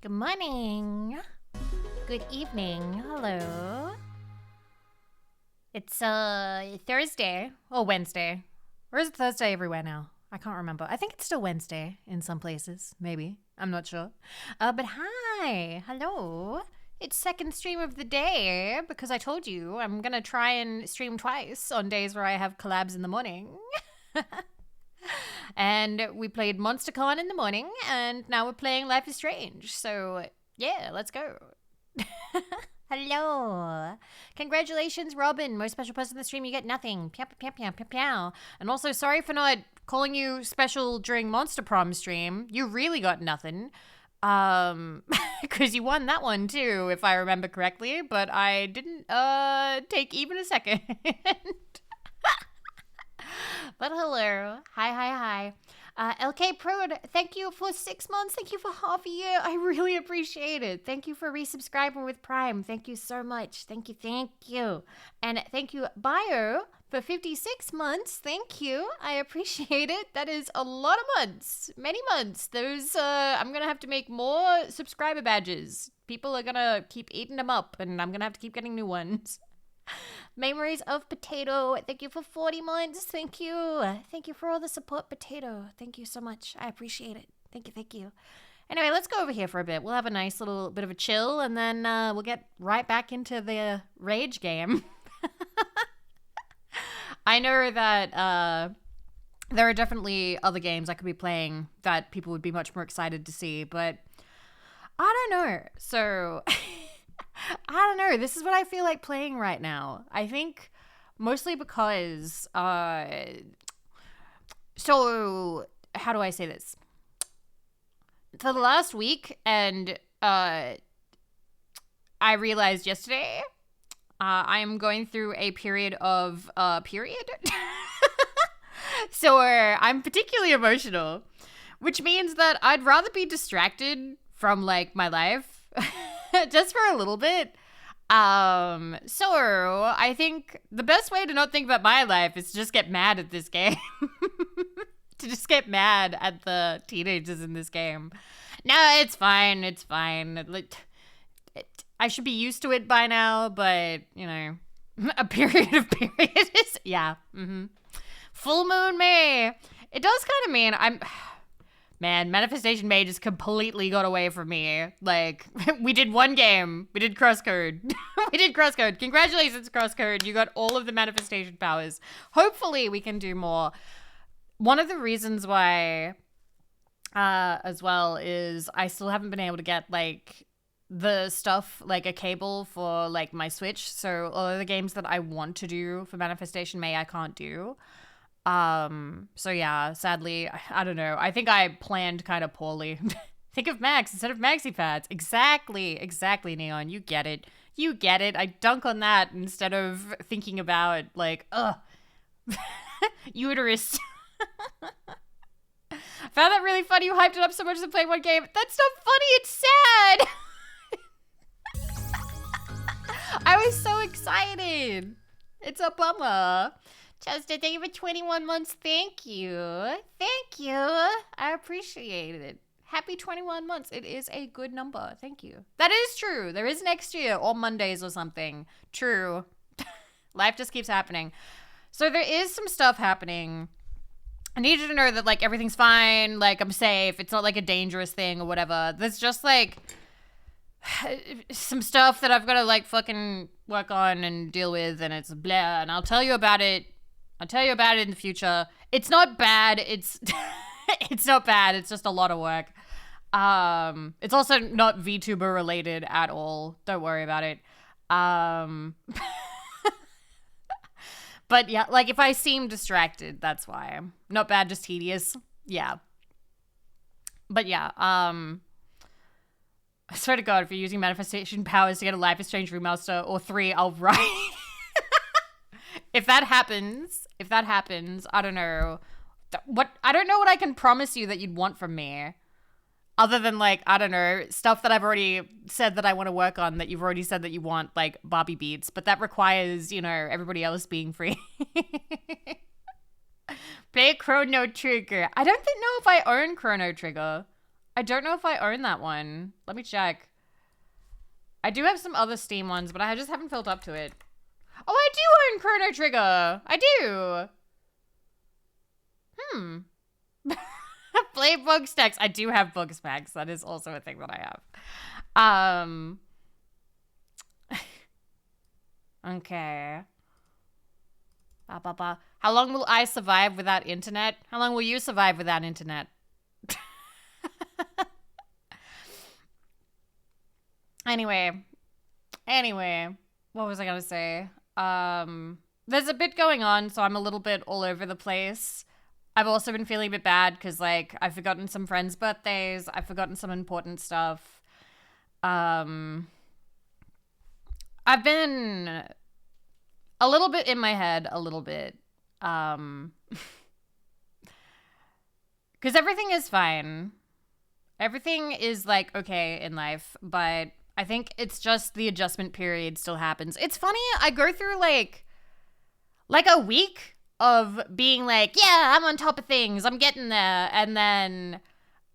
Good morning. Good evening. Hello. It's Thursday or Wednesday. Or is it Thursday everywhere now? I can't remember. I think it's still Wednesday in some places. Maybe. I'm not sure. But hi. Hello. It's second stream of the day because I told you I'm going to try and stream twice on days where I have collabs in the morning. And we played MonsterCon in the morning, and now we're playing Life is Strange. So, yeah, let's go. Hello. Congratulations, Robin. Most special person in the stream, you get nothing. Pew, pew, pew, pew, pew. And also, sorry for not calling you special during Monster Prom stream. You really got nothing. Because you won that one, too, if I remember correctly. But I didn't, take even a second. But hello. Hi. LK Pro, thank you for 6 months. Thank you for half a year. I really appreciate it. Thank you for resubscribing with Prime. Thank you so much. Thank you. And thank you, Bio, for 56 months. Thank you. I appreciate it. That is a lot of months. Many months. I'm going to have to make more subscriber badges. People are going to keep eating them up, and I'm going to have to keep getting new ones. Memories of Potato, thank you for 40 months. Thank you for all the support, Potato. Thank you so much. I appreciate it. Thank you. Anyway, let's go over here for a bit. We'll have a nice little bit of a chill, and then we'll get right back into the rage game. I know that there are definitely other games I could be playing that people would be much more excited to see, but I don't know. So I don't know. This is what I feel like playing right now. I think mostly because, so how do I say this? For the last week, and I realized yesterday, I am going through a period of, period. So I'm particularly emotional, which means that I'd rather be distracted from, like, my life just for a little bit. So I think the best way to not think about my life is to just get mad at this game. To just get mad at the teenagers in this game. No, it's fine. I should be used to it by now, but, you know, a period of period is, yeah. Full Moon May. It does kind of mean Man, Manifestation May just completely got away from me. Like, we did one game. We did Crosscode. Congratulations, Crosscode. You got all of the manifestation powers. Hopefully we can do more. One of the reasons why, as well, is I still haven't been able to get, like, the stuff, like a cable for, like, my Switch. So all of the games that I want to do for Manifestation May, I can't do. So yeah, sadly, I don't know. I think I planned kind of poorly. Think of Max instead of Maxi Pads. Exactly, Neon. You get it. I dunk on that instead of thinking about, like, uterus. Found that really funny. You hyped it up so much to play one game. That's not funny. It's sad. I was so excited. It's a bummer. Justin, thank you for 21 months. Thank you. I appreciate it. Happy 21 months. It is a good number. Thank you. That is true. There is next year or Mondays or something. True. Life just keeps happening. So there is some stuff happening. I need you to know that, like, everything's fine. Like, I'm safe. It's not, like, a dangerous thing or whatever. There's just, like, some stuff that I've got to, like, fucking work on and deal with, and it's blah, and I'll tell you about it in the future. It's not bad. It's not bad. It's just a lot of work. It's also not VTuber related at all. Don't worry about it. But yeah, like, if I seem distracted, that's why. Not bad, just tedious. Yeah. But yeah, I swear to God, if you're using manifestation powers to get a Life is Strange remaster or 3, I'll write. If that happens, I don't know. I don't know what I can promise you that you'd want from me. Other than, like, I don't know, stuff that I've already said that I want to work on that you've already said that you want, like Barbie beats. But that requires, you know, everybody else being free. Play Chrono Trigger. I don't know if I own Chrono Trigger. I don't know if I own that one. Let me check. I do have some other Steam ones, but I just haven't filled up to it. Oh, I do own Chrono Trigger. I do. Play Bugstacks. I do have Bugstacks. That is also a thing that I have. Okay. How long will I survive without internet? How long will you survive without internet? Anyway, what was I gonna say? There's a bit going on, so I'm a little bit all over the place. I've also been feeling a bit bad because, like, I've forgotten some friends' birthdays. I've forgotten some important stuff. I've been a little bit in my head, a little bit. Because everything is fine. Everything is, like, okay in life, but I think it's just the adjustment period still happens. It's funny, I go through, like a week of being like, yeah, I'm on top of things, I'm getting there, and then,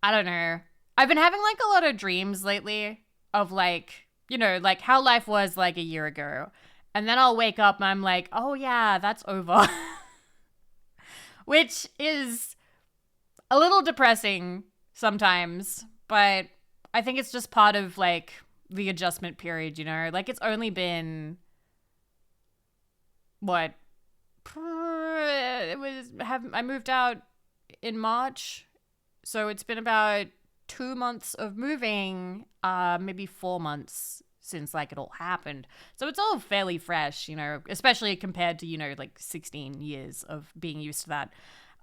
I don't know. I've been having, like, a lot of dreams lately of, like, you know, like, how life was, like, a year ago. And then I'll wake up and I'm like, oh, yeah, that's over. Which is a little depressing sometimes, but I think it's just part of, like, the adjustment period, you know? Like, it's only been, what? I moved out in March, so it's been about 2 months of moving, maybe 4 months since, like, it all happened. So it's all fairly fresh, you know, especially compared to, you know, like 16 years of being used to that.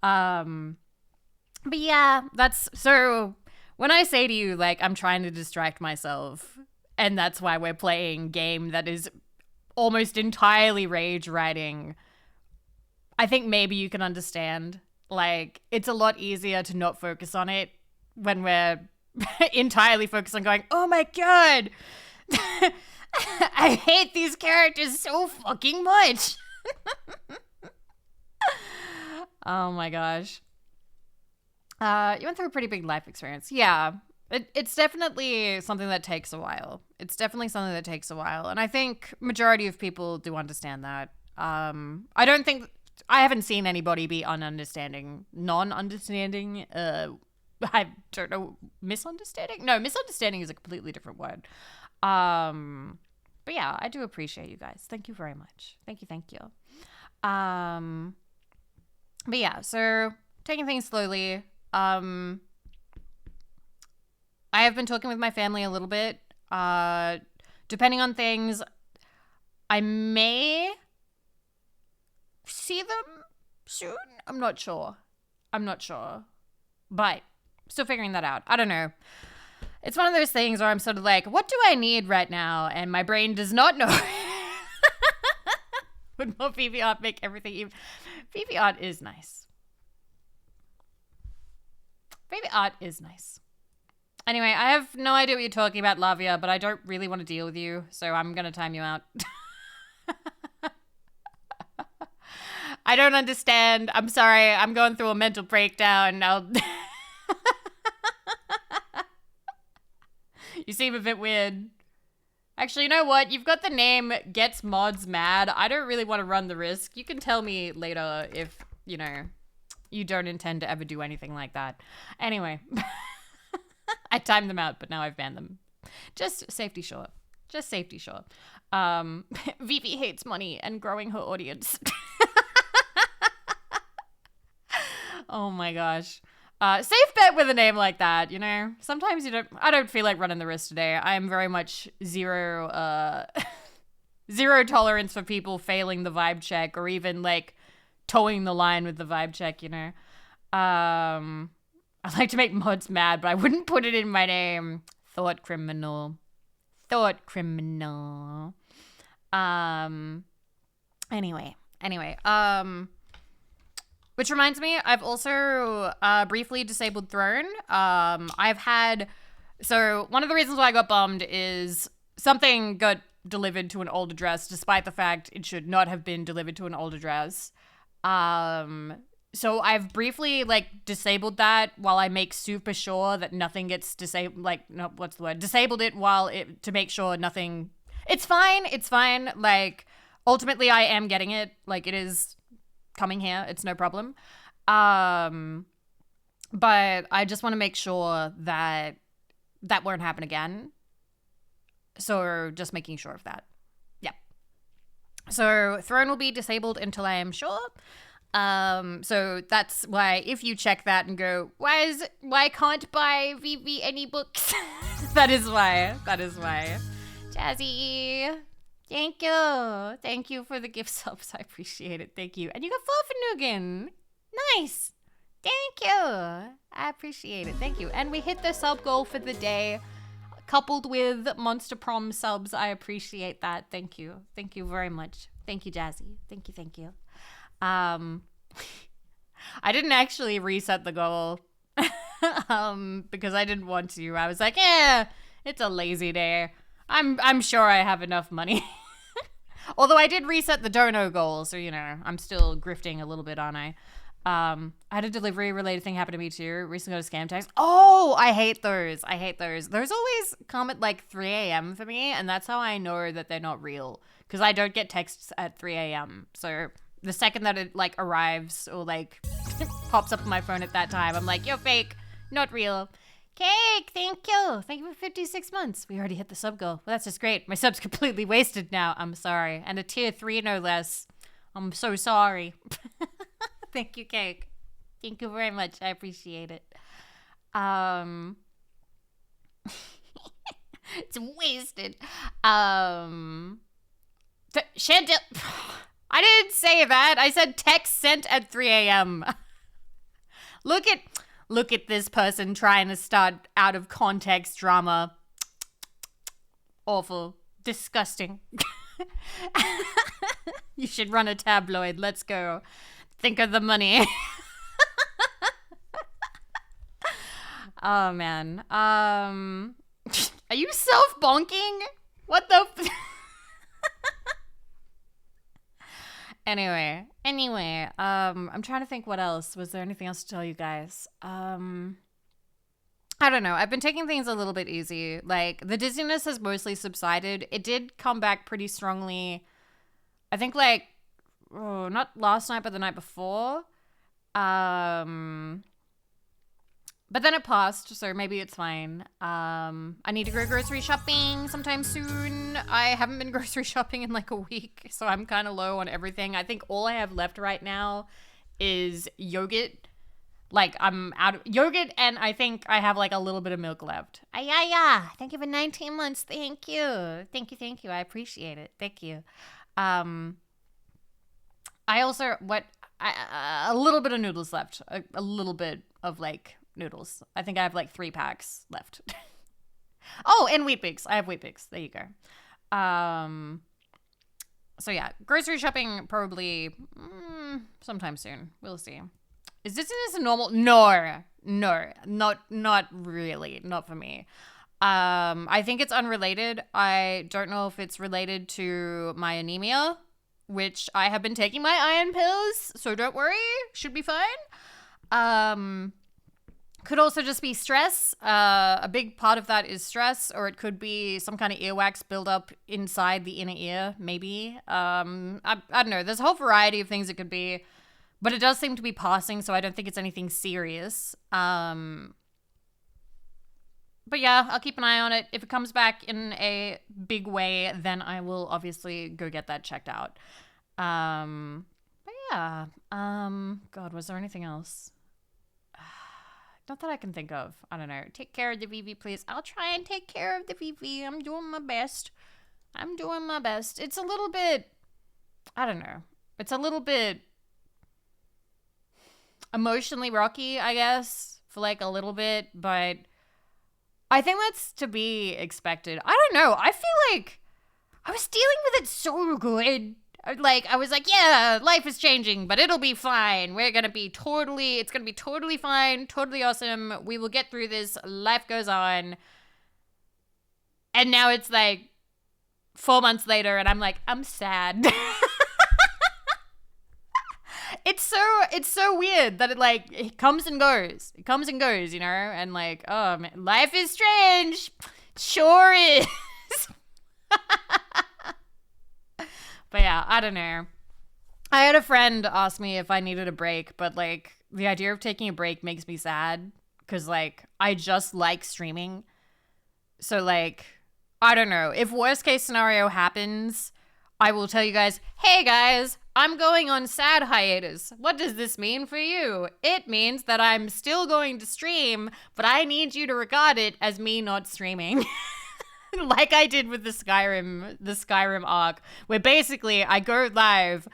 But yeah, that's, so when I say to you, like, I'm trying to distract myself, and that's why we're playing a game that is almost entirely rage writing, I think maybe you can understand. Like, it's a lot easier to not focus on it when we're entirely focused on going, oh my god, I hate these characters so fucking much. Oh my gosh. You went through a pretty big life experience. Yeah. It's definitely something that takes a while. And I think majority of people do understand that. I haven't seen anybody be non-understanding. I don't know, misunderstanding? No, misunderstanding is a completely different word. But yeah, I do appreciate you guys. Thank you very much. Thank you. But yeah, so taking things slowly. I have been talking with my family a little bit. Depending on things, I may see them soon. I'm not sure. But still figuring that out. I don't know. It's one of those things where I'm sort of like, what do I need right now? And my brain does not know. Would more Vivi art make everything even? Vivi art is nice. Anyway, I have no idea what you're talking about, Lavia, but I don't really want to deal with you, so I'm going to time you out. I don't understand. I'm sorry. I'm going through a mental breakdown. You seem a bit weird. Actually, you know what? You've got the name Gets Mods Mad. I don't really want to run the risk. You can tell me later if, you know, you don't intend to ever do anything like that. Anyway. I timed them out, but now I've banned them. Just safety short. Vivi hates money and growing her audience. Oh my gosh. Safe bet with a name like that, you know? Sometimes I don't feel like running the risk today. I am very much zero tolerance for people failing the vibe check or even, like, towing the line with the vibe check, you know? I like to make mods mad, but I wouldn't put it in my name. Thought criminal. Anyway. Which reminds me, I've also briefly disabled Throne. So one of the reasons why I got bummed is something got delivered to an old address, despite the fact it should not have been delivered to an old address. So I've briefly like disabled that while I make super sure that nothing gets disabled. Like, no, what's the word? Disabled it to make sure nothing. It's fine. It's fine. Like, ultimately, I am getting it. Like, it is coming here. It's no problem. But I just want to make sure that that won't happen again. So just making sure of that. Yeah. So Throne will be disabled until I am sure. So that's why if you check that and go, why can't buy Vivi any books? That is why. Jazzy, thank you. Thank you for the gift subs. I appreciate it. Thank you. And you got Farfanugan. Nice. Thank you. I appreciate it. Thank you. And we hit the sub goal for the day, coupled with Monster Prom subs. I appreciate that. Thank you. Thank you very much. Thank you, Jazzy. Thank you. I didn't actually reset the goal because I didn't want to. I was like, it's a lazy day. I'm sure I have enough money. Although I did reset the dono goal, so I'm still grifting a little bit, aren't I? I had a delivery related thing happen to me too. Recently got a scam text. Oh, I hate those. Those always come at like 3 a.m. for me, and that's how I know that they're not real. Because I don't get texts at 3 a.m. So the second that it like arrives or like pops up on my phone at that time, I'm like, you're fake, not real. Cake, thank you. Thank you for 56 months. We already hit the sub goal. Well, that's just great. My sub's completely wasted now. I'm sorry. And a tier 3 no less. I'm so sorry. Thank you, Cake. Thank you very much. I appreciate it. It's wasted. Chantel, I didn't say that. I said text sent at 3 a.m. Look at this person trying to start out of context drama. Awful. Disgusting. You should run a tabloid. Let's go. Think of the money. Oh, man. Are you self-bonking? What the... Anyway, I'm trying to think what else. Was there anything else to tell you guys? I don't know. I've been taking things a little bit easy. Like, the dizziness has mostly subsided. It did come back pretty strongly. I think, like, not last night, but the night before. But then it passed, so maybe it's fine. I need to go grocery shopping sometime soon. I haven't been grocery shopping in like a week, so I'm kind of low on everything. I think all I have left right now is yogurt. Like, I'm out of yogurt, and I think I have like a little bit of milk left. Yeah. Thank you for 19 months. Thank you. I appreciate it. Thank you. I also, a little bit of noodles left. A little bit of like noodles. I think I have like 3 packs left. Oh, and Wheat Bix. I have Wheat Bix. There you go. So yeah, grocery shopping probably sometime soon. We'll see. Is dizziness a normal? No, not really. Not for me. I think it's unrelated. I don't know if it's related to my anemia, which I have been taking my iron pills, so don't worry. Should be fine. Could also just be stress. A big part of that is stress, or it could be some kind of earwax buildup inside the inner ear, maybe. I don't know. There's a whole variety of things it could be, but it does seem to be passing, so I don't think it's anything serious. But yeah, I'll keep an eye on it. If it comes back in a big way, then I will obviously go get that checked out. But yeah. God, was there anything else? Not that I can think of. I don't know. Take care of the Vivi, please. I'll try and take care of the Vivi. I'm doing my best. It's a little bit, I don't know. It's a little bit emotionally rocky, I guess, for like a little bit, but I think that's to be expected. I don't know. I feel like I was dealing with it so good. Like, I was like, yeah, life is changing, but it'll be fine. It's gonna be totally fine, totally awesome. We will get through this. Life goes on. And now it's like 4 months later, and I'm like, I'm sad. it's so weird that it comes and goes. It comes and goes, and oh man, life is strange. Sure is. But yeah, I don't know. I had a friend ask me if I needed a break, but the idea of taking a break makes me sad because I just like streaming. So I don't know. If worst case scenario happens, I will tell you guys, hey guys, I'm going on sad hiatus. What does this mean for you? It means that I'm still going to stream, but I need you to regard it as me not streaming. Like I did with the Skyrim arc, where basically I go live,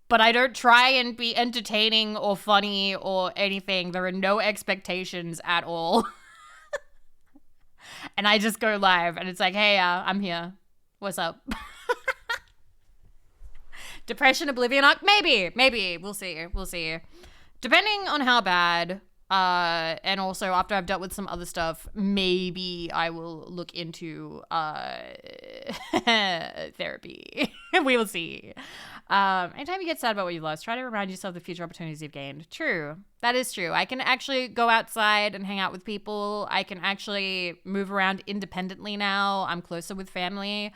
but I don't try and be entertaining or funny or anything. There are no expectations at all. And I just go live, and it's hey, I'm here. What's up? Depression, Oblivion arc? Maybe. We'll see. Depending on how bad, and also after I've dealt with some other stuff, maybe I will look into therapy. We will see. Anytime you get sad about what you lost, try to remind yourself of the future opportunities you've gained. True. That is true. I can actually go outside and hang out with people. I can actually move around independently now. I'm closer with family.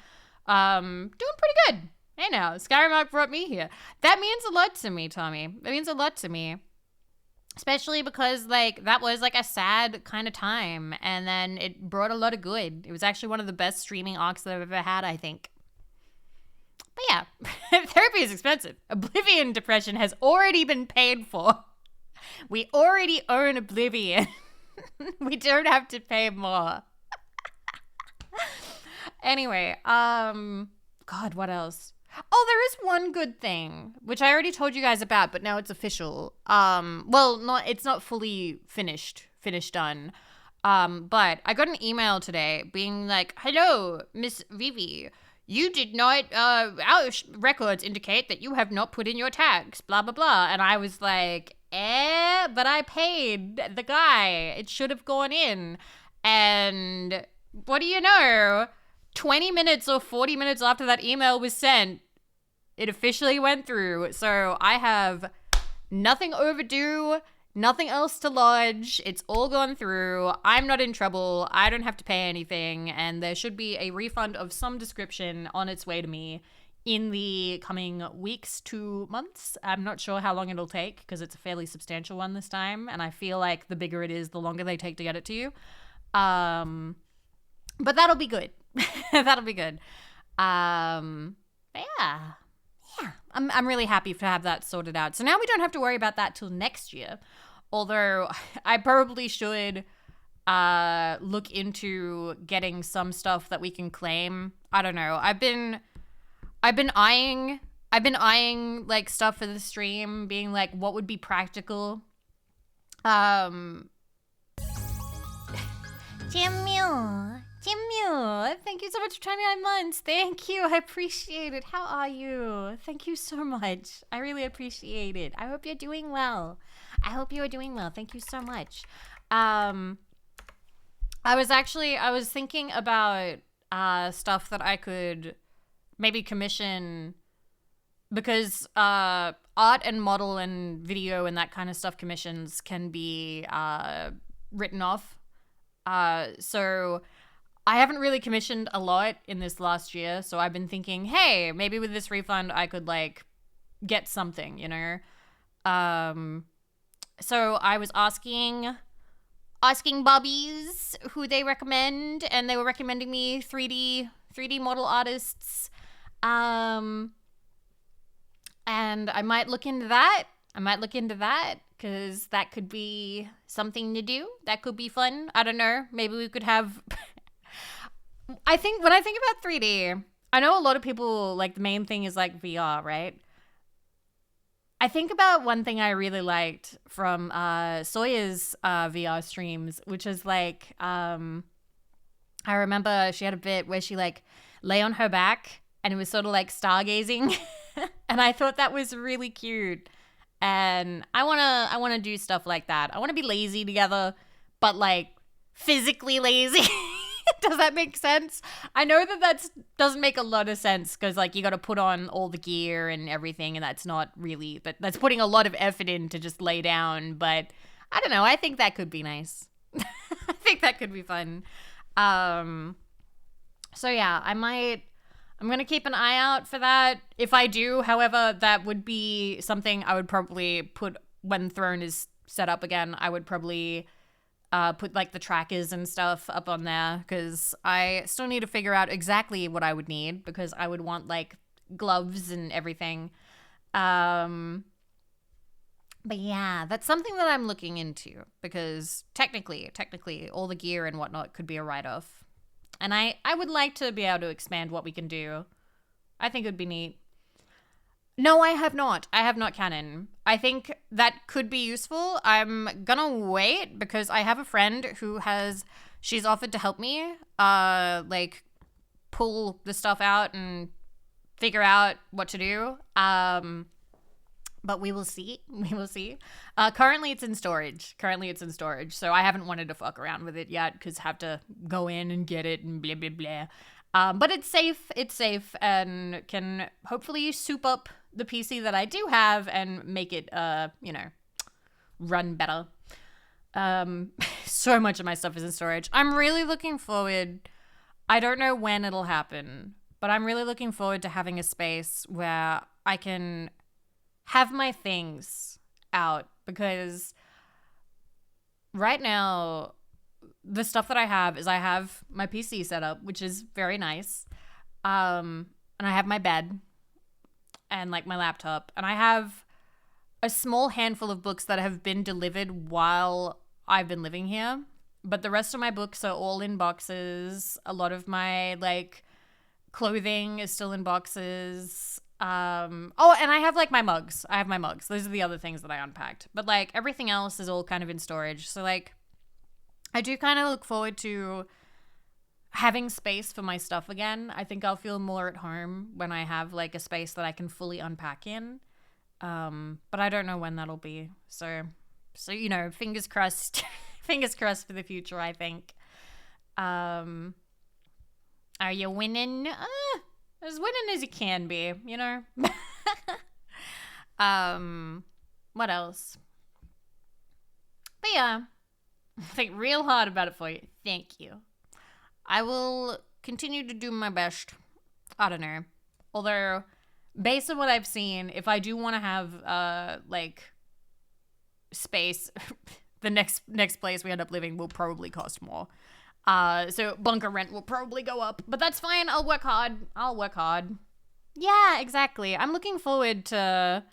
Doing pretty good. Hey now, Skyrim arc brought me here. That means a lot to me, Tommy. That means a lot to me. Especially because, that was, a sad kind of time. And then it brought a lot of good. It was actually one of the best streaming arcs that I've ever had, I think. But yeah, therapy is expensive. Oblivion depression has already been paid for. We already own Oblivion. We don't have to pay more. Anyway, God, what else? Oh, there is one good thing, which I already told you guys about, but now it's official. It's not fully finished done. But I got an email today being hello, Miss Vivi. You did not, our records indicate that you have not put in your tax, blah, blah, blah. And I was but I paid the guy. It should have gone in. And what do you know? 20 minutes or 40 minutes after that email was sent, it officially went through. So I have nothing overdue, nothing else to lodge. It's all gone through. I'm not in trouble. I don't have to pay anything. And there should be a refund of some description on its way to me in the coming weeks to months. I'm not sure how long it'll take because it's a fairly substantial one this time. And I feel like the bigger it is, the longer they take to get it to you. But that'll be good. That'll be good. Yeah. I'm really happy to have that sorted out. So now we don't have to worry about that till next year. Although I probably should look into getting some stuff that we can claim. I don't know. I've been eyeing stuff for the stream, being what would be practical. Jimmy, thank you so much for 29 months. Thank you. I appreciate it. How are you? Thank you so much. I really appreciate it. I hope you're doing well. Thank you so much. I was thinking about stuff that I could maybe commission because art and model and video and that kind of stuff commissions can be written off. So I haven't really commissioned a lot in this last year, so I've been thinking, hey, maybe with this refund I could get something, So I was asking bobbies who they recommend, and they were recommending me 3D model artists. And I might look into that. Because that could be something to do. That could be fun. I don't know. Maybe we could have... when I think about 3D, I know a lot of people, the main thing is, VR, right? I think about one thing I really liked from Sawyer's VR streams, which is, I remember she had a bit where she, lay on her back, and it was sort of stargazing. And I thought that was really cute. And I wanna do stuff like that. I wanna be lazy together, but physically lazy. Does that make sense? I know that doesn't make a lot of sense because like you got to put on all the gear and everything, and that's not really that's putting a lot of effort in to just lay down. But I don't know. I think that could be nice. I think that could be fun. So yeah, I'm gonna keep an eye out for that. If I do, however, that would be something I would probably put when Throne is set up again. I would probably put like the trackers and stuff up on there because I still need to figure out exactly what I would need because I would want like gloves and everything. But yeah, that's something that I'm looking into because technically all the gear and whatnot could be a write-off. And I would like to be able to expand what we can do. I think it would be neat. No, I have not. I have not canon. I think that could be useful. I'm gonna wait because I have a friend who she's offered to help me, like pull the stuff out and figure out what to do. But we will see. We will see. Currently it's in storage. So I haven't wanted to fuck around with it yet because have to go in and get it and blah, blah, blah. But it's safe. It's safe and can hopefully soup up the PC that I do have and make it, run better. So much of my stuff is in storage. I'm really looking forward. I don't know when it'll happen, but I'm really looking forward to having a space where I can have my things out because right now the stuff that I have is I have my PC set up, which is very nice. And I have my bed and like my laptop, and I have a small handful of books that have been delivered while I've been living here. But the rest of my books are all in boxes. A lot of my like clothing is still in boxes. And I have like my mugs. I have my mugs. Those are the other things that I unpacked. But like everything else is all kind of in storage. So like I do kind of look forward to having space for my stuff again. I think I'll feel more at home when I have like a space that I can fully unpack in. But I don't know when that'll be. So fingers crossed. Fingers crossed for the future, I think. Are you winning? As winning as you can be, you know? What else? But yeah, think real hard about it for you. Thank you. I will continue to do my best. I don't know. Although, based on what I've seen, if I do want to have, space, the next place we end up living will probably cost more. So bunker rent will probably go up, but that's fine. I'll work hard. Yeah, exactly. I'm looking forward to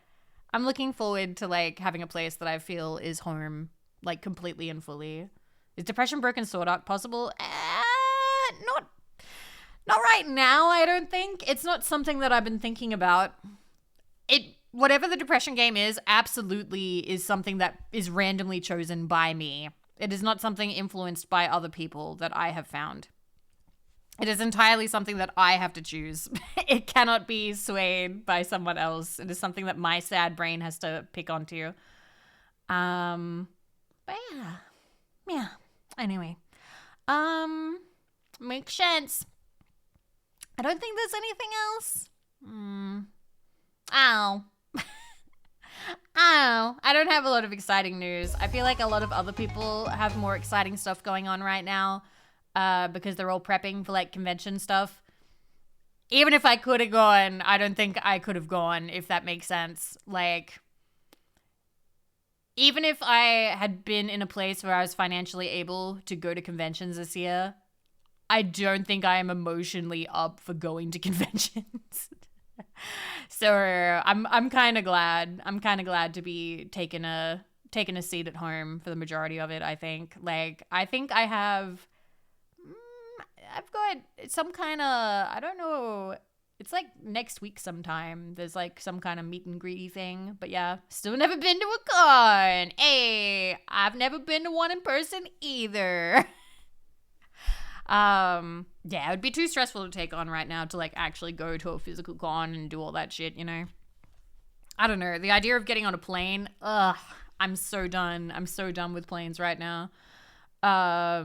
like having a place that I feel is home, like completely and fully. Is Depression Broken Sword Arc possible? Not right now, I don't think. It's not something that I've been thinking about. Whatever the depression game is, absolutely is something that is randomly chosen by me. It is not something influenced by other people that I have found. It is entirely something that I have to choose. It cannot be swayed by someone else. It is something that my sad brain has to pick onto. But yeah. Anyway, makes sense. I don't think there's anything else. I don't have a lot of exciting news. I feel like a lot of other people have more exciting stuff going on right now because they're all prepping for like convention stuff. Even if I could have gone, I don't think I could have gone, if that makes sense. Like, even if I had been in a place where I was financially able to go to conventions this year, I don't think I am emotionally up for going to conventions. So I'm kind of glad. I'm kind of glad to be taking a seat at home for the majority of it. I think I have. I've got some kind of, I don't know. It's like next week sometime. There's like some kind of meet and greet thing. But yeah, still never been to a con. Hey, I've never been to one in person either. Yeah, it would be too stressful to take on right now to like actually go to a physical con and do all that shit, you know? I don't know. The idea of getting on a plane, I'm so done. I'm so done with planes right now. I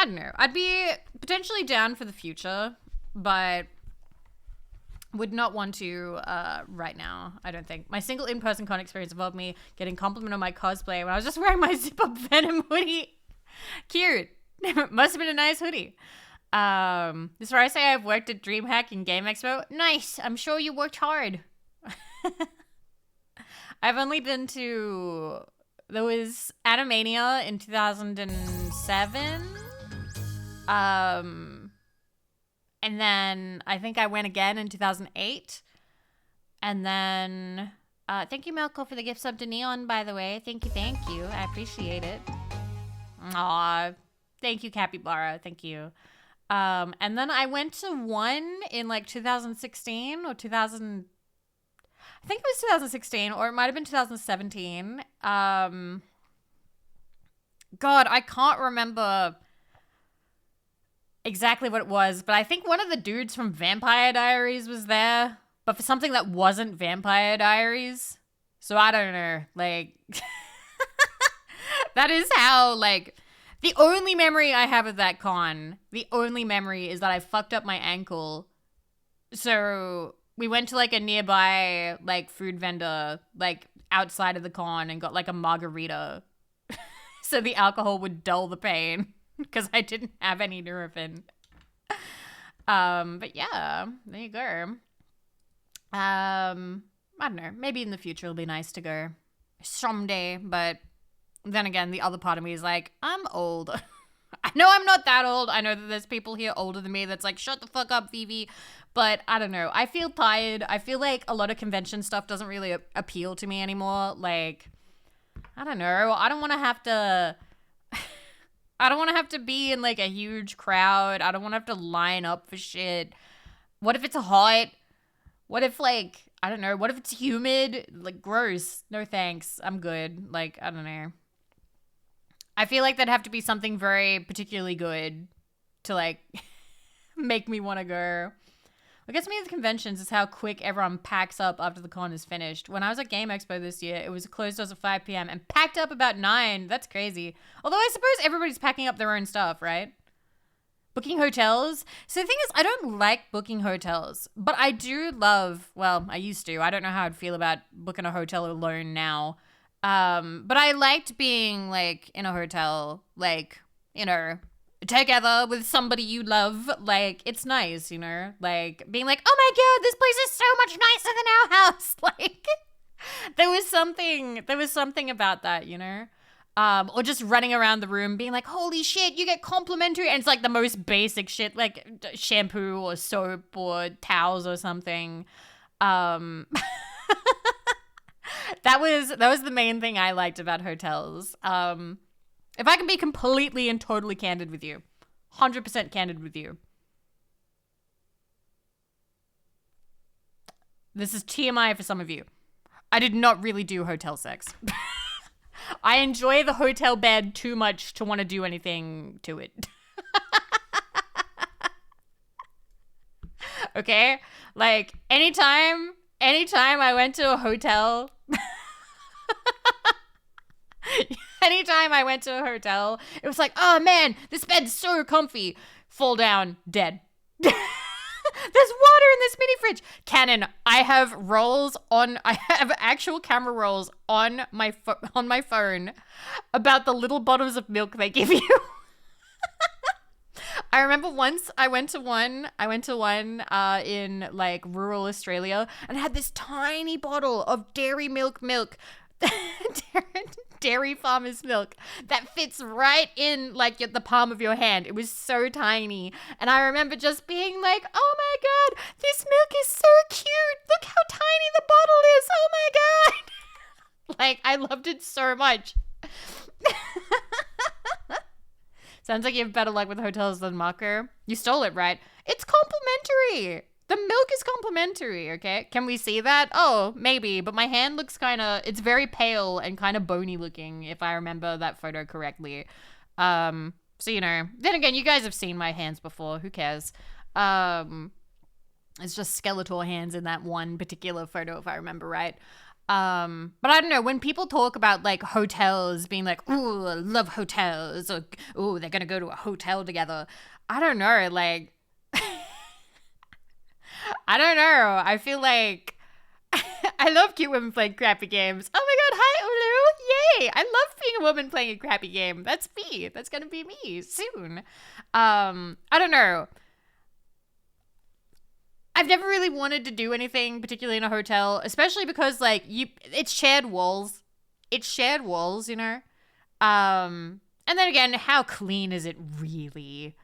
I don't know. I'd be potentially down for the future, but would not want to right now, I don't think. My single in-person con experience involved me getting compliment on my cosplay when I was just wearing my zip-up Venom hoodie. Cute. Must have been a nice hoodie. This is where I say I've worked at DreamHack and Game Expo. Nice. I'm sure you worked hard. I've only been to... There was Animania in 2007. And then I think I went again in 2008. And then, thank you, Melko, for the gift sub to Neon, by the way. Thank you. I appreciate it. Aw, thank you, Capybara. Thank you. And then I went to one in like 2016 or 2000. I think it was 2016 or it might have been 2017. God, I can't remember exactly what it was, but I think one of the dudes from Vampire Diaries was there, but for something that wasn't Vampire Diaries. So I don't know, like, that is how, like, the only memory I have of that con, the only memory is that I fucked up my ankle. So we went to like a nearby, like, food vendor, like, outside of the con and got like a margarita. So the alcohol would dull the pain. Because I didn't have any Nurofen. But yeah, there you go. I don't know. Maybe in the future it'll be nice to go someday. But then again, the other part of me is like, I'm old. I know I'm not that old. I know that there's people here older than me that's like, shut the fuck up, Vivi. But I don't know. I feel tired. I feel like a lot of convention stuff doesn't really appeal to me anymore. Like, I don't know. I don't want to have to... I don't want to have to be in, like, a huge crowd. I don't want to have to line up for shit. What if it's hot? What if, like, I don't know. What if it's humid? Like, gross. No thanks. I'm good. Like, I don't know. I feel like that'd have to be something very particularly good to, like, make me want to go. What gets me at the conventions is how quick everyone packs up after the con is finished. When I was at Game Expo this year, it was closed doors at 5 p.m. and packed up about 9. That's crazy. Although I suppose everybody's packing up their own stuff, right? Booking hotels. So the thing is, I don't like booking hotels, but I do love, well, I used to. I don't know how I'd feel about booking a hotel alone now. But I liked being, like, in a hotel, like, you know, together with somebody you love. Like, it's nice, you know, like being like, oh my god, this place is so much nicer than our house. Like, there was something about that, you know. Or just running around the room being like, holy shit, you get complimentary, and it's like the most basic shit, like shampoo or soap or towels or something. That was the main thing I liked about hotels. If I can be completely and totally candid with you, 100% candid with you. This is TMI for some of you. I did not really do hotel sex. I enjoy the hotel bed too much to want to do anything to it. Okay? Like, anytime I went to a hotel... Anytime I went to a hotel, it was like, oh man, this bed's so comfy. Fall down, dead. There's water in this mini fridge. Canon, I have actual camera rolls on my phone about the little bottles of milk they give you. I remember once I went to one in like rural Australia and had this tiny bottle of dairy milk. Dairy farmer's milk that fits right in like the palm of your hand. It was so tiny, and I remember just being like, oh my god, this milk is so cute, look how tiny the bottle is, oh my god. Like, I loved it so much. Sounds like you have better luck with hotels than Marco. You stole it, right? It's complimentary. The milk is complimentary, okay? Can we see that? Oh, maybe, but my hand looks it's very pale and kind of bony looking, if I remember that photo correctly. So, you know, then again, you guys have seen my hands before, who cares? It's just skeletal hands in that one particular photo, if I remember right. But I don't know, when people talk about like hotels being like, ooh, I love hotels, or ooh, they're gonna go to a hotel together. I don't know, like I don't know. I feel like I love cute women playing crappy games. Oh my god, hi Olu! Yay! I love being a woman playing a crappy game. That's me. That's gonna be me soon. I don't know. I've never really wanted to do anything, particularly in a hotel, especially because like it's shared walls. It's shared walls, you know? And then again, how clean is it really?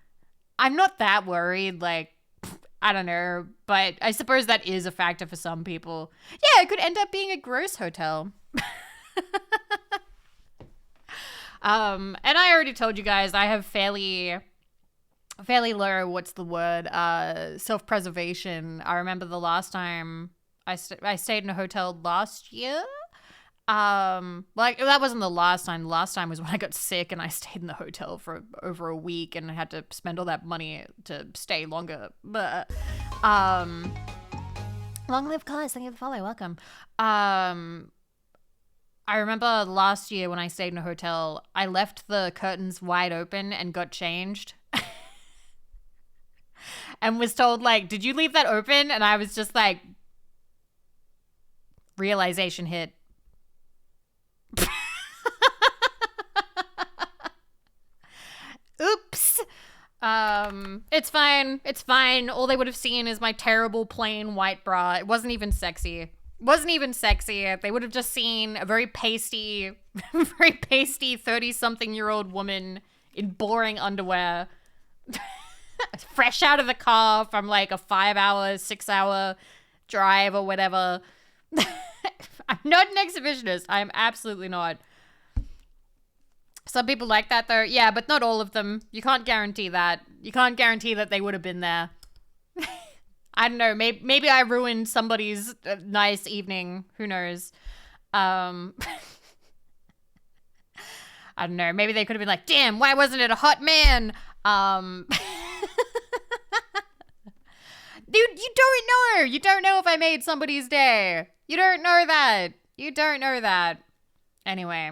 I'm not that worried, like I don't know, but I suppose that is a factor for some people. Yeah, it could end up being a gross hotel. And I already told you guys I have fairly low, what's the word, self-preservation. I remember the last time I stayed in a hotel last year. Like that wasn't the last time. The last time was when I got sick and I stayed in the hotel for over a week and I had to spend all that money to stay longer. But, long live Cause, thank you for the follow, welcome. I remember last year when I stayed in a hotel, I left the curtains wide open and got changed. And was told, like, did you leave that open? And I was just like, realization hit. Oops. It's fine. It's fine. All they would have seen is my terrible plain white bra. It wasn't even sexy. They would have just seen a very pasty 30-something-year-old woman in boring underwear. Fresh out of the car from like a 5-hour, 6-hour drive or whatever. I'm not an exhibitionist. I'm absolutely not. Some people like that though. Yeah, but not all of them. You can't guarantee that. You can't guarantee that they would have been there. I don't know. Maybe I ruined somebody's nice evening. Who knows? I don't know. Maybe they could have been like, damn, why wasn't it a hot man? Dude, you don't know. You don't know if I made somebody's day. You don't know that. Anyway,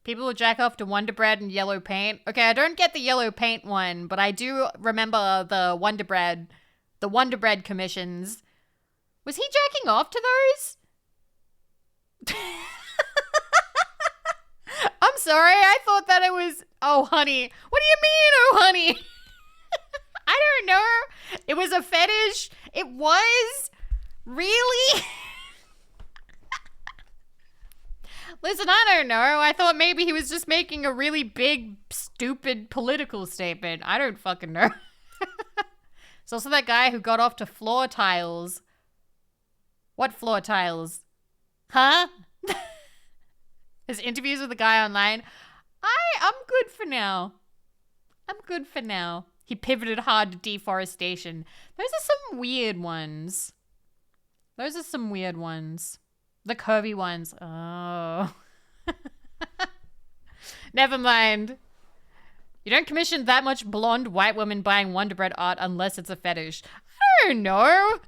people will jack off to Wonder Bread and yellow paint. Okay, I don't get the yellow paint one, but I do remember the Wonder Bread commissions. Was he jacking off to those? I'm sorry. I thought that it was, oh, honey. What do you mean, oh, honey? I don't know. It was a fetish. It was? Really? Listen, I don't know. I thought maybe he was just making a really big, stupid political statement. I don't fucking know. It's also that guy who got off to floor tiles. What floor tiles? Huh? His interviews with the guy online. I'm good for now. He pivoted hard to deforestation. Those are some weird ones. The curvy ones. Oh. Never mind. You don't commission that much blonde white woman buying Wonder Bread art unless it's a fetish. I don't know.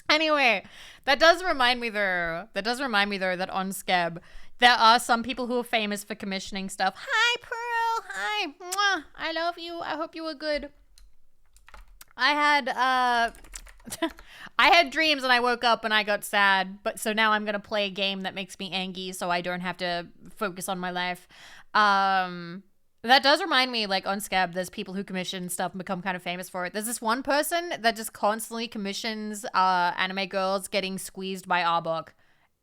Anyway, that does remind me though that on Skeb, there are some people who are famous for commissioning stuff. Hi, Pearl. Hi. Mwah. I love you. I hope you were good. I had dreams and I woke up and I got sad, but so now I'm gonna play a game that makes me angry so I don't have to focus on my life. That does remind me, like on Scab, there's people who commission stuff and become kind of famous for it. There's this one person that just constantly commissions anime girls getting squeezed by Arbok,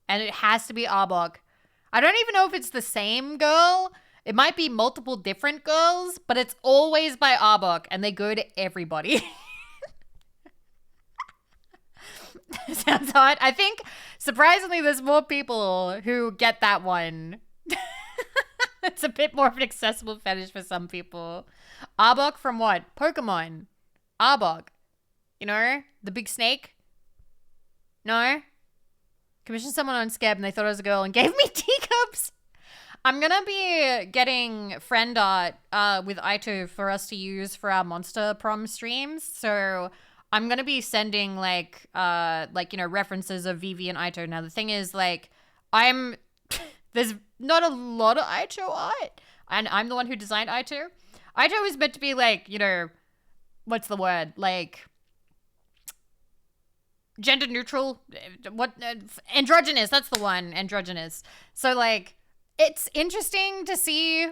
and it has to be Arbok. I don't even know if it's the same girl. It might be multiple different girls, but it's always by Arbok, and they go to everybody. Sounds hot. I think, surprisingly, there's more people who get that one. It's a bit more of an accessible fetish for some people. Arbok from what? Pokemon. Arbok. You know? The big snake? No? Commissioned someone on Skeb and they thought I was a girl and gave me teacups. I'm gonna be getting friend art with Aito for us to use for our Monster Prom streams. So I'm going to be sending like, references of Vivi and Aito. Now, the thing is, like, there's not a lot of Aito art, and I'm the one who designed Aito. Aito is meant to be like, what's the word? Like, gender neutral, androgynous, that's the one, androgynous. So, like, it's interesting to see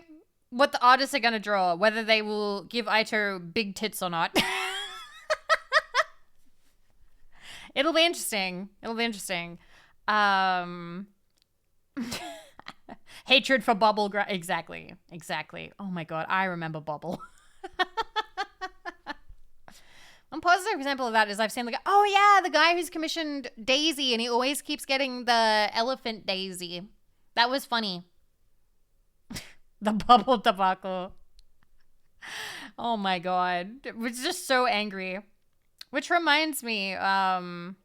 what the artists are going to draw, whether they will give Aito big tits or not. It'll be interesting. Hatred for Bubble. Exactly. Oh my god, I remember Bubble. One positive example of that is I've seen the guy who's commissioned Daisy, and he always keeps getting the elephant Daisy. That was funny. The Bubble debacle. Oh my god. It was just so angry. Which reminds me, of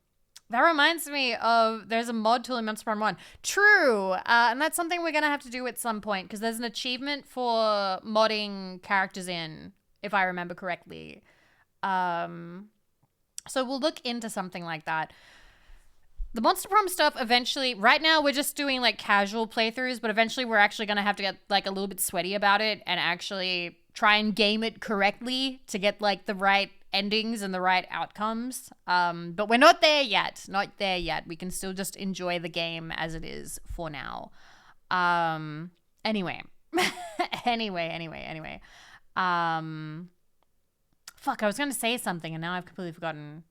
there's a mod tool in Monster Prom 1. True. And that's something we're going to have to do at some point, because there's an achievement for modding characters in, if I remember correctly. So we'll look into something like that. The Monster Prom stuff eventually, right now we're just doing like casual playthroughs, but eventually we're actually going to have to get like a little bit sweaty about it and actually try and game it correctly to get like the right endings and the right outcomes. But we're not there yet. We can still just enjoy the game as it is for now. Anyway. Fuck, I was going to say something and now I've completely forgotten.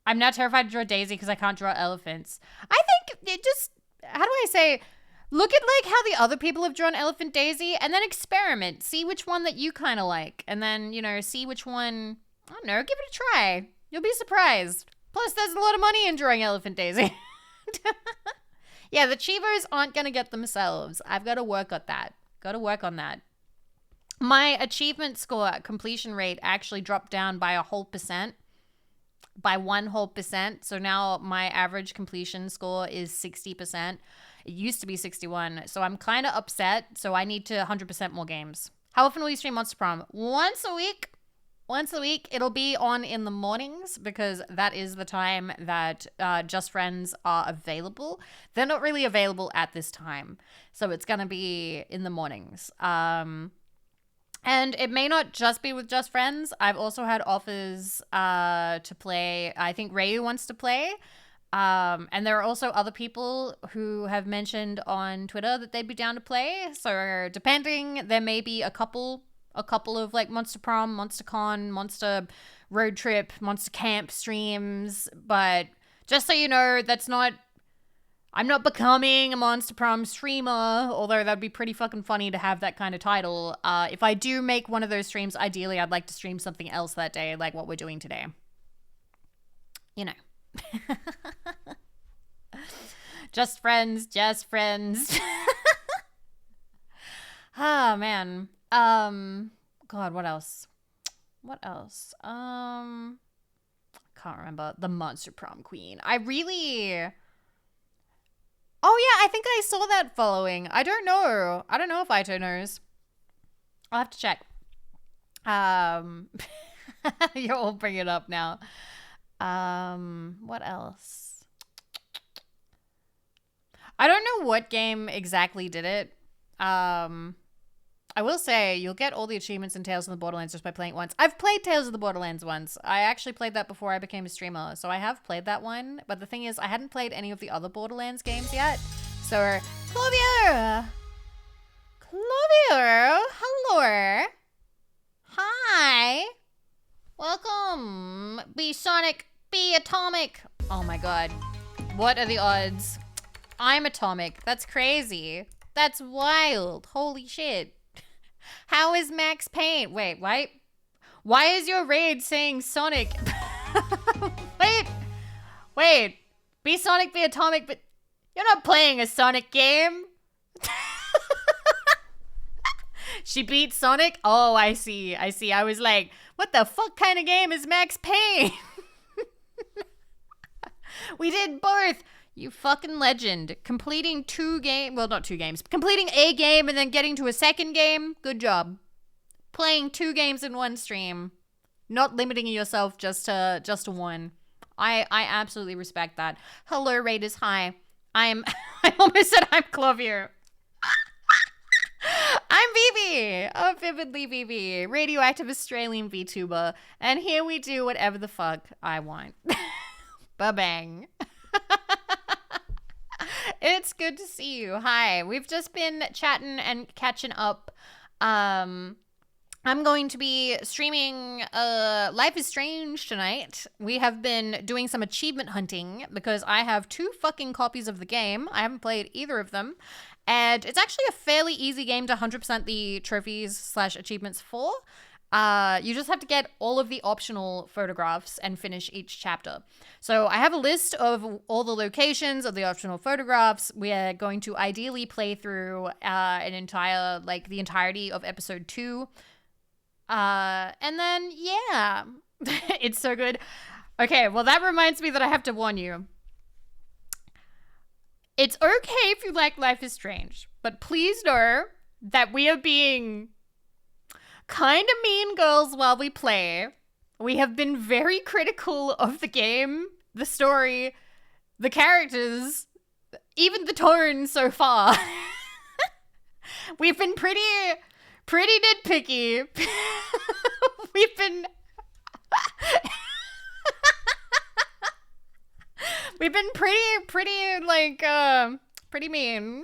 I'm now terrified to draw Daisy because I can't draw elephants. I think it just, how do I say, look at like how the other people have drawn Elephant Daisy and then experiment. See which one that you kind of like. And then, see which one, I don't know, give it a try. You'll be surprised. Plus, there's a lot of money in drawing Elephant Daisy. Yeah, the Chivos aren't going to get themselves. I've got to work on that. My achievement score completion rate actually dropped down by a whole percent. By 1 whole percent. So now my average completion score is 60%. It used to be 61. So I'm kind of upset. So I need to 100% more games. How often will you stream Monster Prom? Once a week. It'll be on in the mornings because that is the time that Just Friends are available. They're not really available at this time. So it's going to be in the mornings. And it may not just be with Just Friends. I've also had offers to play. I think Rayu wants to play. And there are also other people who have mentioned on Twitter that they'd be down to play. So depending, there may be a couple of like Monster Prom, Monster Con, Monster Road Trip, Monster Camp streams. But just so you know, I'm not becoming a Monster Prom streamer, although that'd be pretty fucking funny to have that kind of title. If I do make one of those streams, ideally I'd like to stream something else that day, like what we're doing today. Just friends. Ah, man. God, what else? I can't remember. The Monster Prom Queen. Oh, yeah, I think I saw that following. I don't know if Aito knows. I'll have to check. You're all bringing it up now. What else? I don't know what game exactly did it. I will say you'll get all the achievements in Tales of the Borderlands just by playing it once. I've played Tales of the Borderlands once. I actually played that before I became a streamer, so I have played that one. But the thing is, I hadn't played any of the other Borderlands games yet. So, Claudio, hello. Hi. Welcome. Be Sonic, be Atomic. Oh my god. What are the odds? I'm Atomic. That's crazy. That's wild. Holy shit. How is Max Payne? Wait. Why is your raid saying Sonic? Wait. Be Sonic, be Atomic, but you're not playing a Sonic game. She beat Sonic? Oh, I see. I was like, what the fuck kind of game is Max Payne? We did both. You fucking legend. Completing not two games. Completing a game and then getting to a second game. Good job. Playing 2 games in one stream. not limiting yourself just to one. I absolutely respect that. Hello, Raiders. Hi. I almost said I'm Clovier. I'm Vivi of Vividly Vivi, radioactive Australian VTuber, and here we do whatever the fuck I want. Ba-bang. It's good to see you. Hi. We've just been chatting and catching up. I'm going to be streaming Life is Strange tonight. We have been doing some achievement hunting because I have 2 fucking copies of the game. I haven't played either of them. And it's actually a fairly easy game to 100% the trophies/achievements for. You just have to get all of the optional photographs and finish each chapter. So I have a list of all the locations of the optional photographs. We're going to ideally play through the entirety of episode 2. And then, yeah, it's so good. Okay, well, that reminds me that I have to warn you. It's okay if you like Life is Strange, but please know that we are being kind of mean girls while we play. We have been very critical of the game, the story, the characters, even the tone so far. We've been pretty nitpicky. We've been pretty mean.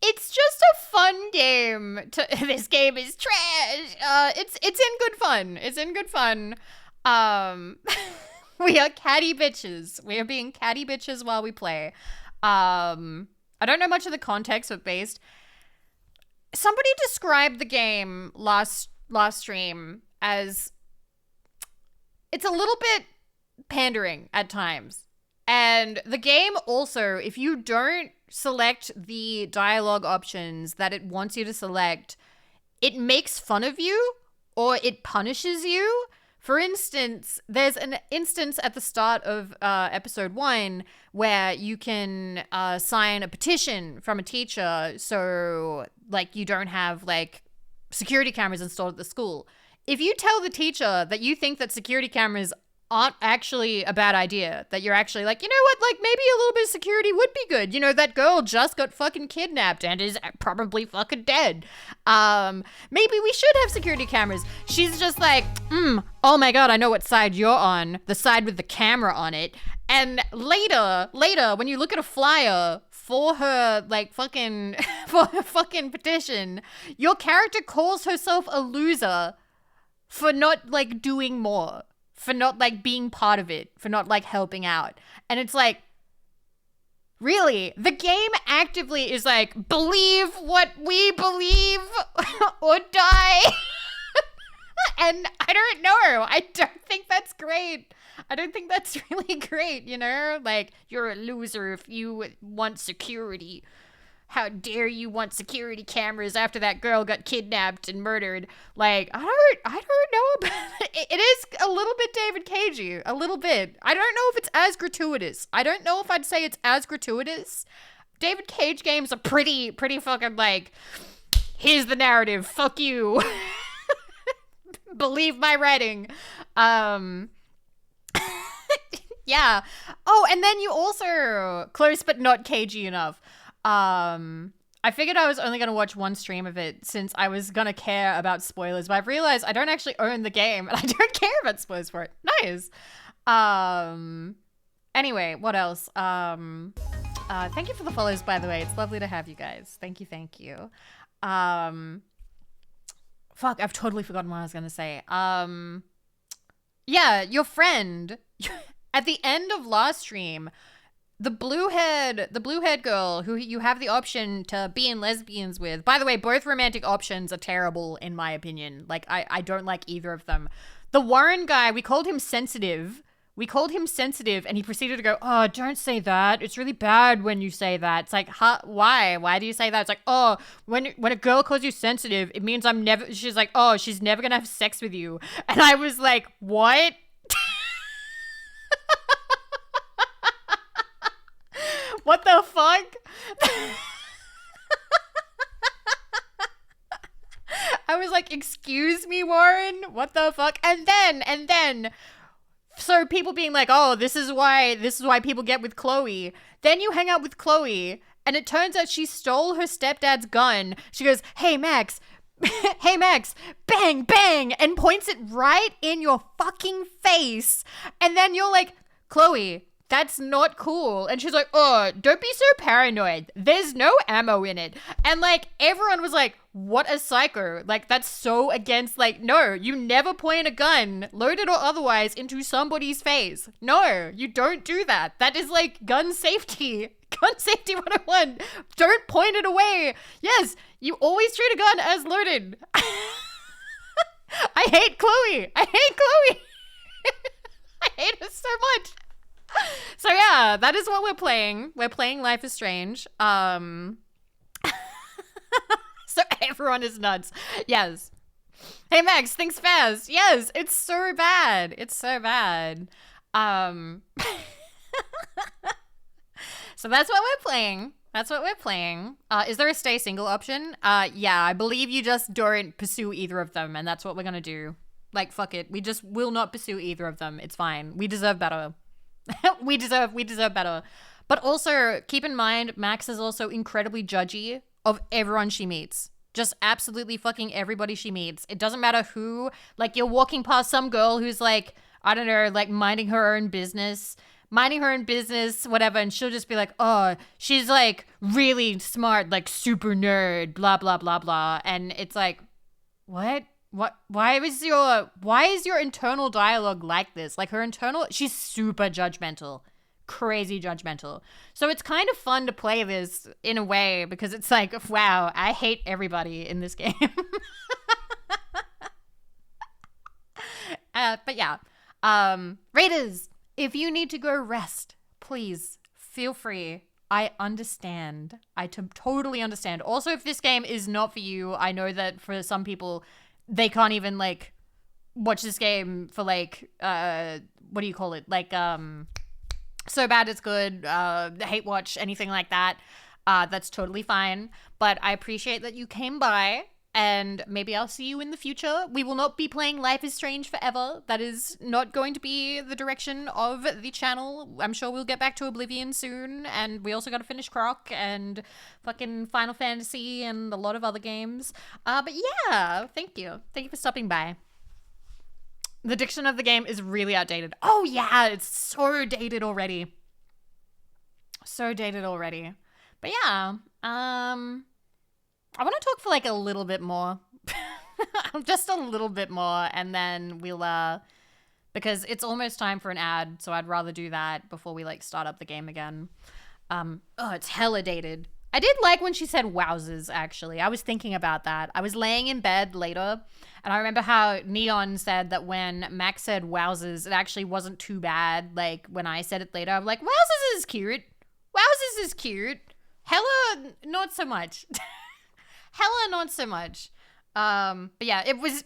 It's just a fun game. This game is trash. It's in good fun. It's in good fun. We are catty bitches. We are being catty bitches while we play. I don't know much of the context, but based. Somebody described the game last stream as it's a little bit pandering at times. And the game also, if you don't select the dialogue options that it wants you to select, it makes fun of you or it punishes you. For instance, there's an instance at the start of episode 1 where you can sign a petition from a teacher so, like, you don't have, like, security cameras installed at the school. If you tell the teacher that you think that security cameras aren't actually a bad idea, that you're actually like, you know what, like, maybe a little bit of security would be good. You know, that girl just got fucking kidnapped and is probably fucking dead. Maybe we should have security cameras. She's just like, oh my god, I know what side you're on. The side with the camera on it. And later, when you look at a flyer for her, like, fucking, for her fucking petition, your character calls herself a loser for not, like, doing more. For not, like, being part of it. For not, like, helping out. And it's like, really? The game actively is like, believe what we believe or die. And I don't know. I don't think that's great. I don't think that's really great, you know? Like, you're a loser if you want security. How dare you want security cameras after that girl got kidnapped and murdered? Like, I don't know about it. It is a little bit David Cagey, a little bit. I don't know if it's as gratuitous. I don't know if I'd say it's as gratuitous. David Cage games are pretty fucking like, here's the narrative, fuck you. Believe my writing. Yeah. Oh, and then you also, close but not cagey enough. I figured I was only going to watch one stream of it since I was going to care about spoilers, but I've realized I don't actually own the game and I don't care about spoilers for it. Nice. Anyway, what else? Thank you for the follows, by the way. It's lovely to have you guys. Thank you. Fuck, I've totally forgotten what I was going to say. Yeah, your friend at the end of last stream, the blue-haired girl who you have the option to be in lesbians with. By the way, both romantic options are terrible in my opinion. Like, I don't like either of them. The Warren guy, we called him sensitive. And he proceeded to go, oh, don't say that. It's really bad when you say that. It's like, huh, why? Why do you say that? It's like, oh, when a girl calls you sensitive, it means she's like, oh, she's never gonna have sex with you. And I was like, what? What the fuck? I was like, excuse me, Warren, what the fuck? And then, so people being like, oh, this is why people get with Chloe. Then you hang out with Chloe, and it turns out she stole her stepdad's gun. She goes, hey, Max, hey, Max, bang, bang, and points it right in your fucking face. And then you're like, Chloe, that's not cool. And she's like, oh, don't be so paranoid. There's no ammo in it. And like, everyone was like, what a psycho. Like, that's so against, like, no, you never point a gun, loaded or otherwise, into somebody's face. No, you don't do that. That is like gun safety. Gun safety 101. Don't point it away. Yes, you always treat a gun as loaded. I hate Chloe. I hate her so much. So yeah, that is what we're playing. We're playing Life is Strange. So everyone is nuts. Yes. Hey Max, thinks fast. Yes, it's so bad. It's so bad. So that's what we're playing. Is there a stay single option? Yeah, I believe you just don't pursue either of them, and that's what we're gonna do. Like, fuck it. We just will not pursue either of them. It's fine. We deserve better. we deserve better. But also, keep in mind, Max is also incredibly judgy of everyone she meets. Just absolutely fucking everybody she meets. It doesn't matter who. Like, you're walking past some girl who's like, I don't know, like minding her own business, whatever, and she'll just be like, oh, she's like really smart, like super nerd, blah, blah, blah, blah. And it's like, what? Why is your internal dialogue like this? Like she's super judgmental, crazy judgmental. So it's kind of fun to play this in a way because it's like, wow, I hate everybody in this game. But yeah, Raiders, if you need to go rest, please feel free. I understand. I totally understand. Also, if this game is not for you, I know that for some people, they can't even, like, watch this game for, like, what do you call it? Like, so bad it's good, hate watch, anything like that. That's totally fine. But I appreciate that you came by, and maybe I'll see you in the future. We will not be playing Life is Strange forever. That is not going to be the direction of the channel. I'm sure we'll get back to Oblivion soon, and we also got to finish Croc and fucking Final Fantasy and a lot of other games. But yeah, thank you. Thank you for stopping by. The diction of the game is really outdated. Oh yeah, it's so dated already. But yeah, I want to talk for like a little bit more. Just a little bit more, and then we'll because it's almost time for an ad, so I'd rather do that before we like start up the game again. Oh, it's hella dated. I did like when she said wowzers, actually. I was thinking about that. I was laying in bed later, and I remember how Neon said that when Max said wowzers, it actually wasn't too bad. Like, when I said it later, I'm like, wowzers is cute. Hella, not so much. But yeah, it was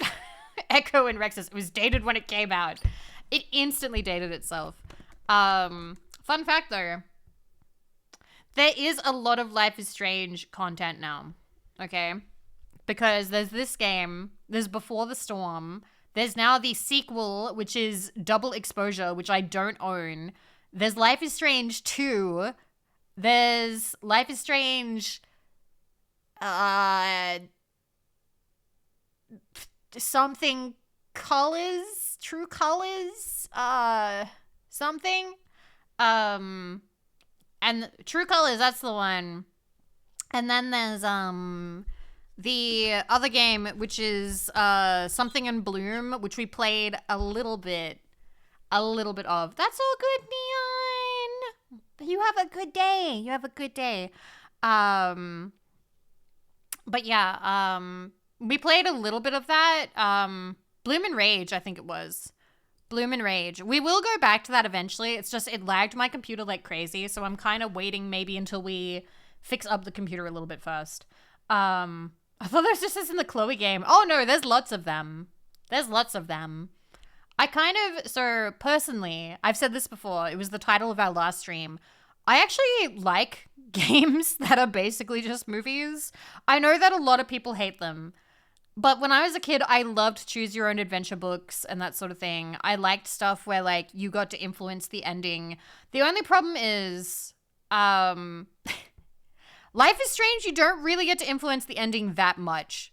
Echo and Rexus. It was dated when it came out. It instantly dated itself. Fun fact, though. There is a lot of Life is Strange content now, okay? Because there's this game, there's Before the Storm, there's now the sequel, which is Double Exposure, which I don't own. There's Life is Strange 2, there's Life is Strange, something colors, True Colors, something, and True Colors, that's the one. And then there's the other game, which is Something in Bloom, which we played a little bit of. That's all good, Neon. You have a good day. But yeah, we played a little bit of that. Bloom and Rage, I think it was. Bloom and Rage. We will go back to that eventually. It's just, it lagged my computer like crazy, so I'm kind of waiting maybe until we fix up the computer a little bit first. I thought there's just this in the Chloe game. Oh no, there's lots of them. So personally, I've said this before, it was the title of our last stream. I actually like games that are basically just movies. I know that a lot of people hate them. But when I was a kid, I loved choose your own adventure books and that sort of thing. I liked stuff where like you got to influence the ending. The only problem is Life is Strange, you don't really get to influence the ending that much.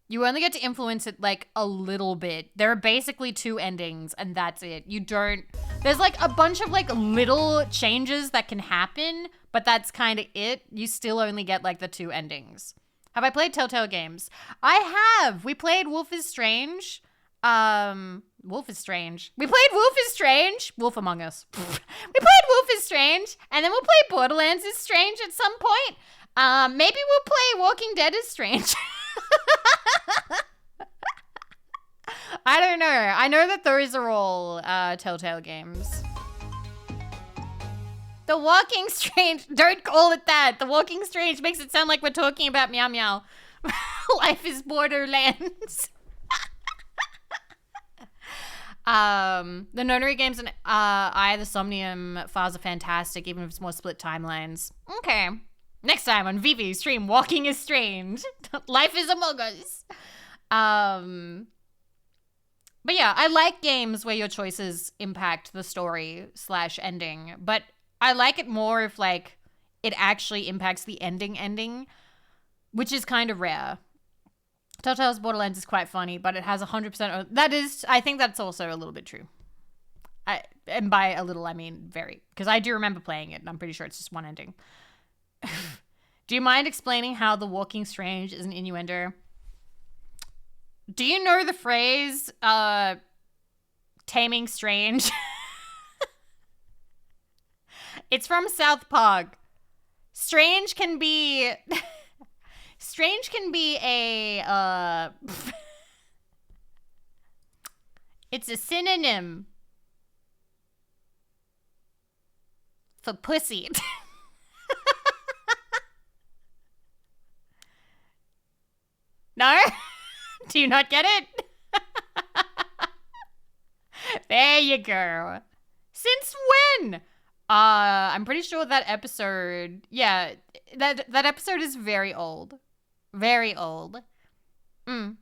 You only get to influence it like a little bit. There are basically two endings and that's it. You don't, there's like a bunch of like little changes that can happen, but that's kind of it. You still only get like the two endings. Have I played Telltale games? I have. We played Wolf is Strange. Wolf is Strange. We played Wolf is Strange. Wolf Among Us. We played Wolf is Strange, and then we'll play Borderlands is Strange at some point. Maybe we'll play Walking Dead is Strange. I don't know. I know that those are all Telltale games. The Walking Strange. Don't call it that. The Walking Strange makes it sound like we're talking about Meow Meow. Life is Borderlands. The Nonary games and Eye of the Somnium files are fantastic, even if it's more split timelines. Okay. Next time on Vivi stream, Walking is Strange. Life is Among Us. But yeah, I like games where your choices impact the story / ending, but I like it more if like it actually impacts the ending, which is kind of rare. Telltale's Borderlands is quite funny, but it has 100%. That is, I think that's also a little bit true. And by a little, I mean very, because I do remember playing it, and I'm pretty sure it's just one ending. Do you mind explaining how the Walking Strange is an innuendo? Do you know the phrase, taming strange? It's from South Park. Strange can be a, it's a synonym for pussy. No? Do you not get it? There you go. Since when? I'm pretty sure that episode, yeah, that episode is very old. Very old. Is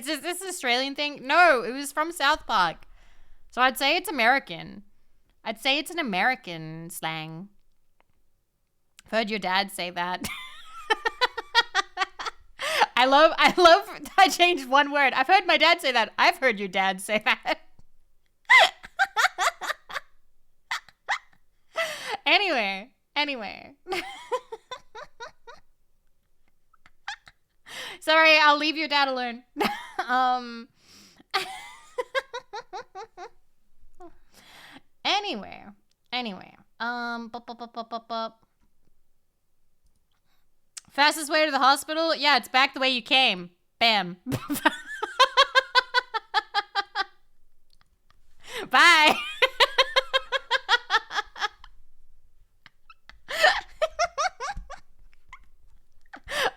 this an Australian thing? No, it was from South Park. So I'd say it's American. I'd say it's an American slang. I've heard your dad say that. I changed one word. I've heard my dad say that. I've heard your dad say that. Anyway. Sorry, I'll leave your dad alone. Anyway. Fastest way to the hospital? Yeah, it's back the way you came. Bam. Bye.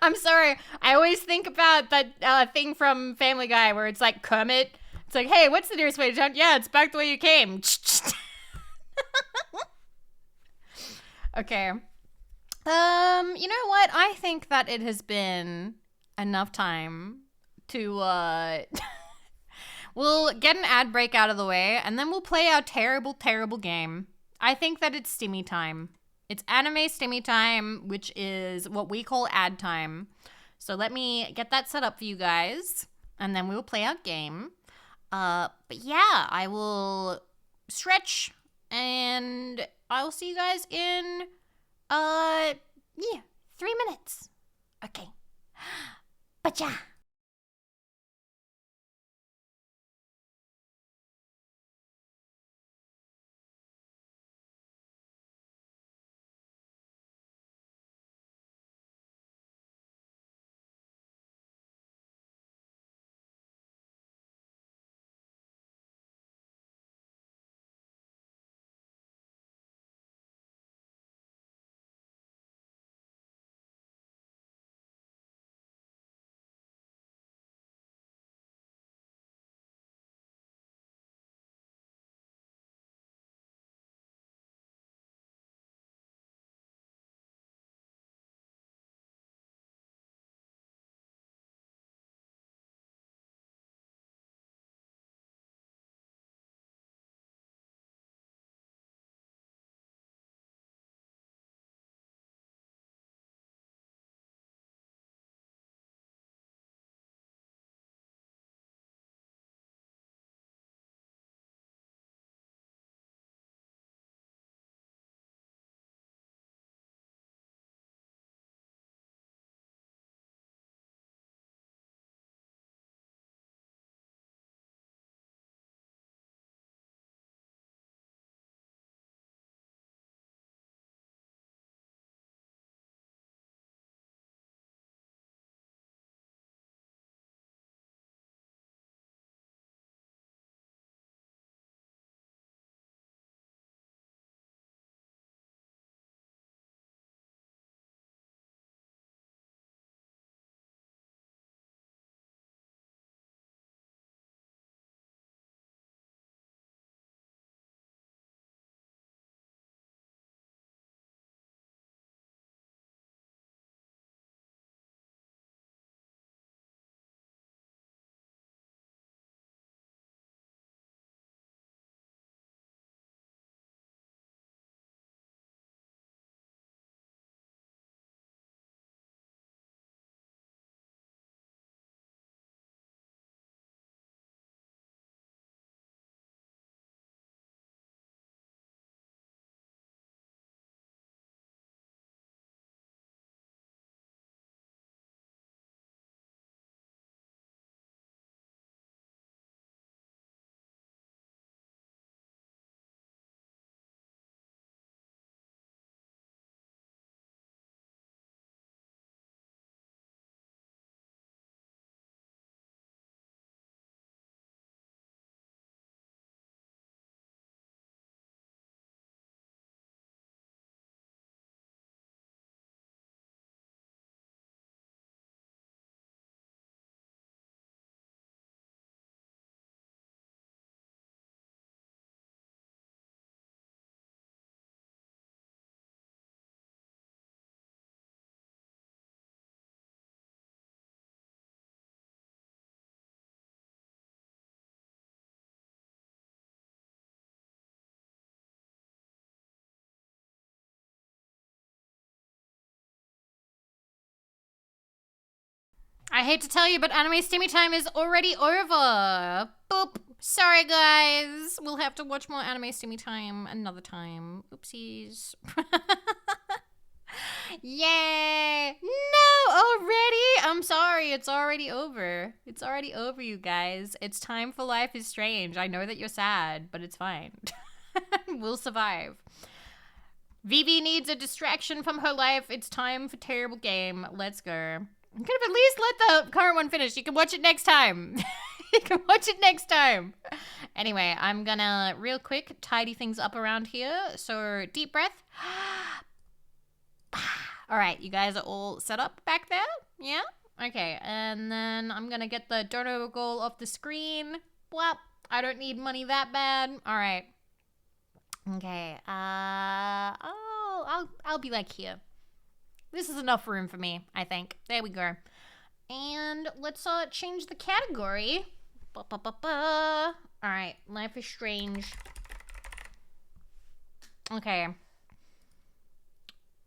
I'm sorry. I always think about that thing from Family Guy where it's like Kermit. It's like, hey, what's the nearest way to town? Yeah, it's back the way you came. Okay. You know what? I think that it has been enough time to we'll get an ad break out of the way and then we'll play our terrible game. I think that it's stimmy time. It's anime stimmy time, which is what we call ad time. So let me get that set up for you guys and then we will play our game. But yeah, I will stretch and I will see you guys in 3 minutes. Okay. Bacha. I hate to tell you, but anime stimmy time is already over. Boop. Sorry, guys. We'll have to watch more anime stimmy time another time. Oopsies. Yay! No, already? I'm sorry. It's already over. It's already over, you guys. It's time for Life is Strange. I know that you're sad, but it's fine. We'll survive. Vivi needs a distraction from her life. It's time for Terrible Game. Let's go. You could have at least let the current one finish. You can watch it next time. You can watch it next time. Anyway, I'm gonna real quick tidy things up around here. So deep breath. All right, you guys are all set up back there? Yeah? Okay, and then I'm gonna get the dono goal off the screen. Well, I don't need money that bad. All right. Okay, I'll be like here. This is enough room for me, I think. There we go. And let's change the category. All right, Life is Strange. Okay.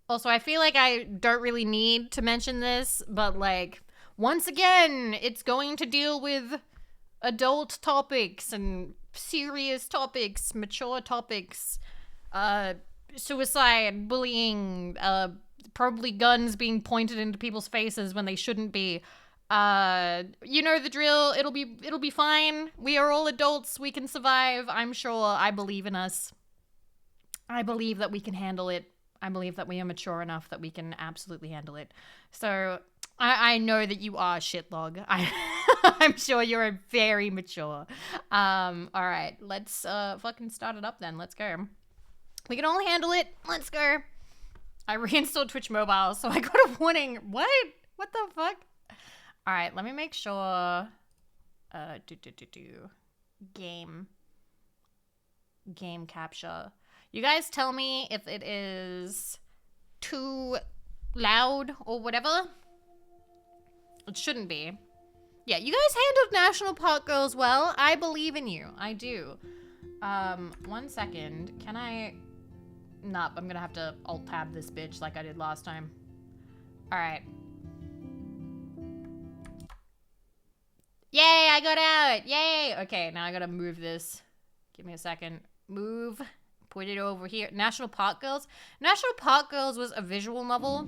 Also, I feel like I don't really need to mention this, but like, once again, it's going to deal with adult topics and serious topics, mature topics, suicide, bullying, probably guns being pointed into people's faces when they shouldn't be. You know the drill. It'll be fine. We are all adults. We can survive. I'm sure. I believe in us. I believe that we can handle it. I believe that we are mature enough that we can absolutely handle it. So I know that you are shitlog. I'm sure you're very mature. All right, let's fucking start it up then. Let's go. We can all handle it. Let's go. I reinstalled Twitch Mobile, so I got a warning. What? What the fuck? All right, let me make sure. Game capture. You guys tell me if it is too loud or whatever. It shouldn't be. Yeah, you guys handled National Park Girls well. I believe in you. I do. 1 second. Can I... Nope, I'm gonna have to alt-tab this bitch like I did last time. Alright. Yay, I got out! Yay! Okay, now I gotta move this. Give me a second. Move. Put it over here. National Park Girls. National Park Girls was a visual novel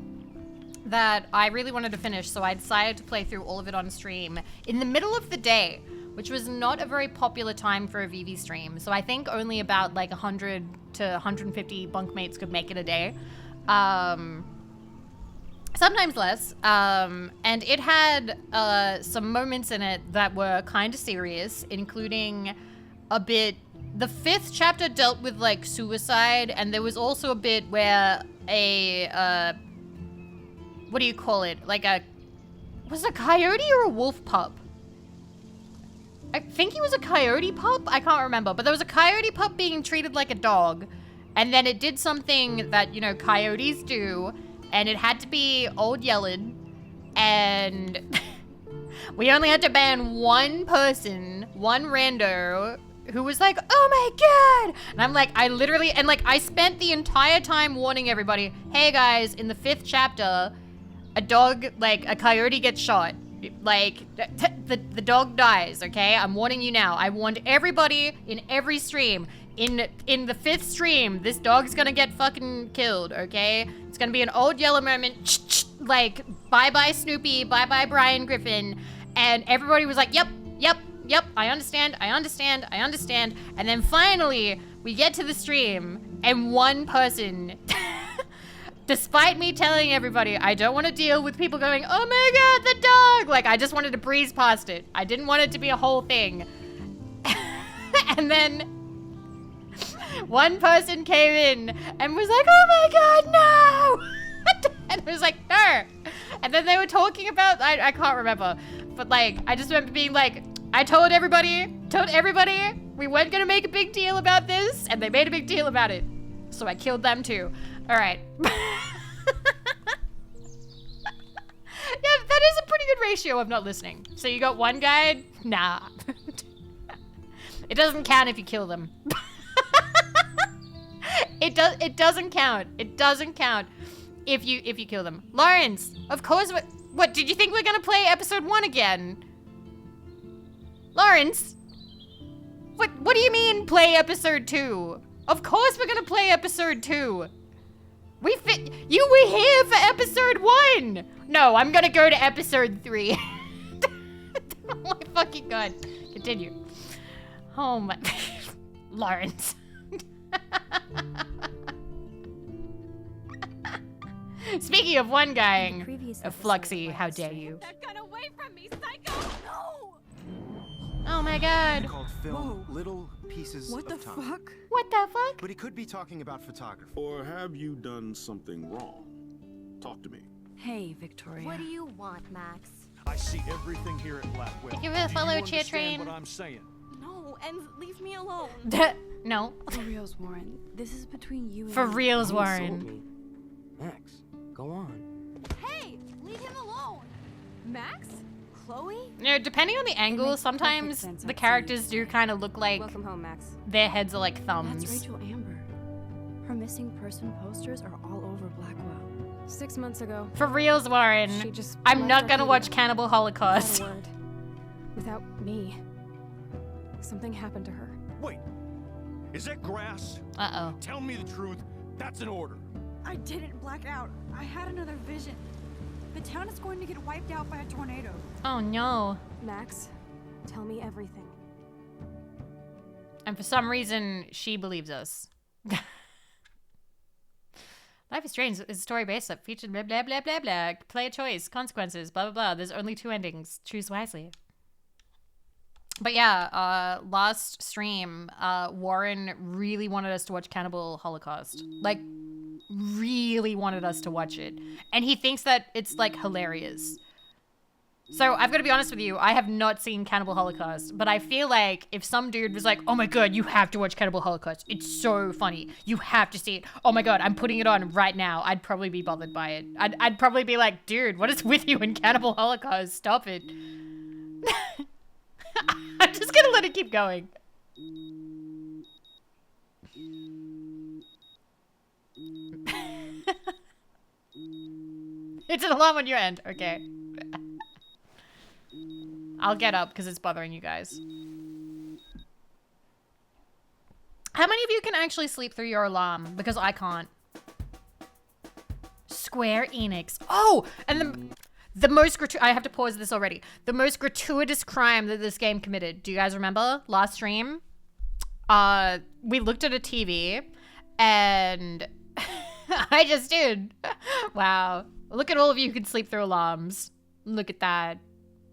that I really wanted to finish, so I decided to play through all of it on stream in the middle of the day, which was not a very popular time for a Vivi stream. So I think only about like 100 to 150 bunkmates could make it a day. Sometimes less. And it had some moments in it that were kind of serious, including a bit... The 5th chapter dealt with like suicide, and there was also a bit where a... what do you call it? Like a... Was it a coyote or a wolf pup? I think he was a coyote pup? I can't remember. But there was a coyote pup being treated like a dog. And then it did something that, you know, coyotes do. And it had to be old yelled. And we only had to ban one person, one rando, who was like, oh my god! And I'm like, I literally... And like, I spent the entire time warning everybody, hey guys, in the 5th chapter, a dog, like, a coyote gets shot. Like, the dog dies, okay? I'm warning you now. I warned everybody in every stream. In the 5th stream, this dog's gonna get fucking killed, okay? It's gonna be an old yellow moment, like, bye-bye Snoopy, bye-bye Brian Griffin. And everybody was like, yep, I understand. And then finally, we get to the stream, and one person... Despite me telling everybody, I don't want to deal with people going, oh my god, the dog! Like, I just wanted to breeze past it. I didn't want it to be a whole thing. And then one person came in and was like, oh my god, no! And I was like, no! And then they were talking about, I can't remember, but like, I just remember being like, I told everybody, we weren't gonna make a big deal about this, and they made a big deal about it. So I killed them too. All right. Yeah, that is a pretty good ratio of not listening. So you got one guy? Nah. It doesn't count if you kill them. It doesn't count. It doesn't count. if you kill them. Lawrence, of course. What did you think we're gonna play episode 1 again? Lawrence, what do you mean play episode 2? Of course we're gonna play episode 2. You were here for episode 1. No, I'm gonna go to episode 3. Oh my fucking god. Continue. Oh my, Lawrence. Speaking of one guy, Fluxy, how dare you? That gun away from me, psycho! No! Oh my god. Called film Little Pieces What the of Time. fuck? What the fuck? But he could be talking about photography. Or have you done something wrong? Talk to me. Hey, Victoria. What do you want, Max? I see everything here at Blackwell. Did you really follow Do a you cheer understand train? what I'm saying? No, and leave me alone. No. For reals, Warren. This is between you and For me. reals, Don't insult Warren. me. Max, go on. Hey, leave him alone. Max? Chloe? You know, depending on the angle, makes perfect sometimes sense, the I'd say. characters do kind of look like Welcome home, Max. their heads are like That's thumbs. Rachel Amber. Her missing person posters are all over Blackwell. 6 months ago, For reals, Warren. she just I'm left not our gonna meeting watch Cannibal Holocaust. without a word. Without me. Something happened to her. Wait, is that grass? Uh-oh. Tell me the truth. That's an order. I didn't black out. I had another vision. The town is going to get wiped out by a tornado. Oh no. Max, tell me everything. And for some reason, she believes us. Life is Strange is a story based up, featured blah blah blah blah blah. Play a choice, consequences, blah blah blah. There's only 2 endings. Choose wisely. But yeah, last stream, Warren really wanted us to watch Cannibal Holocaust. Like, really wanted us to watch it. And he thinks that it's, like, hilarious. So, I've got to be honest with you, I have not seen Cannibal Holocaust, but I feel like if some dude was like, oh my god, you have to watch Cannibal Holocaust, it's so funny, you have to see it, oh my god, I'm putting it on right now, I'd probably be bothered by it. I'd probably be like, dude, what is with you in Cannibal Holocaust? Stop it. I'm just gonna let it keep going. It's an alarm on your end. Okay. I'll get up because it's bothering you guys. How many of you can actually sleep through your alarm? Because I can't. Square Enix. Oh, and the most I have to pause this already. The most gratuitous crime that this game committed. Do you guys remember last stream? We looked at a TV and I just did. Wow. Look at all of you who can sleep through alarms. Look at that.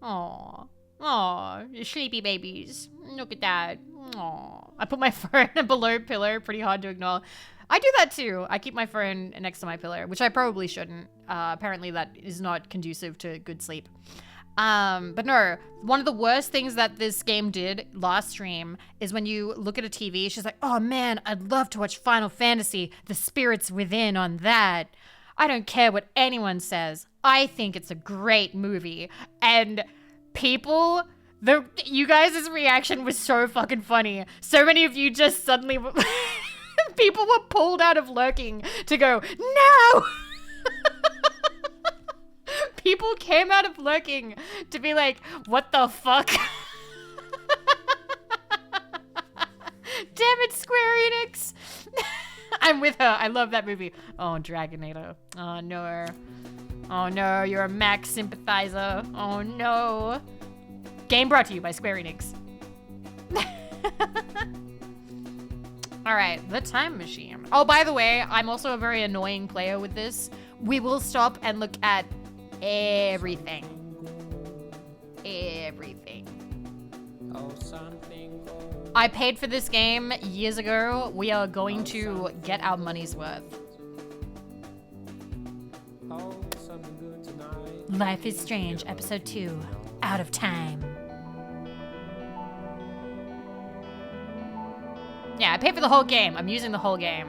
Aw. Aw, you sleepy babies. Look at that. Aw. I put my phone below pillow, pretty hard to ignore. I do that too. I keep my phone next to my pillow, which I probably shouldn't. Apparently that is not conducive to good sleep. But no, one of the worst things that this game did last stream is when you look at a TV, she's like, oh man, I'd love to watch Final Fantasy, The Spirits Within on that. I don't care what anyone says. I think it's a great movie. And people, you guys' reaction was so fucking funny. So many of you just suddenly, people were pulled out of lurking to go, no! People came out of lurking to be like, what the fuck? Damn it, Square Enix. I'm with her. I love that movie. Oh, Dragonator. Oh, no. Oh, no. You're a Max sympathizer. Oh, no. Game brought to you by Square Enix. All right. The Time Machine. Oh, by the way, I'm also a very annoying player with this. We will stop and look at everything. Everything. I paid for this game years ago. We are going to get our money's worth. Life is Strange, Episode 2, Out of Time. Yeah, I paid for the whole game. I'm using the whole game.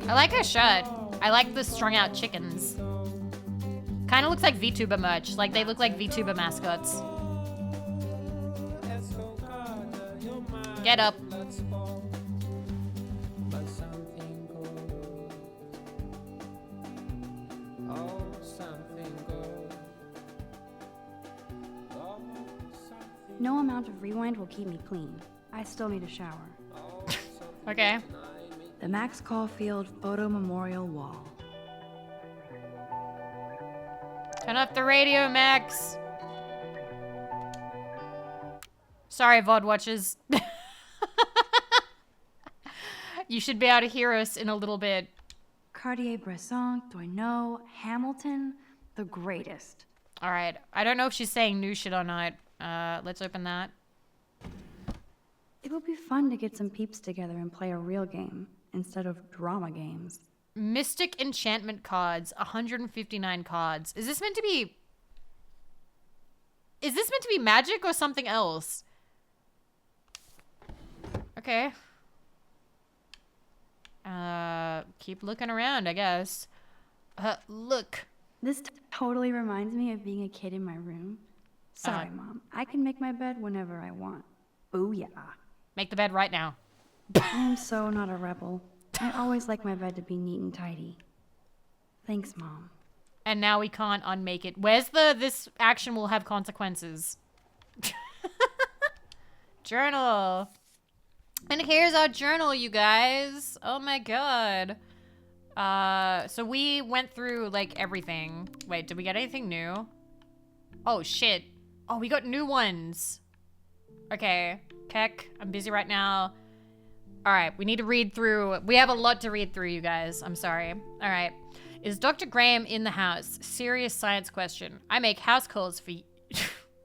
I like her shirt. I like the strung out chickens. Kind of looks like VTuber merch. Like they look like VTuber mascots. Get up. no amount of rewind will keep me clean. I still need a shower. Okay. The Max Caulfield Photo Memorial Wall. Turn off the radio, Max. Sorry, VOD watchers. You should be able to hear us in a little bit. Cartier-Bresson, Doisneau, Hamilton, the greatest. All right. I don't know if she's saying new shit or not. Let's open that. It would be fun to get some peeps together and play a real game instead of drama games. Mystic enchantment cards, 159 cards. Is this meant to be magic or something else? Okay. Keep looking around, I guess. Look. This totally reminds me of being a kid in my room. Sorry, Mom. I can make my bed whenever I want. Booyah. Make the bed right now. I am so not a rebel. I always like my bed to be neat and tidy. Thanks, Mom. And now we can't unmake it. Where's this action will have consequences? Journal. And here's our journal, you guys. Oh my god. So we went through, like, everything. Wait, did we get anything new? Oh, shit. Oh, we got new ones. Okay. Keck, I'm busy right now. Alright, we need to read through. We have a lot to read through, you guys. I'm sorry. Alright. Is Dr. Graham in the house? Serious science question. I make house calls for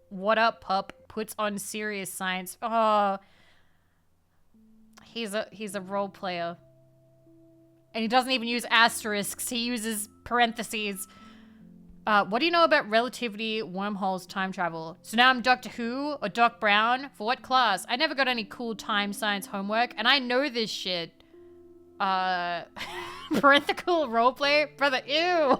What up, pup? Puts on serious science. Oh. He's a role player. And he doesn't even use asterisks. He uses parentheses. What do you know about relativity, wormholes, time travel? So now I'm Doctor Who or Doc Brown? For what class? I never got any cool time science homework, and I know this shit. Parenthetical roleplay? Brother, ew.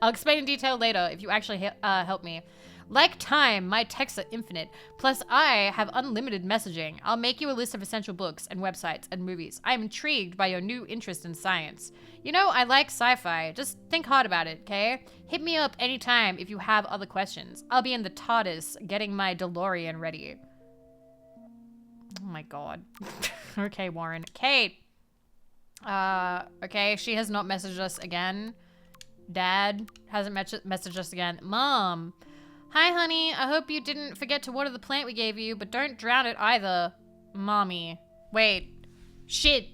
I'll explain in detail later if you actually help me. Like time, my texts are infinite. Plus, I have unlimited messaging. I'll make you a list of essential books and websites and movies. I am intrigued by your new interest in science. You know, I like sci-fi. Just think hard about it, okay? Hit me up anytime if you have other questions. I'll be in the TARDIS getting my DeLorean ready. Oh my god. Okay, Warren. Kate! Okay, she has not messaged us again. Dad hasn't messaged us again. Mom! Hi, honey. I hope you didn't forget to water the plant we gave you, but don't drown it either. Mommy. Wait. Shit.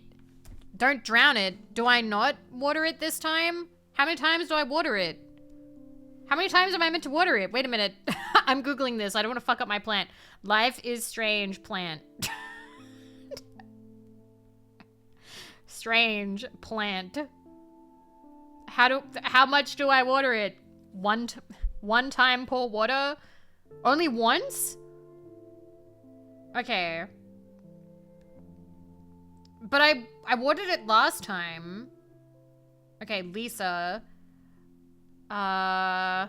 Don't drown it. Do I not water it this time? How many times do I water it? How many times am I meant to water it? Wait a minute. I'm Googling this. I don't want to fuck up my plant. Life is strange plant. Strange plant. How much do I water it? One time pour water? Only once? Okay. But I watered it last time. Okay, Lisa. Okay.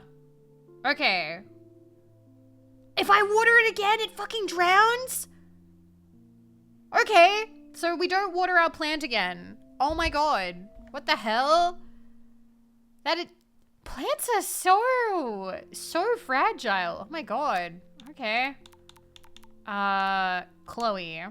If I water it again, it fucking drowns? Okay. So we don't water our plant again. Oh my god. What the hell? Plants are so fragile. Oh my god. Okay. Chloe.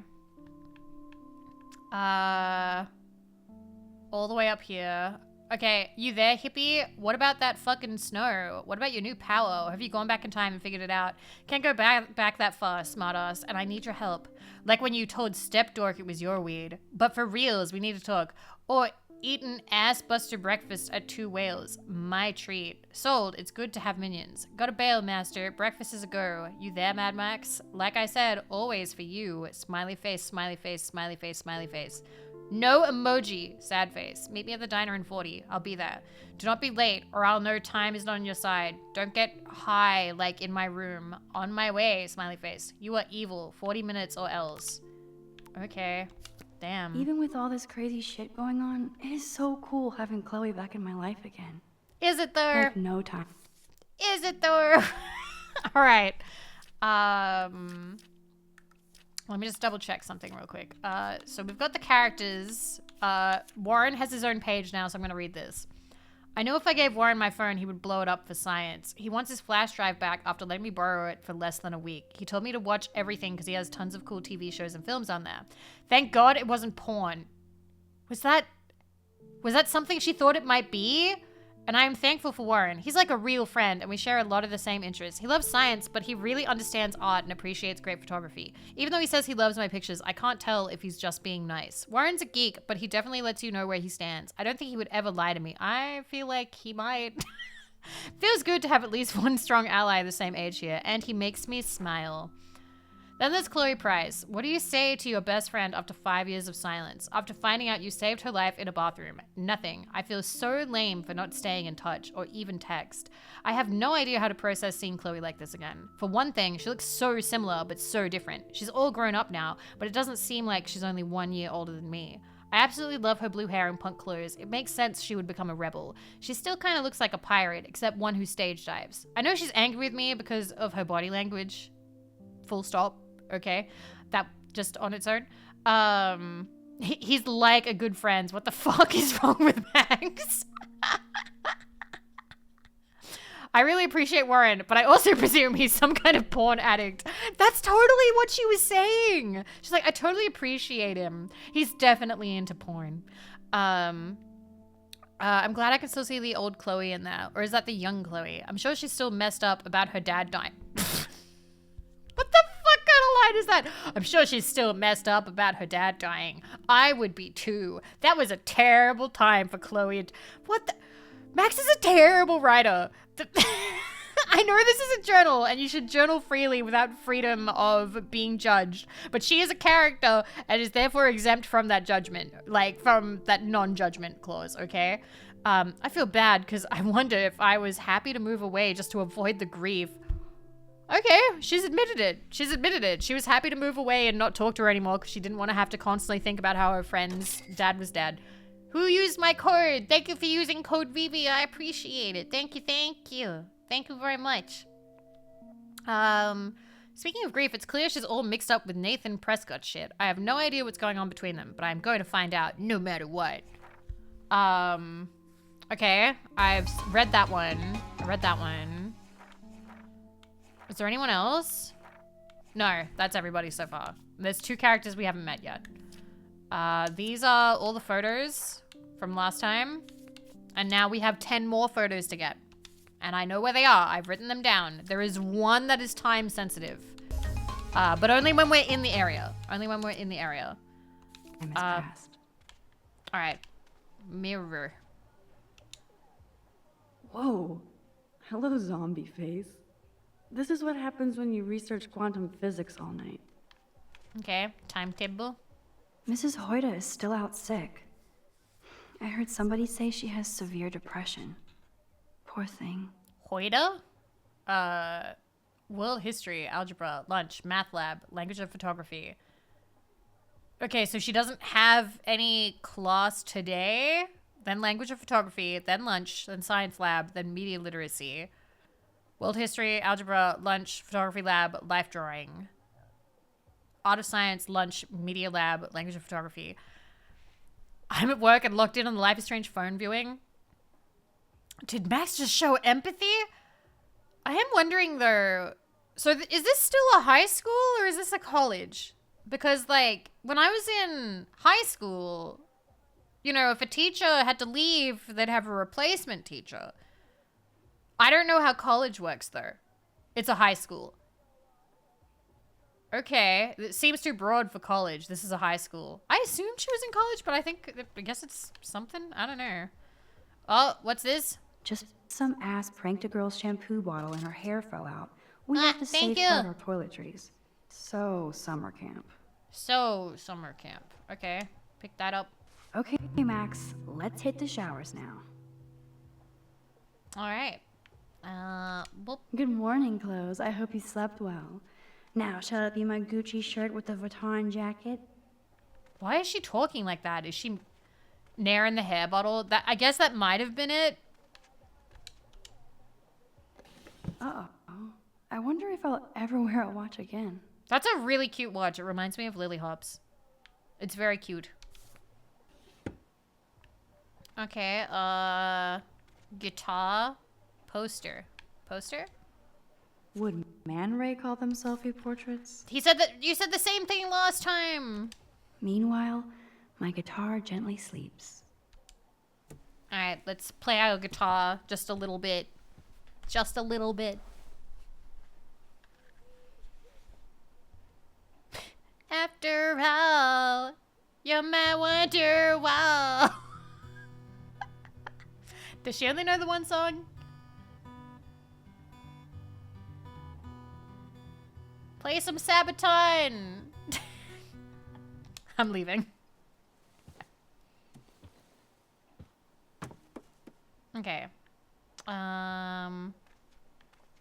All the way up here. Okay, you there, hippie? What about that fucking snow? What about your new power? Have you gone back in time and figured it out? Can't go back that far, smartass, and I need your help. Like when you told Step Dork it was your weed. But for reals, we need to talk. Or eat an ass-buster breakfast at Two Whales. My treat. Sold. It's good to have minions. Gotta bail, master. Breakfast is a go. You there, Mad Max? Like I said, always for you. Smiley face, smiley face, smiley face, smiley face. No emoji. Sad face. Meet me at the diner in 40. I'll be there. Do not be late, or I'll know time is not on your side. Don't get high like in my room. On my way, smiley face. You are evil. 40 minutes or else. Okay. Damn. Even with all this crazy shit going on, it is so cool having Chloe back in my life again. Is it though? Like no time. Is it though? All right. Let me just double check something real quick. So we've got the characters. Warren has his own page now, so I'm going to read this. I know if I gave Warren my phone, he would blow it up for science. He wants his flash drive back after letting me borrow it for less than a week. He told me to watch everything because he has tons of cool TV shows and films on there. Thank God it wasn't porn. Was that something she thought it might be? And I am thankful for Warren. He's like a real friend, and we share a lot of the same interests. He loves science, but he really understands art and appreciates great photography. Even though he says he loves my pictures, I can't tell if he's just being nice. Warren's a geek, but he definitely lets you know where he stands. I don't think he would ever lie to me. I feel like he might. Feels good to have at least one strong ally the same age here, and he makes me smile. Then there's Chloe Price. What do you say to your best friend after 5 years of silence? After finding out you saved her life in a bathroom? Nothing. I feel so lame for not staying in touch or even text. I have no idea how to process seeing Chloe like this again. For one thing, she looks so similar but so different. She's all grown up now, but it doesn't seem like she's only 1 year older than me. I absolutely love her blue hair and punk clothes. It makes sense she would become a rebel. She still kind of looks like a pirate, except one who stage dives. I know she's angry with me because of her body language. Full stop. Okay, that just on its own. He's like a good friend. What the fuck is wrong with Max? I really appreciate Warren, but I also presume he's some kind of porn addict. That's totally what she was saying. She's like, I totally appreciate him. He's definitely into porn. I'm glad I can still see the old Chloe in there. Or is that the young Chloe? I'm sure she's still messed up about her dad dying. What the fuck kind of line is that? I'm sure she's still messed up about her dad dying. I would be too. That was a terrible time for Chloe. What the? Max is a terrible writer. I know this is a journal and you should journal freely without freedom of being judged. But she is a character and is therefore exempt from that judgment. Like from that non-judgment clause, okay? I feel bad because I wonder if I was happy to move away just to avoid the grief. Okay, she's admitted it. She's admitted it. She was happy to move away and not talk to her anymore because she didn't want to have to constantly think about how her friend's dad was dead. Who used my code? Thank you for using code Vivi. I appreciate it. Thank you, thank you. Thank you very much. Speaking of grief, it's clear she's all mixed up with Nathan Prescott shit. I have no idea what's going on between them, but I'm going to find out no matter what. Okay, I've read that one. I read that one. Is there anyone else? No, that's everybody so far. There's 2 characters we haven't met yet. These are all the photos from last time. And now we have 10 more photos to get. And I know where they are. I've written them down. There is one that is time sensitive. But only when we're in the area. Only when we're in the area. Time has passed. All right. Mirror. Whoa. Hello, zombie face. This is what happens when you research quantum physics all night. Okay, timetable. Mrs. Hoyta is still out sick. I heard somebody say she has severe depression. Poor thing. Hoyta? World history, algebra, lunch, math lab, language of photography. Okay, so she doesn't have any class today, then language of photography, then lunch, then science lab, then media literacy. World history, algebra, lunch, photography lab, life drawing. Art of science, lunch, media lab, language of photography. I'm at work and locked in on the Life is Strange phone viewing. Did Max just show empathy? I am wondering though, so is this still a high school or is this a college? Because like, when I was in high school, you know, if a teacher had to leave, they'd have a replacement teacher. I don't know how college works though. It's a high school. Okay, it seems too broad for college. This is a high school. I assumed she was in college, but I guess it's something. I don't know. Oh, what's this? Just some ass pranked a girl's shampoo bottle and her hair fell out. We have to thank safeguard you. our toiletries. So, summer camp. So, summer camp. Okay, pick that up. Okay, Max, let's hit the showers now. All right. Boop. Good morning, clothes. I hope you slept well. Now, shall it be my Gucci shirt with the Vuitton jacket? Why is she talking like that? Is she Nair in the hair bottle? That I guess that might have been it. Uh-oh. I wonder if I'll ever wear a watch again. That's a really cute watch. It reminds me of Lily Hops. It's very cute. Okay, Guitar poster. Poster? Would Man Ray call them selfie portraits? He said that you said the same thing last time. Meanwhile, my guitar gently sleeps. All right, let's play our guitar just a little bit. Just a little bit. After all, you might wonder why. Does she only know the one song? Play some Sabaton. I'm leaving. Okay.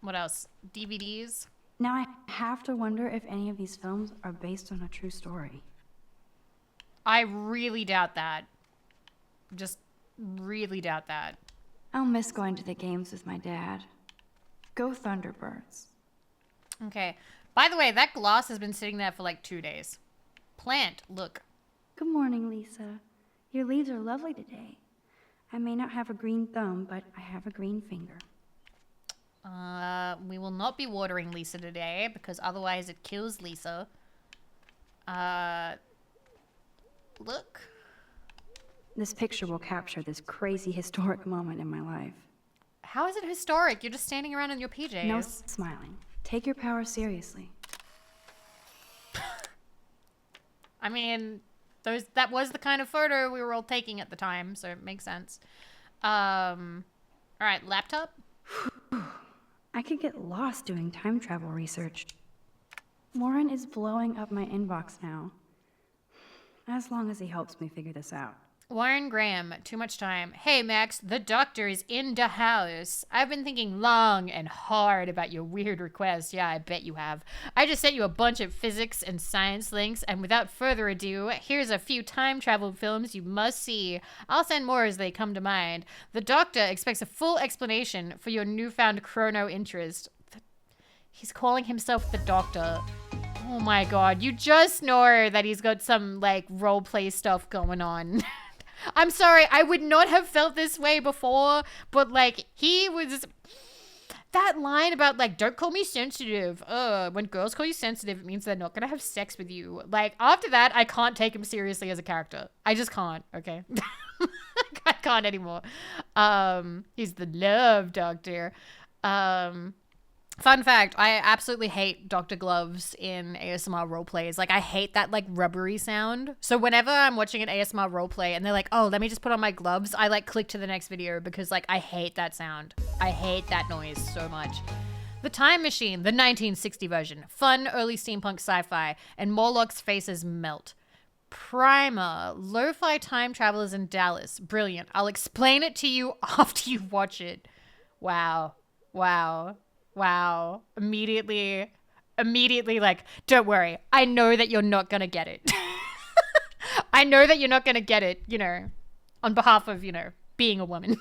What else? DVDs? Now I have to wonder if any of these films are based on a true story. I really doubt that. Just really doubt that. I'll miss going to the games with my dad. Go Thunderbirds. Okay. By the way, that gloss has been sitting there for like 2 days. Plant, look. Good morning, Lisa. Your leaves are lovely today. I may not have a green thumb, but I have a green finger. We will not be watering Lisa today because otherwise it kills Lisa. Look. This picture will capture this crazy historic moment in my life. How is it historic? You're just standing around in your PJs. No smiling. Take your power seriously. I mean, that was the kind of photo we were all taking at the time, so it makes sense. All right, laptop? I could get lost doing time travel research. Warren is blowing up my inbox now. As long as he helps me figure this out. Warren Graham, too much time. Hey, Max, the doctor is in the house. I've been thinking long and hard about your weird request. Yeah, I bet you have. I just sent you a bunch of physics and science links, and without further ado, here's a few time travel films you must see. I'll send more as they come to mind. The doctor expects a full explanation for your newfound chrono interest. He's calling himself the doctor. Oh my god, you just know that he's got some, like, roleplay stuff going on. I'm sorry, I would not have felt this way before, but, like, he was... That line about, like, don't call me sensitive. When girls call you sensitive, it means they're not gonna have sex with you. Like, after that, I can't take him seriously as a character. I just can't, okay? I can't anymore. He's the love doctor. Fun fact, I absolutely hate Dr. Gloves in ASMR roleplays. Like, I hate that, like, rubbery sound. So whenever I'm watching an ASMR roleplay and they're like, oh, let me just put on my gloves, I, like, click to the next video because, like, I hate that sound. I hate that noise so much. The Time Machine, the 1960 version. Fun, early steampunk sci-fi. And Morlock's faces melt. Primer, lo-fi time travelers in Dallas. Brilliant. I'll explain it to you after you watch it. Wow. Wow. Wow. Immediately, like, don't worry. I know that you're not gonna get it. I know that you're not gonna get it, you know, on behalf of, you know, being a woman.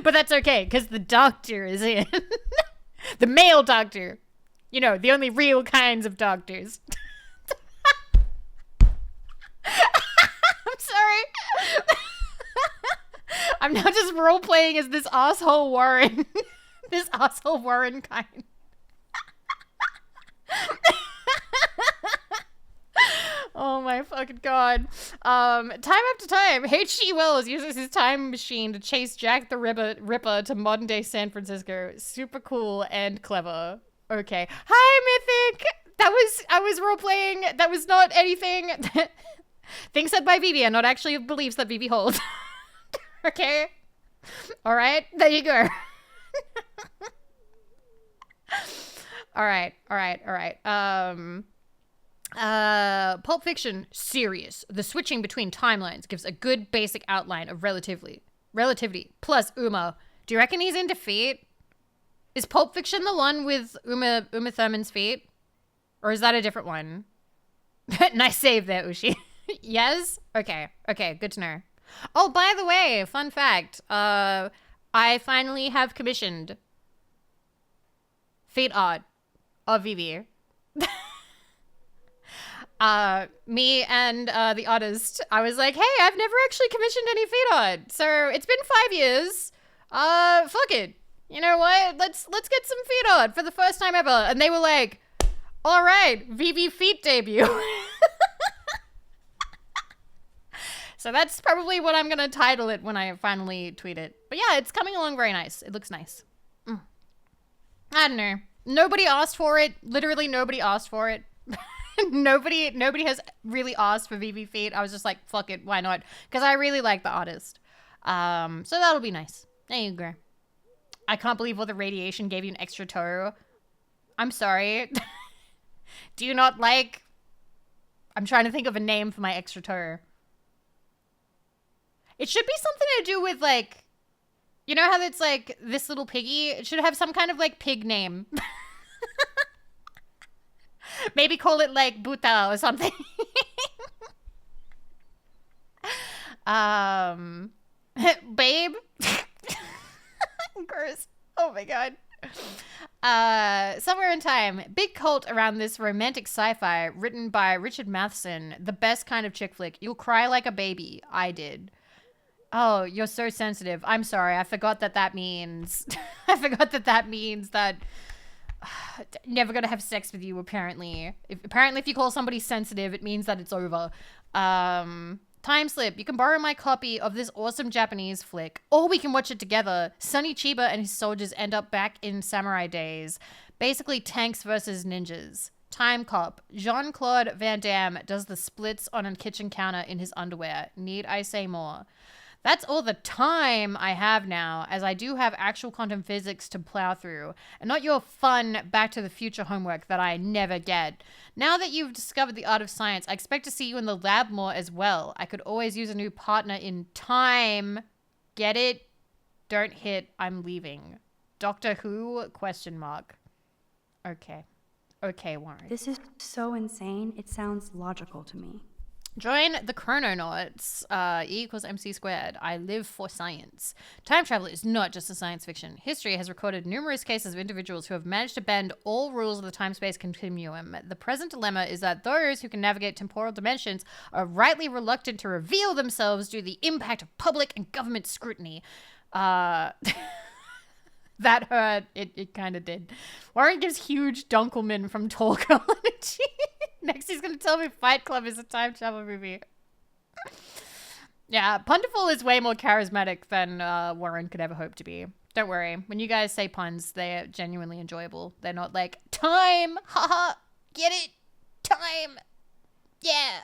But that's okay, because the doctor is in. The male doctor. You know, the only real kinds of doctors. I'm sorry. I'm now just role-playing as this asshole Warren. This asshole Warren kind. Oh my fucking god. Time after time, H.G. Wells uses his time machine to chase Jack the Ripper to modern day San Francisco. Super cool and clever. Okay. Hi, Mythic! I was role-playing. That was not anything. Things said by Vivi are not actually beliefs that Vivi holds. Okay? Alright, there you go. All right. Pulp Fiction, serious. The switching between timelines gives a good basic outline of relativity. Plus Uma. Do you reckon he's into feet? Is Pulp Fiction the one with Uma Thurman's feet? Or is that a different one? Nice save there, Ushi. Yes? Okay, good to know. Oh, by the way, fun fact. I finally have commissioned feet art of Vivi. Me and the artist, I was like, hey, I've never actually commissioned any feet art, so it's been 5 years. Fuck it. You know what? Let's get some feet art for the first time ever. And they were like, all right, Vivi feet debut. So that's probably what I'm gonna title it when I finally tweet it. But yeah, it's coming along very nice. It looks nice. I don't know. Nobody asked for it. Literally nobody asked for it. Nobody has really asked for Vivi feet. I was just like, fuck it, why not? Because I really like the artist. So that'll be nice. There you go. I can't believe all the radiation gave you an extra toe. I'm sorry. Do you not like... I'm trying to think of a name for my extra toe. It should be something to do with, like... You know how it's, like, this little piggy? It should have some kind of, like, pig name. Maybe call it, like, Buta or something. Babe? Gross. Oh, my God. Somewhere in Time. Big cult around this romantic sci-fi written by Richard Matheson. The best kind of chick flick. You'll cry like a baby. I did. Oh, you're so sensitive. I'm sorry. I forgot that means... I forgot that means that... never gonna have sex with you, apparently. If you call somebody sensitive, it means that it's over. Time slip. You can borrow my copy of this awesome Japanese flick, or we can watch it together. Sonny Chiba and his soldiers end up back in samurai days. Basically tanks versus ninjas. Time cop. Jean-Claude Van Damme does the splits on a kitchen counter in his underwear. Need I say more? That's all the time I have now, as I do have actual quantum physics to plow through, and not your fun Back to the Future homework that I never get. Now that you've discovered the art of science, I expect to see you in the lab more as well. I could always use a new partner in time. Get it? Don't hit. I'm leaving. Doctor Who? Question mark. Okay. Okay, Warren. This is so insane, it sounds logical to me. Join the Chrononauts. E equals MC squared. I live for science. Time travel is not just a science fiction. History has recorded numerous cases of individuals who have managed to bend all rules of the time-space continuum. The present dilemma is that those who can navigate temporal dimensions are rightly reluctant to reveal themselves due to the impact of public and government scrutiny. That hurt. It kind of did. Warren gives huge Dunkelman from Tall Girl energy. Next, he's going to tell me Fight Club is a time travel movie. Yeah, Punderful is way more charismatic than Warren could ever hope to be. Don't worry. When you guys say puns, they're genuinely enjoyable. They're not like, time! Haha! Get it? Time! Yeah!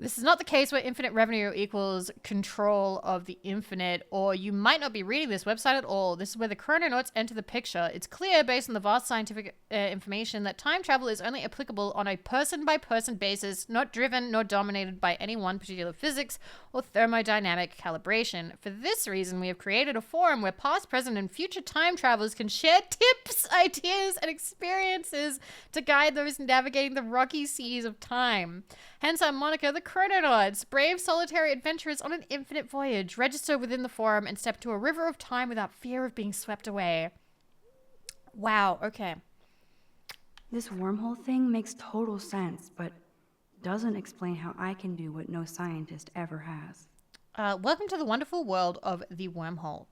This is not the case where infinite revenue equals control of the infinite, or you might not be reading this website at all. This is where the Chrononauts enter the picture. It's clear, based on the vast scientific information, that time travel is only applicable on a person-by-person basis, not driven nor dominated by any one particular physics or thermodynamic calibration. For this reason, we have created a forum where past, present, and future time travelers can share tips, ideas, and experiences to guide those navigating the rocky seas of time. Hence our moniker, the Chrononauts, brave solitary adventurers on an infinite voyage. Register within the forum and step into a river of time without fear of being swept away. Wow, okay. This wormhole thing makes total sense, but doesn't explain how I can do what no scientist ever has. Welcome to the wonderful world of the wormhole.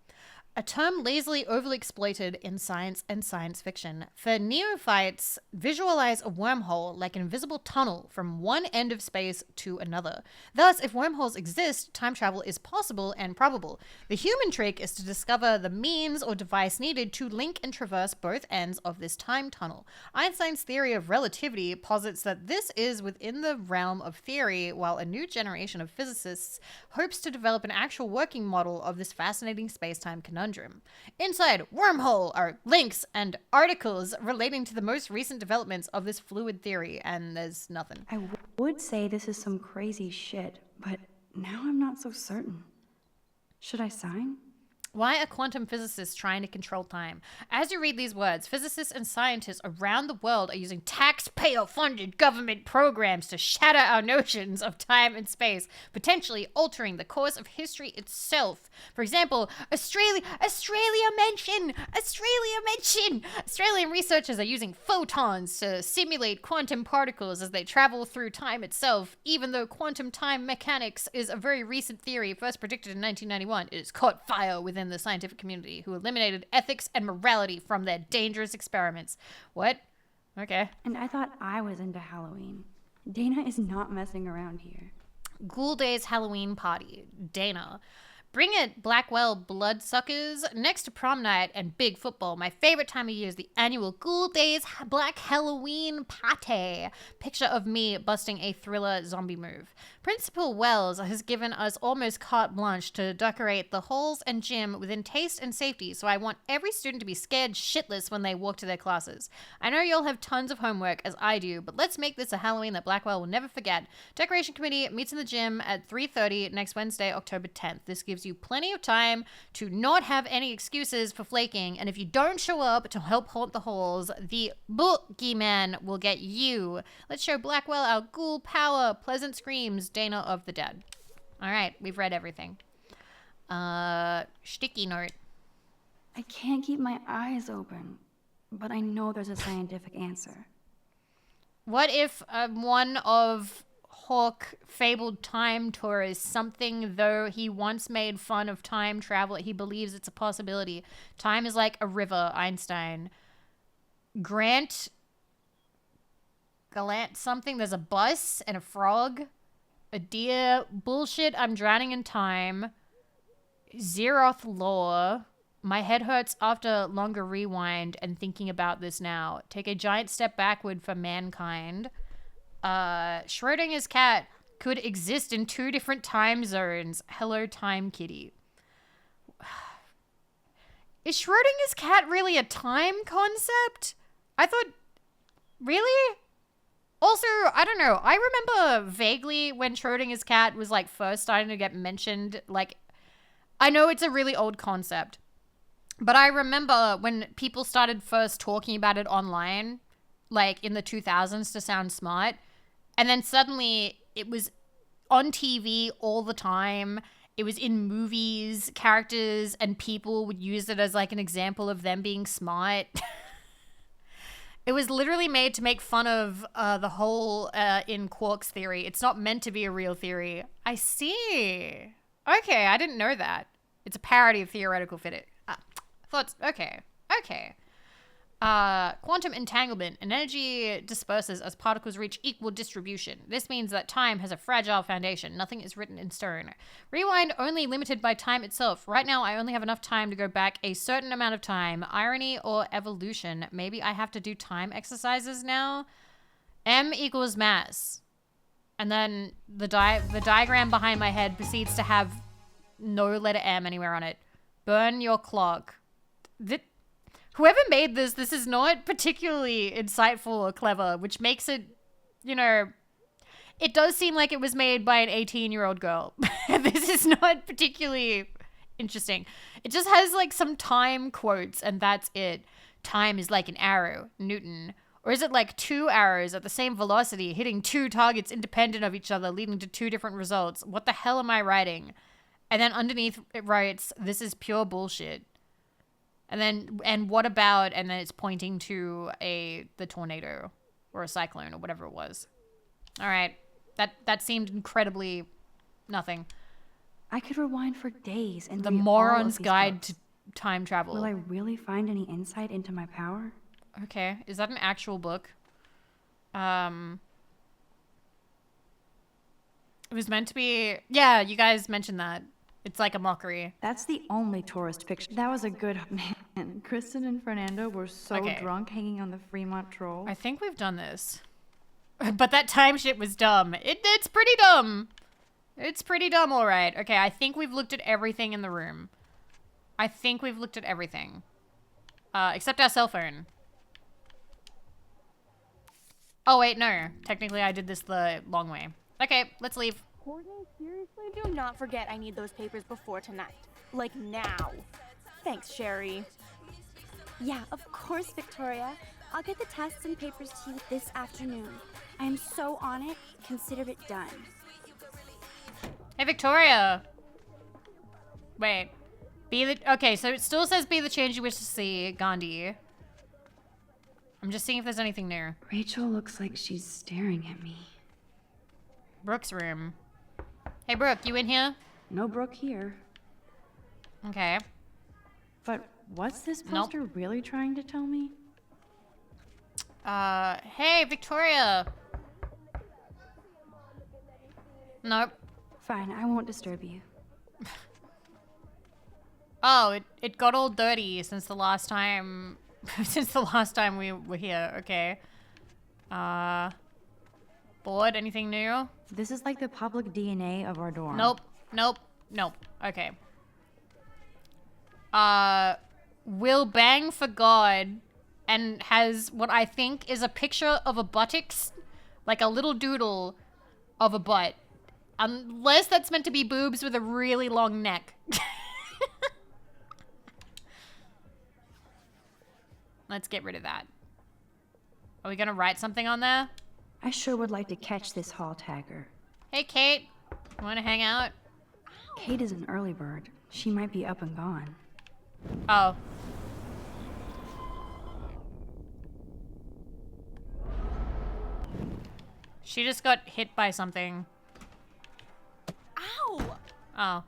A term lazily overly exploited in science and science fiction. For neophytes, visualize a wormhole like an invisible tunnel from one end of space to another. Thus, if wormholes exist, time travel is possible and probable. The human trick is to discover the means or device needed to link and traverse both ends of this time tunnel. Einstein's theory of relativity posits that this is within the realm of theory, while a new generation of physicists hopes to develop an actual working model of this fascinating space-time conundrum. Inside Wormhole are links and articles relating to the most recent developments of this fluid theory, and there's nothing. I would say this is some crazy shit, but now I'm not so certain. Should I sign? Why are quantum physicists trying to control time? As you read these words, physicists and scientists around the world are using taxpayer-funded government programs to shatter our notions of time and space, potentially altering the course of history itself. For example, Australian researchers are using photons to simulate quantum particles as they travel through time itself. Even though quantum time mechanics is a very recent theory, first predicted in 1991, it has caught fire within the scientific community, who eliminated ethics and morality from their dangerous experiments. What? Okay. And I thought I was into Halloween. Dana is not messing around here. Ghoul Days Halloween Party. Dana. Bring it, Blackwell bloodsuckers. Next to prom night and big football, my favorite time of year is the annual Ghoul Days Black Halloween Party. Picture of me busting a thriller zombie move. Principal Wells has given us almost carte blanche to decorate the halls and gym within taste and safety, so I want every student to be scared shitless when they walk to their classes. I know you'll have tons of homework, as I do, but let's make this a Halloween that Blackwell will never forget. Decoration committee meets in the gym at 3:30 next Wednesday, October 10th. This gives you plenty of time to not have any excuses for flaking, and if you don't show up to help haunt the halls, the boogeyman will get you. Let's show Blackwell our ghoul power. Pleasant screams, Dana of the Dead. All right, we've read everything. Sticky note. I can't keep my eyes open, but I know there's a scientific answer. What if one of Hawk fabled time tourist, something though he once made fun of time travel, he believes it's a possibility. Time is like a river, Einstein. Galant something, there's a bus and a frog. A deer, bullshit, I'm drowning in time. Zeroth lore. My head hurts after longer rewind and thinking about this now. Take a giant step backward for mankind. Schrodinger's cat could exist in 2 different time zones. Hello, time kitty. Is Schrodinger's cat really a time concept? I thought... Really? Also, I don't know. I remember vaguely when Schrodinger's cat was, like, first starting to get mentioned. Like, I know it's a really old concept. But I remember when people started first talking about it online, like, in the 2000s to sound smart. And then suddenly it was on TV all the time. It was in movies. Characters and people would use it as like an example of them being smart. It was literally made to make fun of the whole in Quark's theory. It's not meant to be a real theory. I see. Okay, I didn't know that. It's a parody of theoretical physics. Thoughts. Okay. Quantum entanglement. An energy disperses as particles reach equal distribution. This means that time has a fragile foundation. Nothing is written in stone. Rewind only limited by time itself. Right now, I only have enough time to go back a certain amount of time. Irony or evolution. Maybe I have to do time exercises now. M equals mass. And then the diagram behind my head proceeds to have no letter M anywhere on it. Burn your clock. Whoever made this is not particularly insightful or clever, which makes it, you know, it does seem like it was made by an 18-year-old girl. This is not particularly interesting. It just has like some time quotes and that's it. Time is like an arrow, Newton. Or is it like 2 arrows at the same velocity hitting 2 targets independent of each other, leading to 2 different results? What the hell am I writing? And then underneath it writes, this is pure bullshit. And then, and what about, and then it's pointing to the tornado or a cyclone or whatever it was. All right. That seemed incredibly nothing. I could rewind for days and The read Moron's all of these Guide books. to Time Travel. Will I really find any insight into my power? Okay. Is that an actual book? It was meant to be, yeah, you guys mentioned that. It's like a mockery. That's the only tourist picture. That was a good man. Kristen and Fernando were so drunk hanging on the Fremont Troll. I think we've done this. But that time shit was dumb. It's pretty dumb. It's pretty dumb, all right. Okay, I think we've looked at everything in the room. I think we've looked at everything. Except our cell phone. Oh, wait, no. Technically, I did this the long way. Okay, let's leave. Courtney, seriously? Do not forget I need those papers before tonight. Like now. thanks, Sherry. Yeah, of course, Victoria. I'll get the tests and papers to you this afternoon. I am so on it. Consider it done. Hey, Victoria. Wait. Okay, so it still says be the change you wish to see, Gandhi. I'm just seeing if there's anything new. Rachel looks like she's staring at me. Brooke's room. Hey, Brooke, you in here? No Brooke here. Okay. But what's this poster really trying to tell me? Hey, Victoria. Nope. Fine, I won't disturb you. Oh, it got all dirty since the last time we were here. Okay. Bored? Anything new? This is like the public DNA of our dorm. Nope. Okay. Will bang for God and has what I think is a picture of a buttocks, like a little doodle of a butt. Unless that's meant to be boobs with a really long neck. Let's get rid of that. Are we gonna write something on there? I sure would like to catch this hall tagger. Hey, Kate. Wanna hang out? Kate is an early bird. She might be up and gone. Oh. She just got hit by something. Ow! Oh.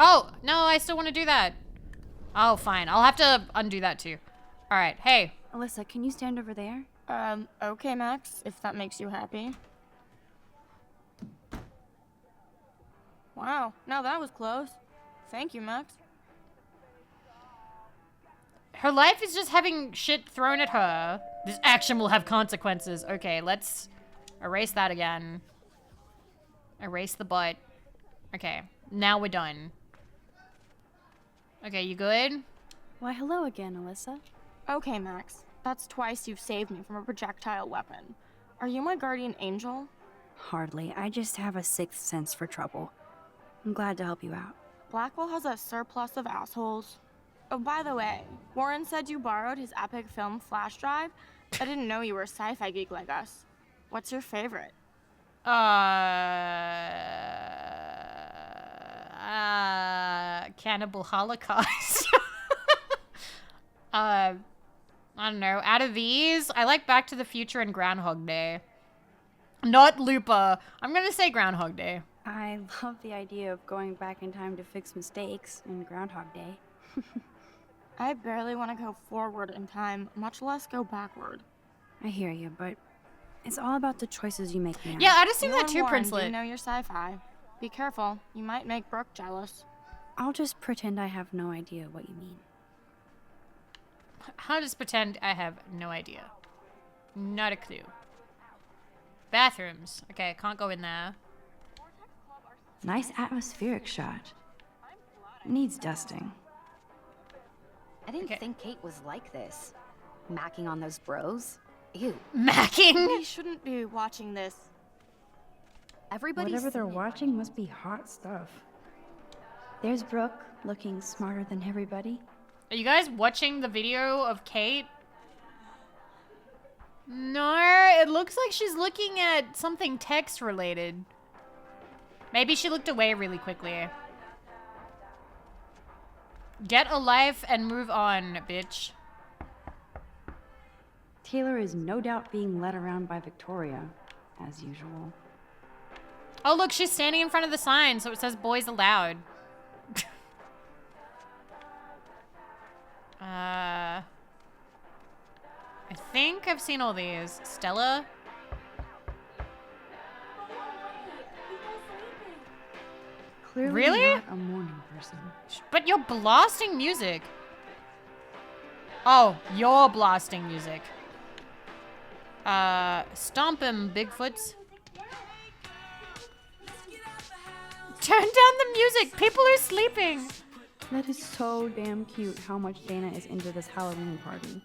Oh, no, I still want to do that. Oh, fine. I'll have to undo that too. All right. Hey. Alyssa, can you stand over there? Okay, Max, if that makes you happy. Wow, now that was close. Thank you, Max. Her life is just having shit thrown at her. This action will have consequences. Okay, let's erase that again. Erase the butt. Okay, now we're done. Okay, you good? Why, hello again, Alyssa. Okay, Max. That's twice you've saved me from a projectile weapon. Are you my guardian angel? Hardly. I just have a sixth sense for trouble. I'm glad to help you out. Blackwell has a surplus of assholes. Oh, by the way, Warren said you borrowed his epic film flash drive. I didn't know you were a sci-fi geek like us. What's your favorite? Cannibal Holocaust. I don't know. Out of these, I like Back to the Future and Groundhog Day. Not Looper. I'm gonna say Groundhog Day. I love the idea of going back in time to fix mistakes in Groundhog Day. I barely want to go forward in time, much less go backward. I hear you, but it's all about the choices you make now. Yeah, I'd assume You that and too, Warren Princelet. do know your sci-fi. Be careful. You might make Brooke jealous. I'll just pretend I have no idea what you mean. I'll just pretend I have no idea. Not a clue. Bathrooms. Okay, can't go in there. Nice atmospheric shot. Needs dusting. I didn't think Kate was like this. Macking on those bros. Ew. Macking? We shouldn't be watching this. Everybody's Whatever they're seen it. watching must be hot stuff. There's Brooke, looking smarter than everybody. Are you guys watching the video of Kate? No, it looks like she's looking at something text related. Maybe she looked away really quickly. Get a life and move on, bitch. Taylor is no doubt being led around by Victoria, as usual. Oh, look, she's standing in front of the sign, so it says boys allowed. I think I've seen all these. Stella? Clearly Really? not a morning person. But you're blasting music. Oh, you're blasting music. Stomp him, Bigfoots. Turn down the music. People are sleeping. That is so damn cute how much Dana is into this Halloween party.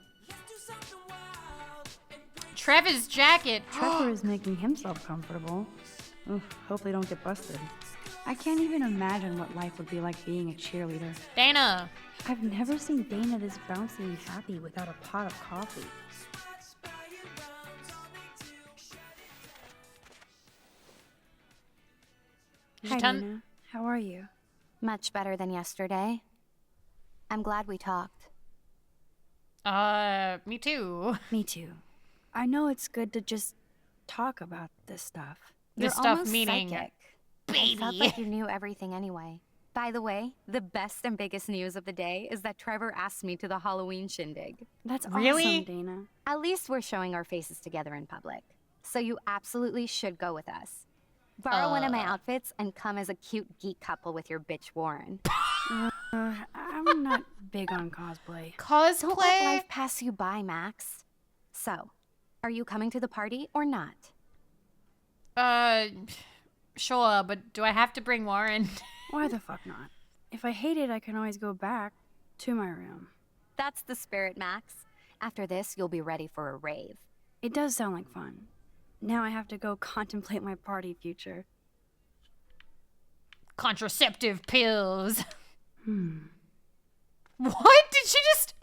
Trevor's jacket. Trevor is making himself comfortable. Oof, hope they don't get busted. I can't even imagine what life would be like being a cheerleader. Dana. I've never seen Dana this bouncy and happy without a pot of coffee. Hi, Dana. How are you? Much better than yesterday. I'm glad we talked. Me too. Me too. I know it's good to just talk about this stuff. This stuff meaning psychic. baby. I felt like you knew everything anyway. By the way, the best and biggest news of the day is that Trevor asked me to the Halloween shindig. That's really awesome, Dana. At least we're showing our faces together in public. So you absolutely should go with us. Borrow one of my outfits and come as a cute geek couple with your bitch Warren. I'm not big on cosplay. Don't let life pass you by, Max. So, are you coming to the party or not? Sure, but do I have to bring Warren? Why the fuck not? If I hate it, I can always go back to my room. That's the spirit, Max. After this, you'll be ready for a rave. It does sound like fun. Now I have to go contemplate my party future. Contraceptive pills. What did she just?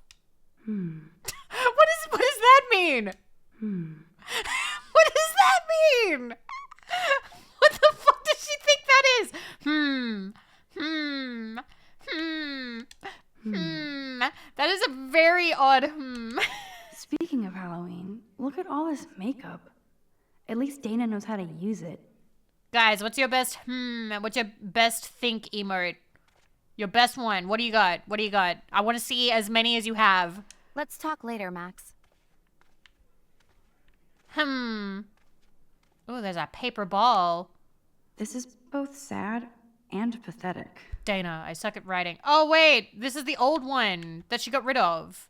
What does that mean? What does that mean? What the fuck does she think that is? That is a very odd Speaking of Halloween, look at all this makeup. At least Dana knows how to use it. Guys, what's your best think emote? Your best one. What do you got? What do you got? I want to see as many as you have. Let's talk later, Max. Oh, there's a paper ball. This is both sad and pathetic. Dana, I suck at writing. Oh, wait. This is the old one that she got rid of.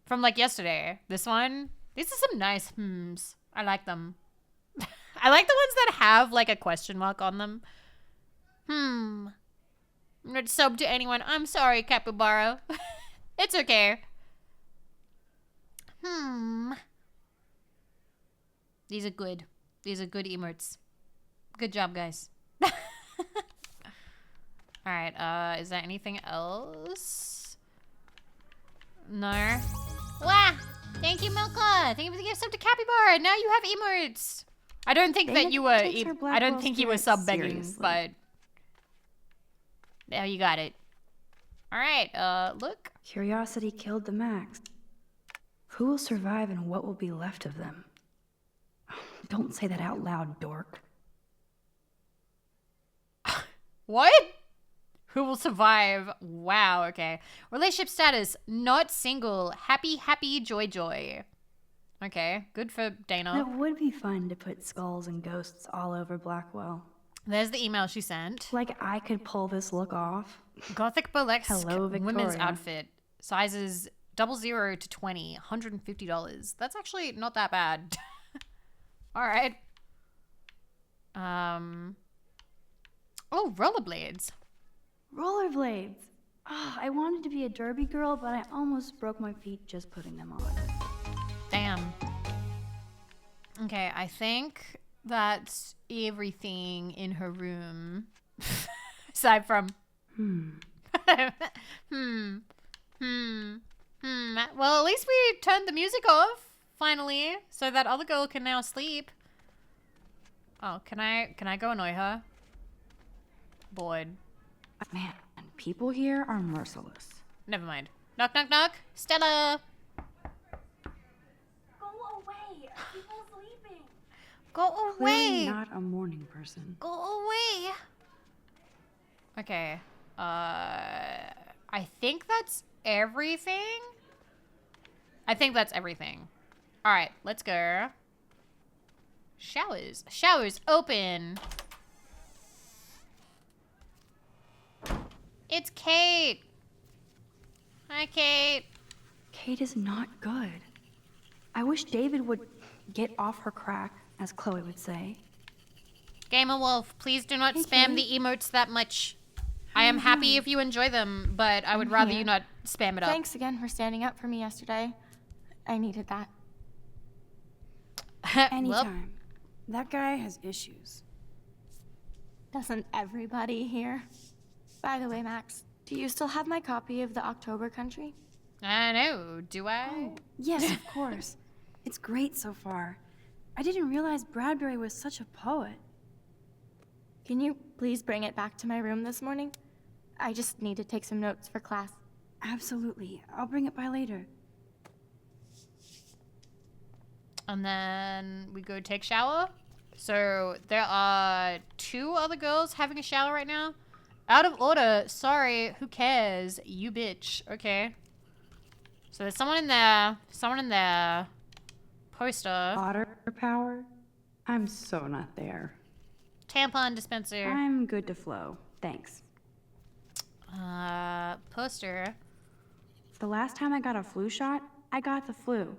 From, like, yesterday. This one. These are some nice hmms. I like them. I like the ones that have, like, a question mark on them. I'm not sub to anyone. I'm sorry, Capybara. It's okay. These are good. These are good emotes. Good job, guys. Alright, is there anything else? No. Wow! Thank you, Milka! Thank you for the gift sub to Capybara! Now you have emotes! I don't think that you were... I don't think you were sub-begging, but... Now you got it. Alright, look. Curiosity killed the Max. Who will survive and what will be left of them? Don't say that out loud, dork. What? Who will survive? Wow, okay. Relationship status, not single. Happy, happy, joy, joy. Okay, good for Dana. It would be fun to put skulls and ghosts all over Blackwell. There's the email she sent. Like I could pull this look off. Gothic burlesque Hello, women's Victoria. outfit. Sizes 00 to 20, $150. That's actually not that bad. All right. Oh, rollerblades. Rollerblades. Oh, I wanted to be a derby girl, but I almost broke my feet just putting them on. Damn. Okay, I think that's everything in her room. Aside from... Well, at least we turned the music off, finally, so that other girl can now sleep. Oh, can I go annoy her? Bored. Man, people here are merciless. Never mind. Knock, knock, knock. Stella! Go away! People sleeping! Go Clearly away! not a morning person. Go away! Okay. I think that's everything? I think that's everything. Alright, let's go. Showers. Showers open! It's Kate! Hi, Kate. Kate is not good. I wish David would get off her crack, as Chloe would say. Gamer Wolf, please do not spam the emotes that much. I am happy if you enjoy them, but I would rather you not spam it up. Thanks again for standing up for me yesterday. I needed that. Anytime. That guy has issues. Doesn't everybody here? By the way, Max, do you still have my copy of The October Country? I know. Do I? Oh, yes, of course. It's great so far. I didn't realize Bradbury was such a poet. Can you please bring it back to my room this morning? I just need to take some notes for class. Absolutely. I'll bring it by later. And then we go take shower. So there are 2 other girls having a shower right now. Out of order. Sorry. Who cares? You bitch. Okay. So there's someone in there. Someone in there. Poster. Water power? I'm so not there. Tampon dispenser. I'm good to flow. Thanks. Poster. The last time I got a flu shot, I got the flu.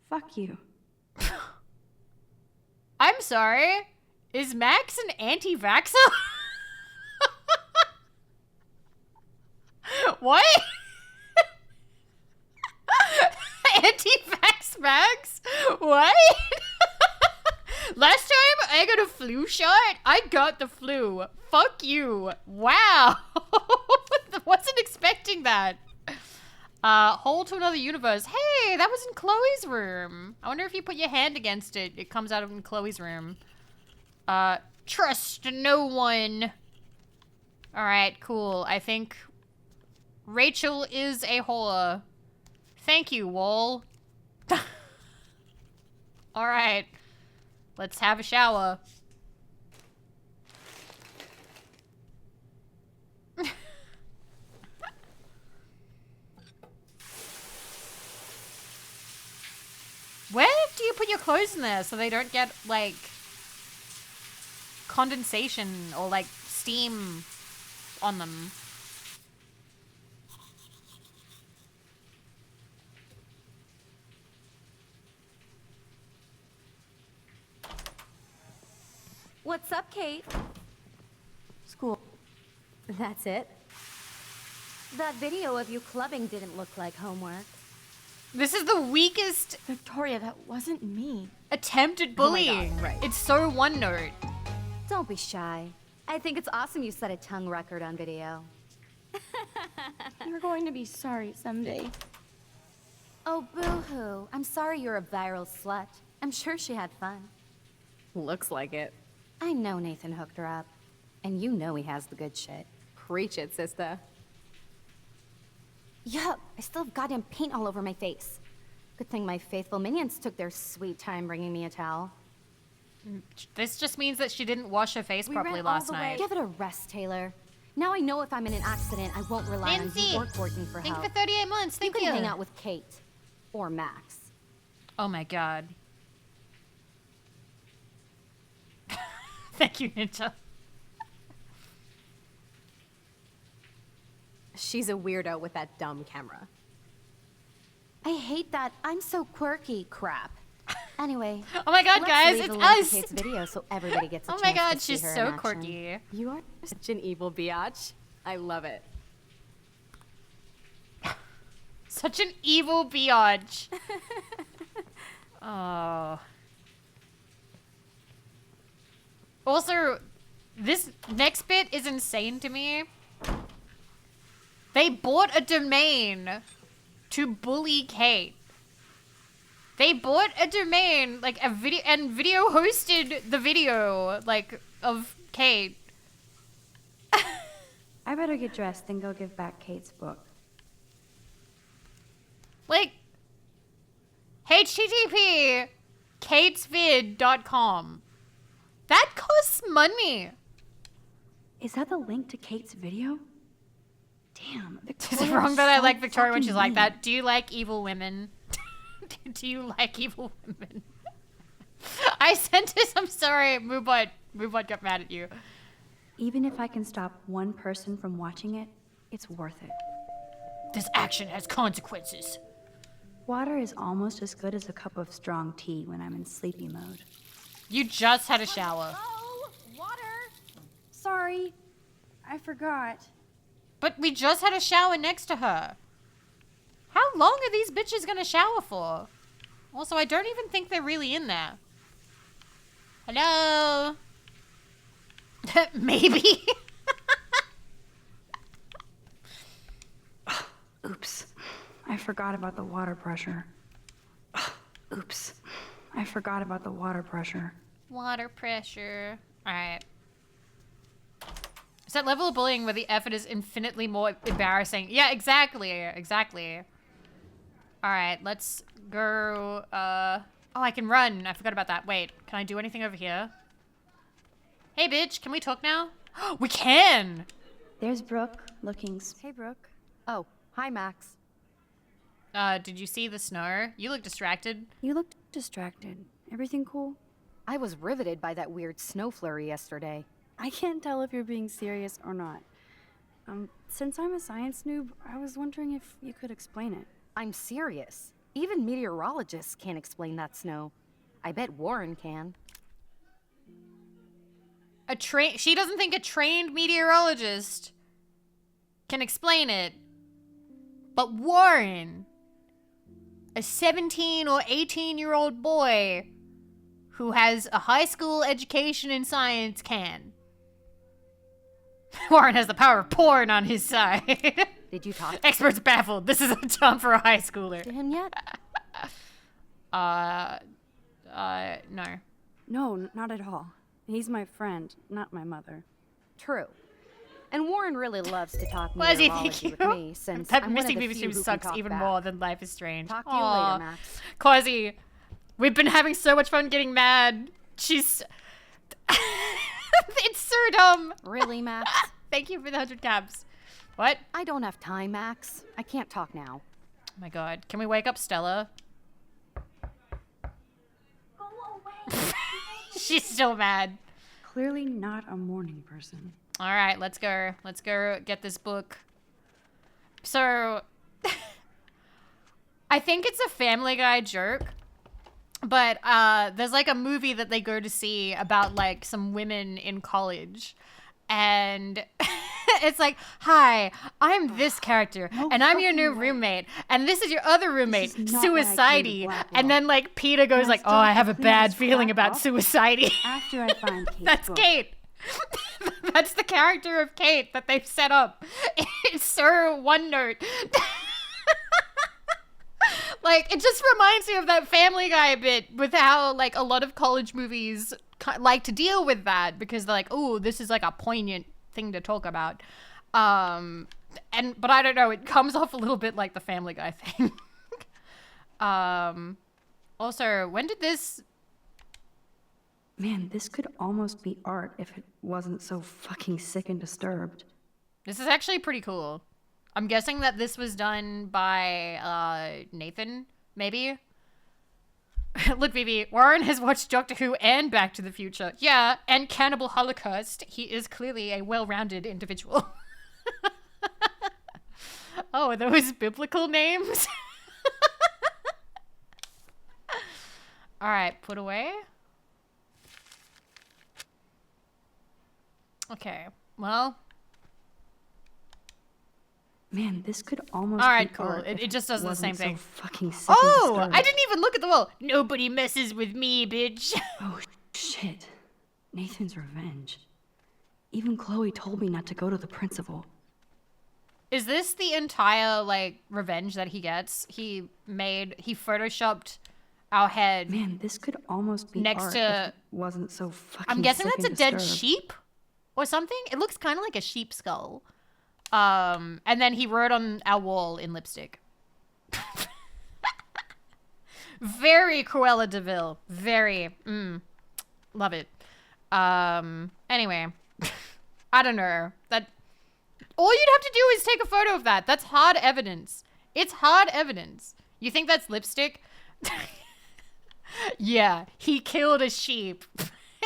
Fuck you. I'm sorry. Is Max an anti-vaxxer? What? Anti-vax Max? What? Last time I got a flu shot, I got the flu. Fuck you. Wow. Wasn't expecting that. Hole to another universe. Hey, that was in Chloe's room. I wonder if you put your hand against it, it comes out of in Chloe's room. Trust no one. Alright, cool. I think Rachel is a whore. Thank you, Wall. Alright. Let's have a shower. Where do you put your clothes in there so they don't get, like, condensation or, like, steam on them? What's up, Kate? School. That's it? That video of you clubbing didn't look like homework. This is the weakest Victoria, that wasn't me. attempt at bullying. God, right. It's so one note. Don't be shy. I think it's awesome you set a tongue record on video. You're going to be sorry someday. Oh, boo-hoo. I'm sorry you're a viral slut. I'm sure she had fun. Looks like it. I know Nathan hooked her up. And you know he has the good shit. Preach it, sister. Yup, I still have goddamn paint all over my face. Good thing my faithful minions took their sweet time bringing me a towel. This just means that she didn't wash her face We properly ran all last the way. night. Give it a rest, Taylor. Now I know if I'm in an accident, I won't rely on Lindsay, you or Courtney for thank help. you for 38 months. Thank you. You can hang out with Kate. Or Max. Oh my god. Thank you, Ninja. She's a weirdo with that dumb camera. I hate that I'm so quirky crap. Anyway. Oh my god, let's guys, leave it's the link to us. Kate's video so everybody gets a Oh my chance god, to see she's her in so action. quirky. You are such an evil biatch. I love it. Such an evil biatch. Oh. Also, this next bit is insane to me. They bought a domain to bully Kate. They bought a domain, like a video, and video hosted the video, like, of Kate. I better get dressed and go give back Kate's book. Like, http katesvid.com. That costs money. Is that the link to Kate's video? Damn, Is Victoria's it wrong that I so like Victoria when she's fucking like mean. that? Do you like evil women? Do you like evil women? I sent this. I'm sorry. Moobot got mad at you. Even if I can stop one person from watching it, it's worth it. This action has consequences. Water is almost as good as a cup of strong tea when I'm in sleepy mode. You just had a shower. Oh, water! Sorry, I forgot. But we just had a shower next to her. How long are these bitches gonna shower for? Also, I don't even think they're really in there. Hello? Maybe. Oops. I forgot about the water pressure. Oops. I forgot about the water pressure. Water pressure. Alright. It's that level of bullying where the effort is infinitely more embarrassing. Yeah, exactly. Exactly. Alright, let's go. Oh, I can run. I forgot about that. Wait, can I do anything over here? Hey, bitch, can we talk now? We can! There's Brooke looking. Hey, Brooke. Oh, hi, Max. Did you see the snow? You look distracted. You looked distracted. Everything cool? I was riveted by that weird snow flurry yesterday. I can't tell if you're being serious or not. Since I'm a science noob, I was wondering if you could explain it. I'm serious. Even meteorologists can't explain that snow. I bet Warren can. She doesn't think a trained meteorologist can explain it. But Warren, a 17 or 18-year-old boy who has a high school education in science, can. Warren has the power of porn on his side. Did you talk Experts baffled. This is a time for a high schooler. to him yet? No. No, not at all. He's my friend, not my mother. True. And Warren really loves to talk Why does he meteorology think with you? me, since That I'm one of Mystic the Vivi few stream who can sucks talk even back. more than Life is Strange. Talk to you Aw. later, Max. Quasi, we've been having so much fun getting mad. She's... It's so dumb. Really, Max? Thank you for the 100 caps. What? I don't have time, Max. I can't talk now. Oh my god. Can we wake up Stella? Go away. She's still mad. Clearly not a morning person. All right, let's go. Let's go get this book. So, I think it's a Family Guy joke, but there's like a movie that they go to see about like some women in college, and it's like, hi, I'm this character, and I'm your new roommate, and this is your other roommate, This is not what I came to Suicidey. Blackwell. And then like Peter goes I like, oh, still I have have to a clean bad this feeling crap about up Suicidey. After I find Kate's That's book. Kate. That's the character of Kate that they've set up. It's so one note. Like, it just reminds me of that Family Guy bit with how, like, a lot of college movies like to deal with that because they're like, oh, this is like a poignant thing to talk about. But I don't know, it comes off a little bit like the Family Guy thing. Also, when did this... Man, this could almost be art if it wasn't so fucking sick and disturbed. This is actually pretty cool. I'm guessing that this was done by Nathan, maybe? Look, Vivi, Warren has watched Doctor Who and Back to the Future. Yeah, and Cannibal Holocaust. He is clearly a well-rounded individual. Oh, are those biblical names? All right, put away. Okay, well... Man, this could almost All right, be cool. art It if just does the wasn't same thing. So fucking sick and Oh, disturbed. I didn't even look at the wall. Nobody messes with me, bitch. Oh, shit. Nathan's revenge. Even Chloe told me not to go to the principal. Is this the entire, like, revenge that he gets? He photoshopped our head. Man, this could almost be next art to... if it wasn't so fucking I'm guessing sick that's a and dead disturbed. sheep or something. It looks kind of like a sheep skull. And then he wrote on our wall in lipstick. Very Cruella de Vil. Very. Love it. Anyway. I don't know. That all you'd have to do is take a photo of that. That's hard evidence. It's hard evidence. You think that's lipstick? Yeah, he killed a sheep.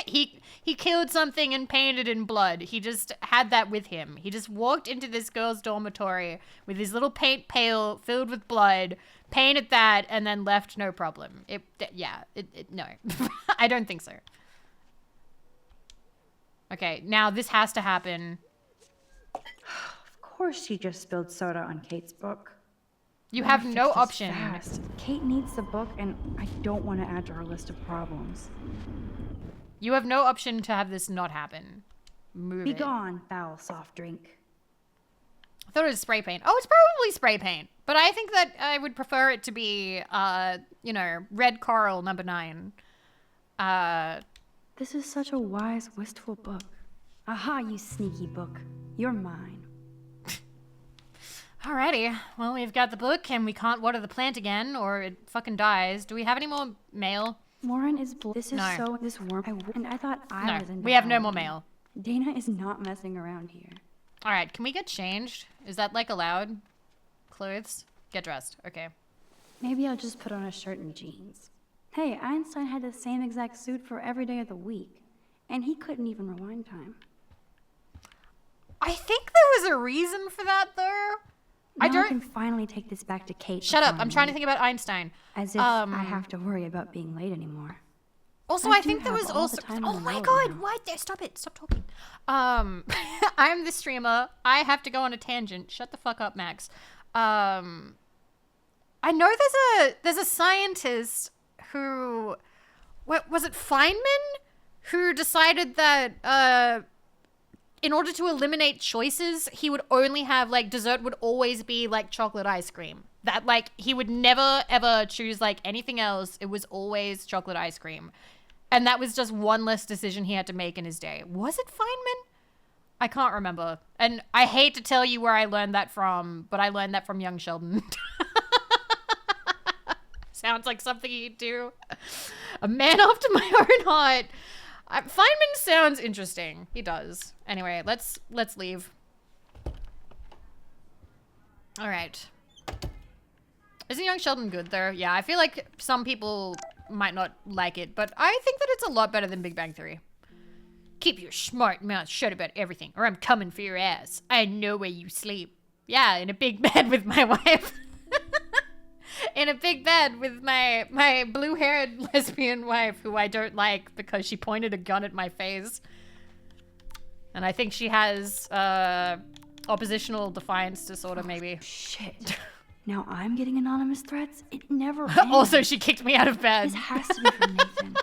He killed something and painted in blood. He just had that with him. He just walked into this girl's dormitory with his little paint pail filled with blood, painted that, and then left no problem. No. I don't think so. Okay, now this has to happen. Of course she just spilled soda on Kate's book. You Gotta have fix no this option. fast. Kate needs the book, and I don't want to add to her list of problems. You have no option to have this not happen. Move Be it. gone, foul soft drink. I thought it was spray paint. Oh, it's probably spray paint. But I think that I would prefer it to be, you know, red coral number 9. This is such a wise, wistful book. Aha, you sneaky book. You're mine. Alrighty. Well, we've got the book, and we can't water the plant again, or it fucking dies. Do we have any more mail? Warren is this is No. so this worm and I thought I was No, in we have no behind. more mail. Dana is not messing around here. Alright, can we get changed? Is that, like, allowed? Clothes? Get dressed. Okay. Maybe I'll just put on a shirt and jeans. Hey, Einstein had the same exact suit for every day of the week, and he couldn't even rewind time. I think there was a reason for that, though. I Now I don't... can finally take this back to Kate. Shut up. before I'm trying to think about Einstein. As if I have to worry about being late anymore. Also, I I do think there have was all also... the time in Oh the my world god, now. what? Stop it. Stop talking. I'm the streamer. I have to go on a tangent. Shut the fuck up, Max. I know there's a scientist who... What was it, Feynman? Who decided that, in order to eliminate choices, he would only have, like, dessert would always be, like, chocolate ice cream. That, like, he would never, ever choose, like, anything else. It was always chocolate ice cream. And that was just one less decision he had to make in his day. Was it Feynman? I can't remember. And I hate to tell you where I learned that from, but I learned that from young Sheldon. Sounds like something he'd do. A man after my own heart. Feynman sounds interesting. He does. Anyway, let's leave. All right. Isn't Young Sheldon good though? Yeah, I feel like some people might not like it, but I think that it's a lot better than Big Bang Theory. Keep your smart mouth shut about everything, or I'm coming for your ass. I know where you sleep. Yeah, in a big bed with my wife. In a big bed with my blue-haired lesbian wife, who I don't like because she pointed a gun at my face. And I think she has oppositional defiance disorder, maybe. Shit. Now I'm getting anonymous threats? It never ends. Also, she kicked me out of bed. This has to be from Nathan.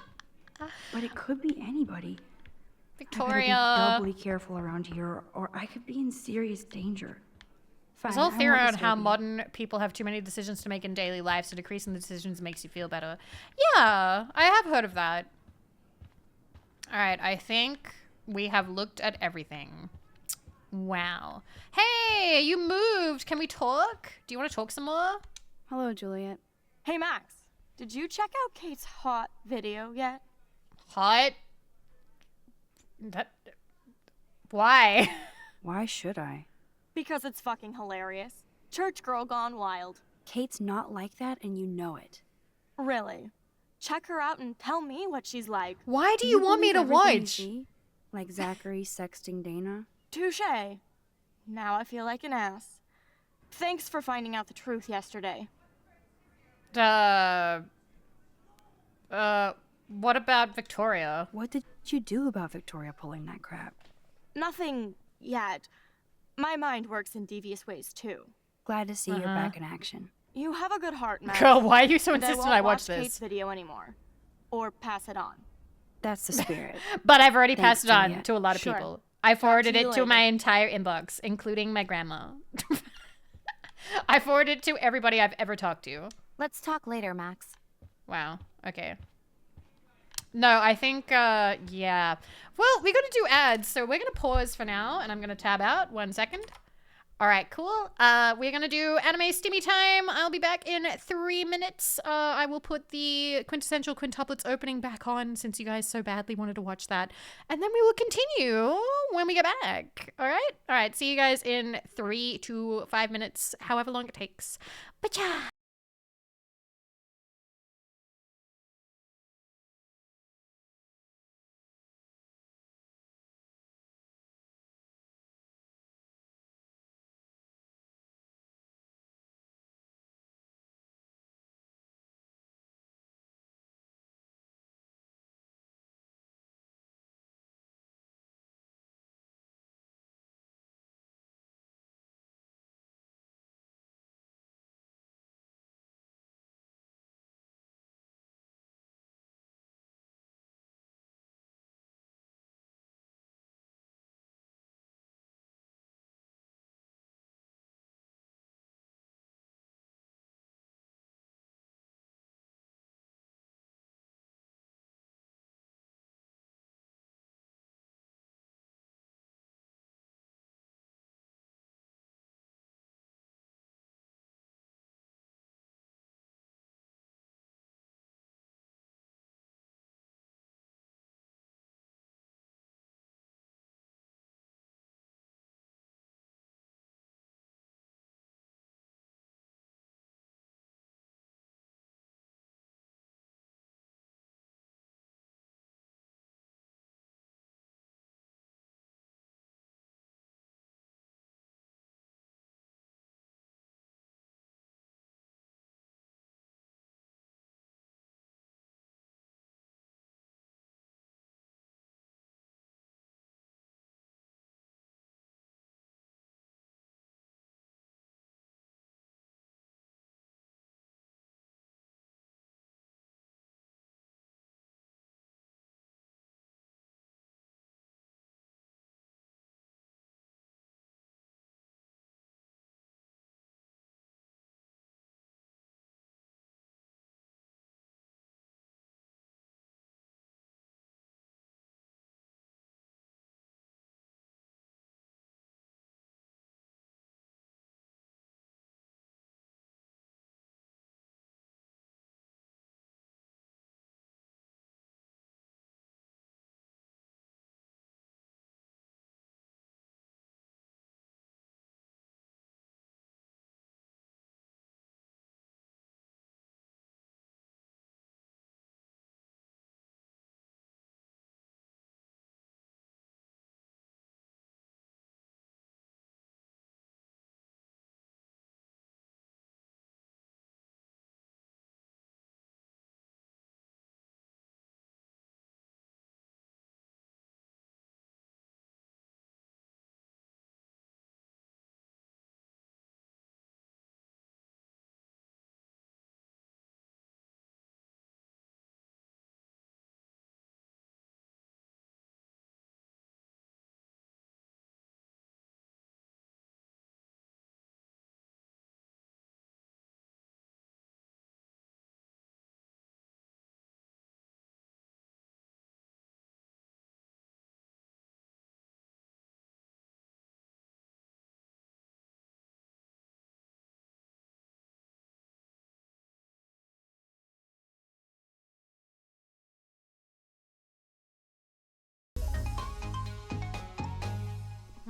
But it could be anybody. I Victoria. better be doubly careful around here, or I could be in serious danger. There's Fine, a I whole theory won't on how disturb you. modern people have too many decisions to make in daily life, so decreasing the decisions makes you feel better. Yeah, I have heard of that. All right, I think we have looked at everything. Wow. Hey, you moved. Can we talk? Do you want to talk some more? Hello, Juliet. Hey, Max, did you check out Kate's hot video yet? Hot? That... Why? Why should I? Because it's fucking hilarious. Church girl gone wild. Kate's not like that, and you know it. Really? Check her out and tell me what she's like. Why do you want me to believe everything you watch? see? Like Zachary sexting Dana? Touche. Now I feel like an ass. Thanks for finding out the truth yesterday. What about Victoria? What did you do about Victoria pulling that crap? Nothing yet. My mind works in devious ways too. Glad to see you're back in action. You have a good heart, Max. Girl, why are you so and insistent I I won't watch watch Kate's this? video anymore. Or pass it on. That's the spirit. But I've already Thanks, passed it on Juliet. to a lot of Sure. people. I forwarded to you it to my later. entire inbox, including my grandma. I forwarded it to everybody I've ever talked to. Let's talk later, Max. Wow. Okay. No, I think, yeah. Well, we gotta do ads, so we're gonna pause for now, and I'm gonna tab out 1 second. All right, cool. We're gonna do anime steamy time. I'll be back in 3 minutes. I will put the quintessential quintuplets opening back on since you guys so badly wanted to watch that. And then we will continue when we get back. All right? All right, see you guys in 3 to 5 minutes, however long it takes. But yeah.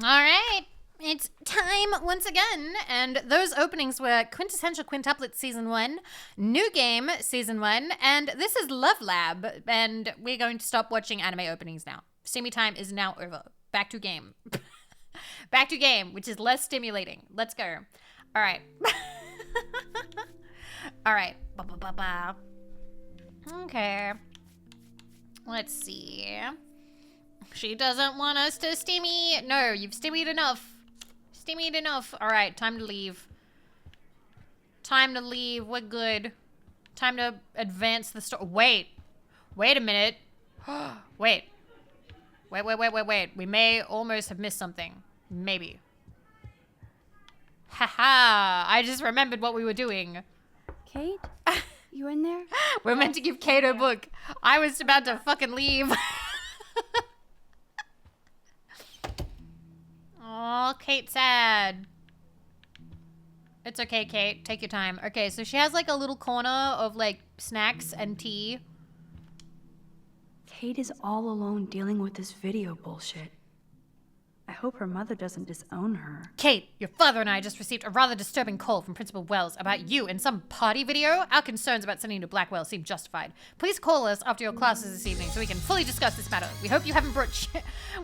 All right. It's time once again, and those openings were Quintessential Quintuplet Season 1, New Game Season 1, and this is Love Lab, and we're going to stop watching anime openings now. Steamy time is now over. Back to game. Back to game, which is less stimulating. Let's go. All right. All right. Ba-ba-ba-ba. Okay. Let's see. She doesn't want us to steamy. No, you've stymied enough. Stymied enough. All right, time to leave. Time to leave. We're good. Time to advance the story. Wait. Wait a minute. Wait. Wait. We may almost have missed something. Maybe. Haha. I just remembered what we were doing. Kate? You in there? We're meant to give Kate a book. I was about to fucking leave. Aw, Kate's sad. It's okay, Kate. Take your time. Okay, so she has like a little corner of like snacks and tea. Kate is all alone dealing with this video bullshit. I hope her mother doesn't disown her. Kate, your father and I just received a rather disturbing call from Principal Wells about you in some party video. Our concerns about sending you to Blackwell seem justified. Please call us after your classes this evening so we can fully discuss this matter. We hope you haven't brought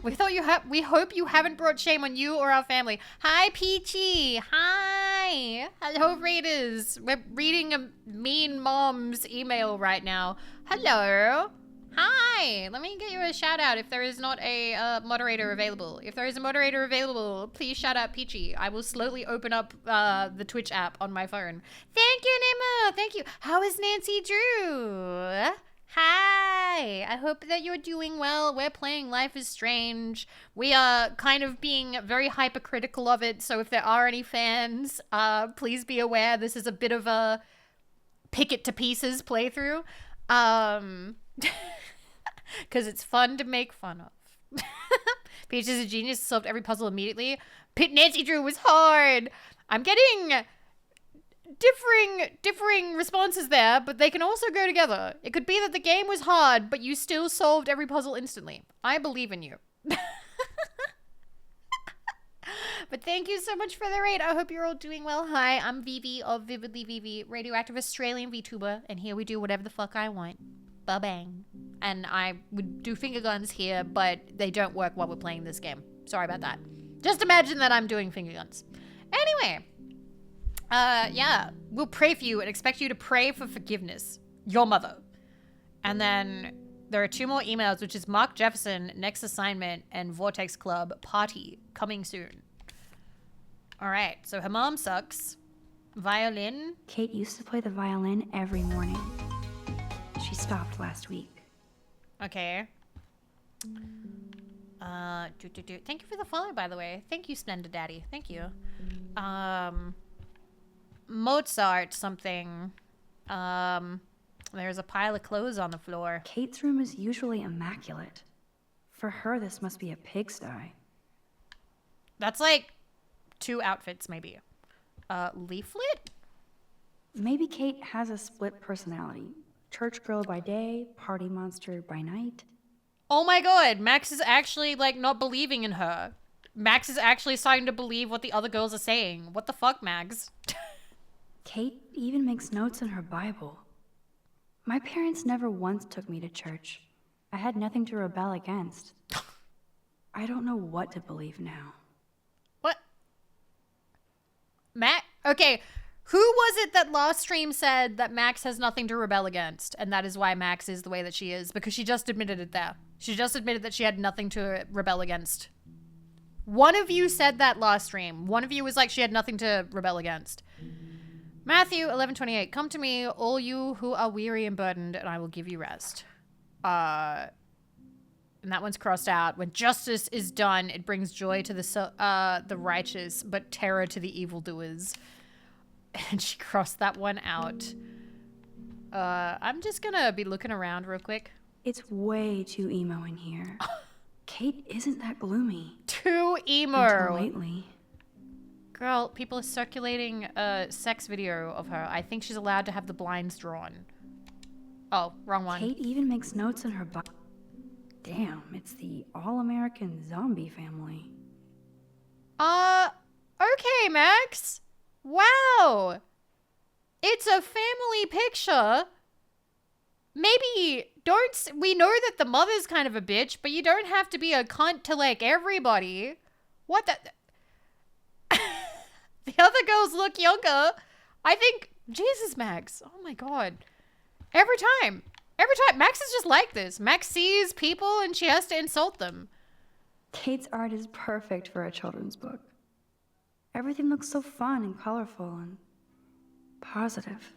we hope you haven't brought shame on you or our family. Hi, Peachy. Hi. Hello, Raiders. We're reading a mean mom's email right now. Hello. Hi, let me get you a shout out if there is not a moderator available. If there is a moderator available, please shout out Peachy. I will slowly open up the Twitch app on my phone. Thank you, Nemo. Thank you. How is Nancy Drew? Hi. I hope that you're doing well. We're playing Life is Strange. We are kind of being very hypercritical of it, so if there are any fans, please be aware this is a bit of a pick it to pieces playthrough. Because it's fun to make fun of. Peach is a genius, solved every puzzle immediately. Nancy Drew was hard. I'm getting differing responses there, but they can also go together. It could be that the game was hard, but you still solved every puzzle instantly. I believe in you. But thank you so much for the raid. I hope you're all doing well. Hi, I'm Vivi of Vividly Vivi, radioactive Australian VTuber, and here we do whatever the fuck I want. Ba-bang. And I would do finger guns here, but they don't work while we're playing this game. Sorry about that. Just imagine that I'm doing finger guns. Anyway, yeah, we'll pray for you and expect you to pray for forgiveness. Your mother. And then there are 2 more emails, which is Mark Jefferson, next assignment, and Vortex Club party coming soon. All right, so her mom sucks. Violin. Kate used to play the violin every morning. She stopped last week. Okay. Thank you for the follow, by the way. Thank you, Splendid Daddy. Thank you. Mozart something. There's a pile of clothes on the floor. Kate's room is usually immaculate. For her, this must be a pigsty. That's like 2 outfits, maybe. Leaflet? Maybe Kate has a split personality. Church girl by day, party monster by night. Oh my god, Max is actually, like, not believing in her. Max is actually starting to believe what the other girls are saying. What the fuck, Max? Kate even makes notes in her Bible. My parents never once took me to church. I had nothing to rebel against. I don't know what to believe now. What? Okay, who was it that last stream said that Max has nothing to rebel against, and that is why Max is the way that she is? Because she just admitted it there. She just admitted that she had nothing to rebel against. One of you said that last stream. One of you was like she had nothing to rebel against. Matthew 11:28. Come to me, all you who are weary and burdened, and I will give you rest. And that one's crossed out. When justice is done, it brings joy to the righteous, but terror to the evildoers. And she crossed that one out. I'm just gonna be looking around real quick. It's way too emo in here. Kate isn't that gloomy. Too emo. Until lately. Girl, people are circulating a sex video of her. I think she's allowed to have the blinds drawn. Oh, wrong one. Kate even makes notes in her Damn, it's the all-American zombie family. Okay, Max. Wow. It's a family picture. Maybe we know that the mother's kind of a bitch, but you don't have to be a cunt to like everybody. What the? The other girls look younger. I think, Jesus, Max. Oh my God. Every time, Max is just like this. Max sees people and she has to insult them. Kate's art is perfect for a children's book. Everything looks so fun and colorful and positive.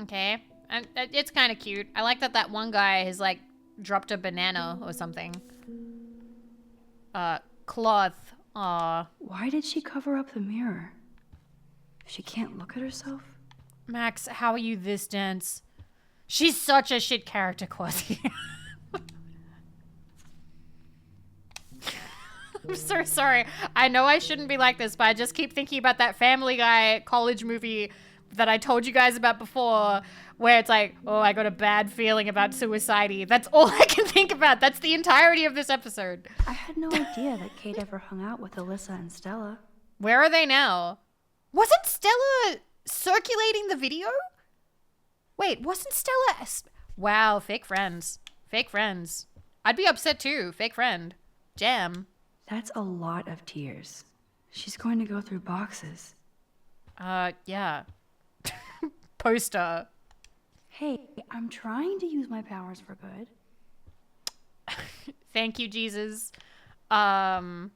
Okay. And it's kind of cute. I like that one guy has like dropped a banana or something. Cloth. Aw. Why did she cover up the mirror? She can't look at herself? Max, how are you this dense? She's such a shit character, Quasi. I'm so sorry. I know I shouldn't be like this, but I just keep thinking about that Family Guy college movie that I told you guys about before, where it's like, oh, I got a bad feeling about suicide. That's all I can think about. That's the entirety of this episode. I had no idea that Kate ever hung out with Alyssa and Stella. Where are they now? Wasn't Stella circulating the video? Wait, wasn't Stella... Wow, fake friends. Fake friends. I'd be upset too. Fake friend. Jam. That's a lot of tears. She's going to go through boxes. Yeah. Poster. Hey, I'm trying to use my powers for good. Thank you, Jesus. And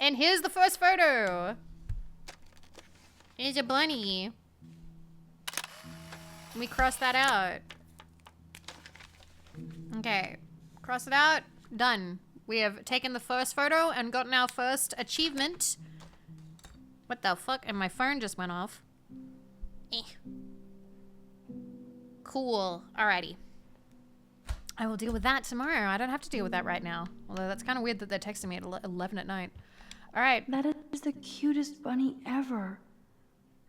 here's the first photo. Here's a bunny. Let me cross that out. Okay. Cross it out. Done. We have taken the first photo and gotten our first achievement. What the fuck? And my phone just went off. Cool. Alrighty. I will deal with that tomorrow. I don't have to deal with that right now. Although that's kind of weird that they're texting me at 11 at night. Alright. That is the cutest bunny ever.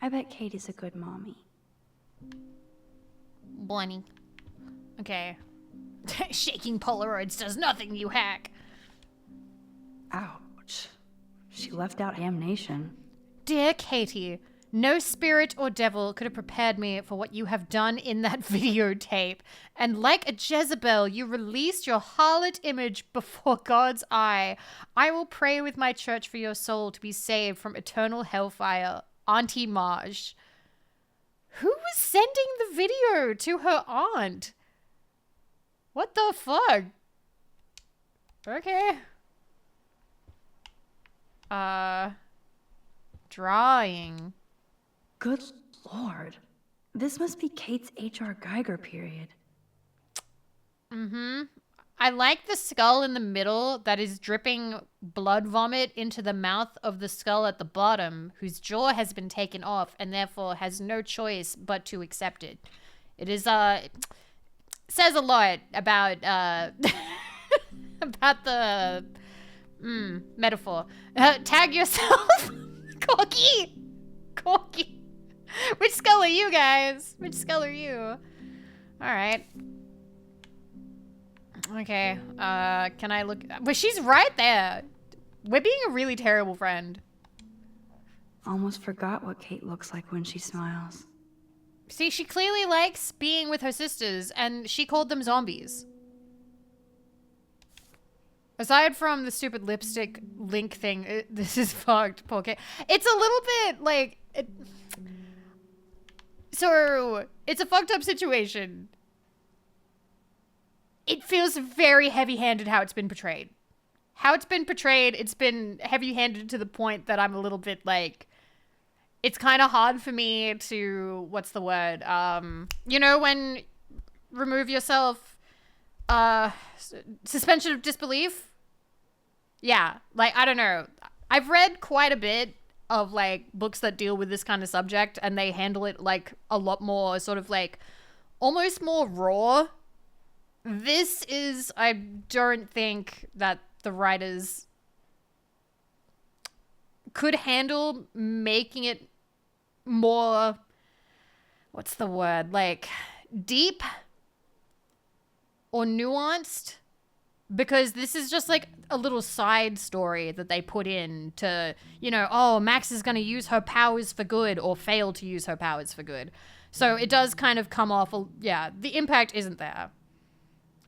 I bet Kate is a good mommy. Bunny. Okay. Shaking Polaroids does nothing, you hack. Ouch. She left out Damnation. Dear Katie, no spirit or devil could have prepared me for what you have done in that videotape. And like a Jezebel, you released your harlot image before God's eye. I will pray with my church for your soul to be saved from eternal hellfire. Auntie Marge. Who was sending the video to her aunt? What the fuck? Okay. Drawing. Good lord. This must be Kate's H.R. Geiger period. Mm-hmm. I like the skull in the middle that is dripping blood vomit into the mouth of the skull at the bottom, whose jaw has been taken off and therefore has no choice but to accept it. It is, says a lot about, about the, metaphor. Tag yourself. Corky. Which skull are you guys? Which skull are you? All right. Okay, can I look? Well, she's right there. We're being a really terrible friend. Almost forgot what Kate looks like when she smiles. See, she clearly likes being with her sisters, and she called them zombies. Aside from the stupid lipstick link thing, this is fucked, poor Kate. It's a little bit, like... So, it's a fucked up situation. It feels very heavy-handed how it's been portrayed. How it's been portrayed, it's been heavy-handed to the point that I'm a little bit like... It's kind of hard for me to... What's the word? You know when... Remove yourself... suspension of disbelief? Yeah, like, I don't know. I've read quite a bit of, like, books that deal with this kind of subject, and they handle it, like, a lot more sort of, like, almost more raw. This is, I don't think that the writers could handle making it more, what's the word, like, deep or nuanced. because this is just like a little side story that they put in to, you know, oh, Max is going to use her powers for good or fail to use her powers for good. So it does kind of come off, yeah, the impact isn't there.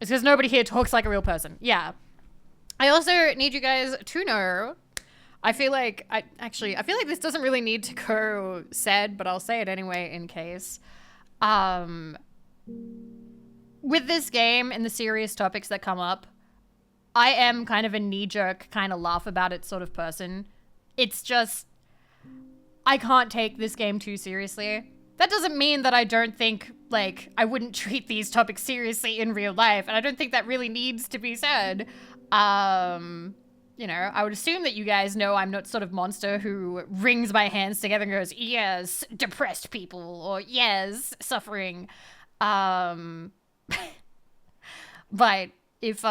It's because nobody here talks like a real person. Yeah. I also need you guys to know, I feel like this doesn't really need to go said, but I'll say it anyway in case. With this game and the serious topics that come up, I am kind of a knee-jerk, kind of laugh about it sort of person. It's just, I can't take this game too seriously. That doesn't mean that I don't think, like, I wouldn't treat these topics seriously in real life, and I don't think that really needs to be said. You know, I would assume that you guys know I'm not sort of monster who wrings my hands together and goes, yes, depressed people, or yes, suffering. But if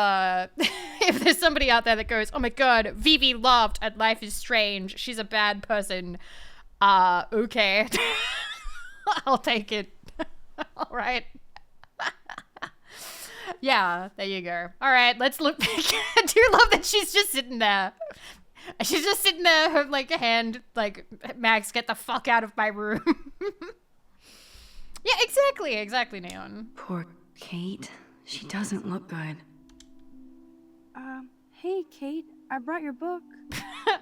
if there's somebody out there that goes, oh my god, Vivi laughed at Life is Strange, she's a bad person, okay. I'll take it. All right. Yeah, there you go. All right, let's look back. I do love that she's just sitting there. She's just sitting there, her, like, a hand, like, Max, get the fuck out of my room. Yeah, exactly, Neon. Poor Kate. She doesn't look good. Hey, Kate, I brought your book.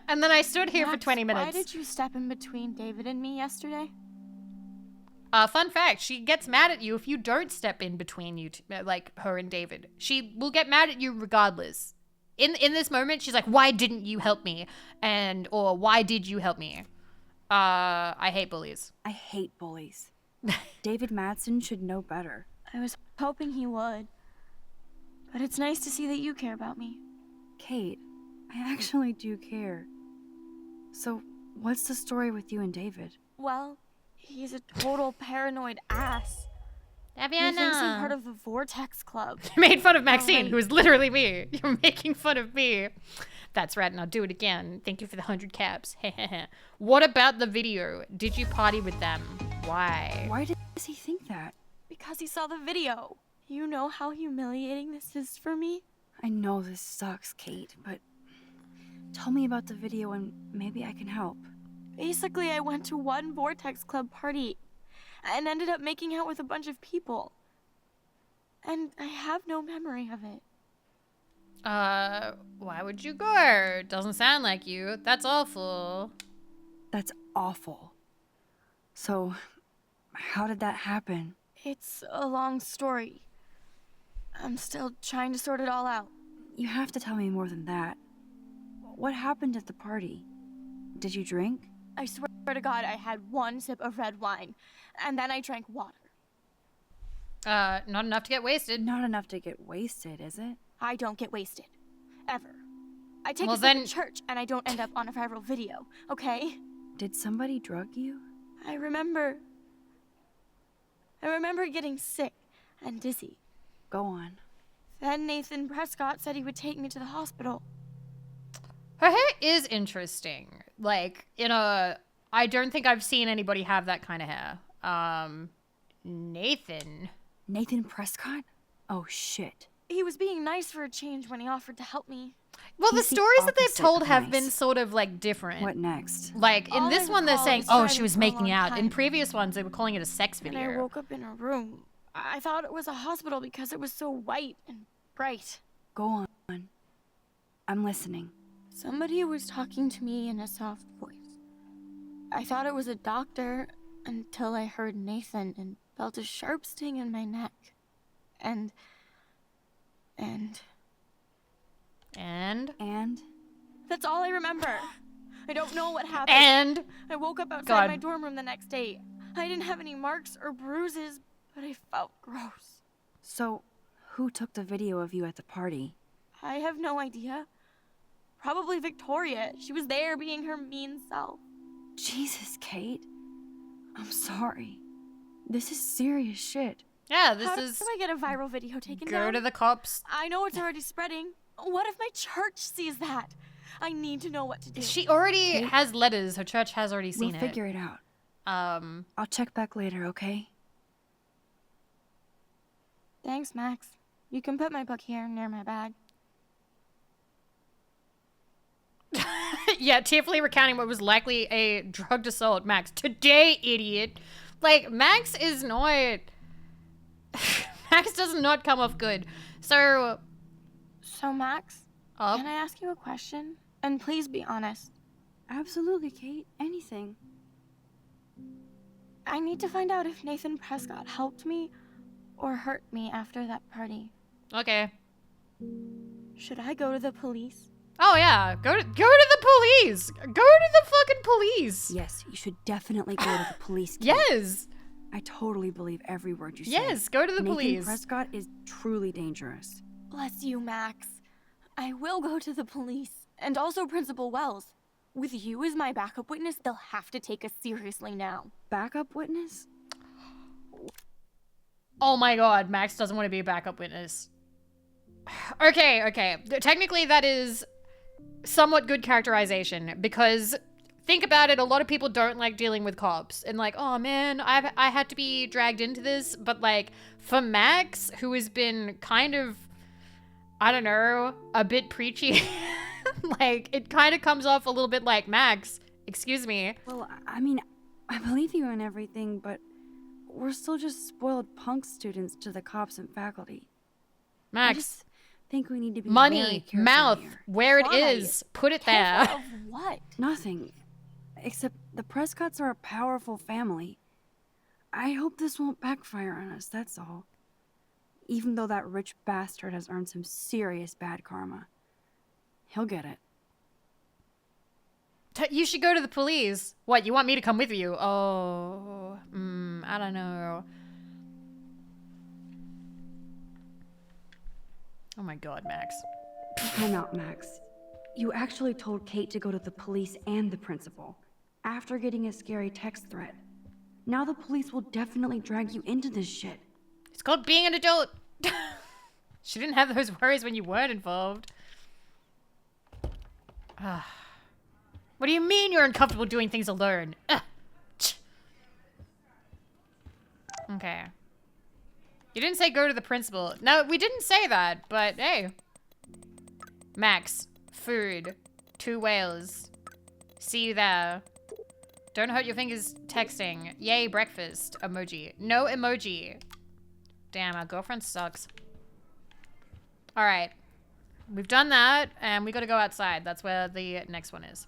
And then I stood here for Max, 20 minutes. Why did you step in between David and me yesterday? Fun fact, she gets mad at you if you don't step in between you, like her and David. She will get mad at you regardless. In this moment, she's like, why didn't you help me? Or why did you help me? I hate bullies. I hate bullies. David Madsen should know better. I was hoping he would. But it's nice to see that you care about me. Kate, I actually do care. So, what's the story with you and David? Well, he's a total paranoid ass. He thinks he's part of the Vortex Club. You made fun of Maxine, who is literally me. You're making fun of me. That's right, and I'll do it again. Thank you for the 100 caps. What about the video? Did you party with them? Why? Why does he think that? Because he saw the video. You know how humiliating this is for me? I know this sucks, Kate, but tell me about the video and maybe I can help. Basically, I went to one Vortex Club party and ended up making out with a bunch of people. And I have no memory of it. Why would you go? Doesn't sound like you. That's awful. That's awful. So, how did that happen? It's a long story. I'm still trying to sort it all out. You have to tell me more than that. What happened at the party? Did you drink? I swear to God, I had one sip of red wine, and then I drank water. Not enough to get wasted. Not enough to get wasted, is it? I don't get wasted. Ever. I take Well, a sip then- in church, and I don't end up on a viral video, okay? Did somebody drug you? I remember getting sick and dizzy. Go on. Then Nathan Prescott said he would take me to the hospital. Her hair is interesting. Like, I don't think I've seen anybody have that kind of hair. Nathan Prescott? Oh, shit. He was being nice for a change when he offered to help me. Well, the He's the stories that they've opposite told of have nice. been sort of, like, different. What next? Like, in All this I one, they're recall saying, was oh, she striving was for a making long out. In time. previous ones, they were calling it a sex And I video. woke up in a room. I thought it was a hospital because it was so white and bright. Go on. I'm listening. Somebody was talking to me in a soft voice. I thought it was a doctor until I heard Nathan and felt a sharp sting in my neck. And that's all I remember. I don't know what happened. And I woke up outside God. my dorm room the next day. I didn't have any marks or bruises, but I felt gross. So, who took the video of you at the party? I have no idea. Probably Victoria. She was there being her mean self. Jesus, Kate. I'm sorry. This is serious shit. yeah, this How is do I get a viral video taken go down? to the cops. I know it's already spreading. What if my church sees that? I need to know what to do. She already Kate? has letters. Her church has already seen We'll figure it out. it. I'll check back later, okay? Thanks, Max. You can put my book here near my bag. Yeah, tearfully recounting what was likely a drugged assault. Max, today, idiot. Like, Max is not... Max does not come off good. So, Max, can I ask you a question? And please be honest. Absolutely, Kate. Anything. I need to find out if Nathan Prescott helped me or hurt me after that party. Okay. Should I go to the police? Oh yeah, go to the police. Go to the fucking police. Yes, you should definitely go to the police, Kate. Yes. I totally believe every word you say. Yes, go to the police. Nathan Prescott is truly dangerous. Bless you, Max. I will go to the police. And also Principal Wells. With you as my backup witness, they'll have to take us seriously now. Backup witness? Oh my god, Max doesn't want to be a backup witness. Okay. Technically, that is somewhat good characterization, because think about it, a lot of people don't like dealing with cops. And like, oh man, I had to be dragged into this. But like, for Max, who has been kind of, I don't know, a bit preachy, like, it kind of comes off a little bit like, Max, excuse me. Well, I mean, I believe you in everything, but we're still just spoiled punk students to the cops and faculty. Max. I just think we need to be money, very careful mouth, here. where Why? it is, put it Careful there. of what? Nothing. Except the Prescotts are a powerful family. I hope this won't backfire on us, that's all. Even though that rich bastard has earned some serious bad karma. He'll get it. You should go to the police. What, you want me to come with you? Oh, I don't know. Oh my god, Max. Time out, Max. You actually told Kate to go to the police and the principal after getting a scary text threat. Now the police will definitely drag you into this shit. It's called being an adult. She didn't have those worries when you weren't involved. What do you mean you're uncomfortable doing things alone? Okay. You didn't say go to the principal. No, we didn't say that, but hey. Max, food, 2 whales. See you there. Don't hurt your fingers texting. Yay, breakfast. Emoji. No emoji. Damn, our girlfriend sucks. All right. We've done that, and we gotta go outside. That's where the next one is.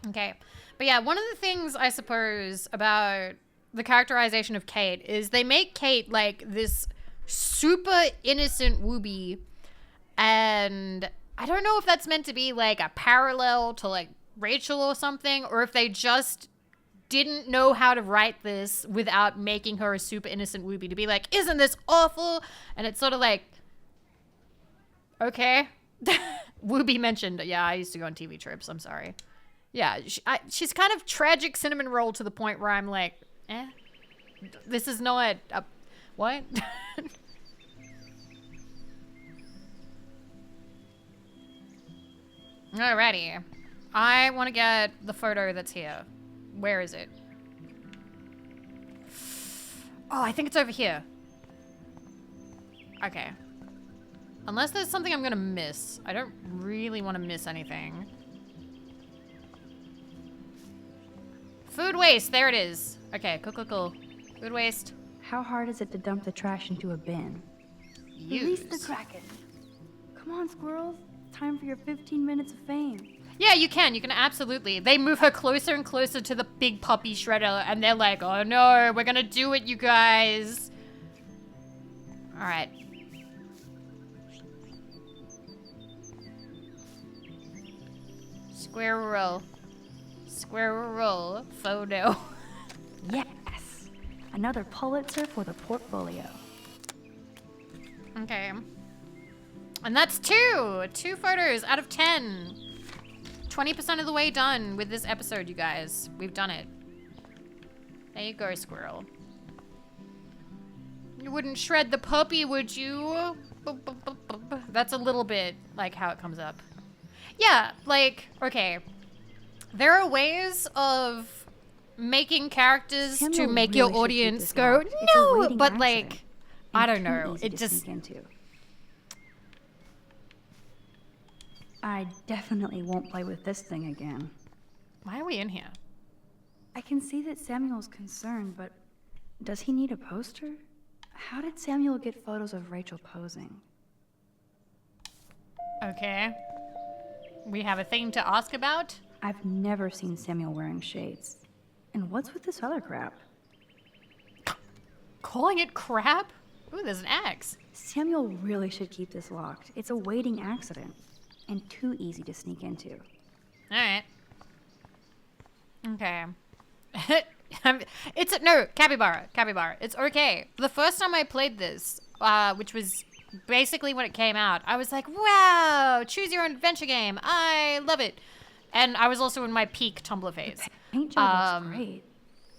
Okay. But yeah, one of the things I suppose about the characterization of Kate is they make Kate like this super innocent wooby, and I don't know if that's meant to be like a parallel to like Rachel or something, or if they just didn't know how to write this without making her a super innocent wooby to be like, isn't this awful? And it's sort of like, okay. Wooby mentioned, yeah, I used to go on TV trips, I'm sorry. Yeah, she's kind of tragic cinnamon roll to the point where I'm like, this is not a, what? Alrighty. I want to get the photo that's here. Where is it? Oh, I think it's over here. Okay. Unless there's something I'm gonna miss. I don't really want to miss anything. Food waste, there it is. Okay, cool. Food waste. How hard is it to dump the trash into a bin? Release the Kraken. Come on, squirrels. Time for your 15 minutes of fame. Yeah, you can absolutely. They move her closer and closer to the big puppy shredder, and they're like, oh no, we're gonna do it, you guys. All right. Squirrel photo. Yes. Another Pulitzer for the portfolio. Okay. And that's 2 photos out of 10. 20% of the way done with this episode, you guys. We've done it. There you go, squirrel. You wouldn't shred the puppy, would you? That's a little bit like how it comes up. Yeah, like, okay. There are ways of making characters to make your audience go, no, but like, I don't know. It just... I definitely won't play with this thing again. Why are we in here? I can see that Samuel's concerned, but does he need a poster? How did Samuel get photos of Rachel posing? Okay. We have a thing to ask about? I've never seen Samuel wearing shades. And what's with this other crap? Calling it crap? Ooh, there's an axe. Samuel really should keep this locked. It's a waiting accident. And too easy to sneak into. Alright. Okay. Capybara. It's okay. The first time I played this, which was basically when it came out, I was like, wow, choose your own adventure game. I love it. And I was also in my peak Tumblr phase. The paint job looks great.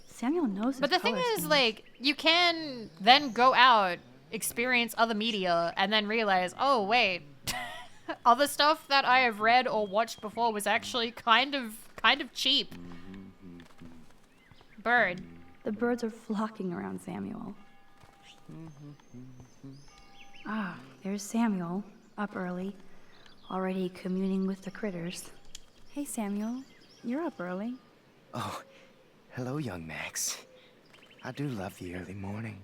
Samuel knows his But the thing color is, schemes. like, you can then go out, experience other media, and then realize, oh, wait, other stuff that I have read or watched before was actually kind of cheap. Bird. The birds are flocking around Samuel. Ah, there's Samuel, up early, already communing with the critters. Hey, Samuel, you're up early. Oh, hello, young Max. I do love the early morning.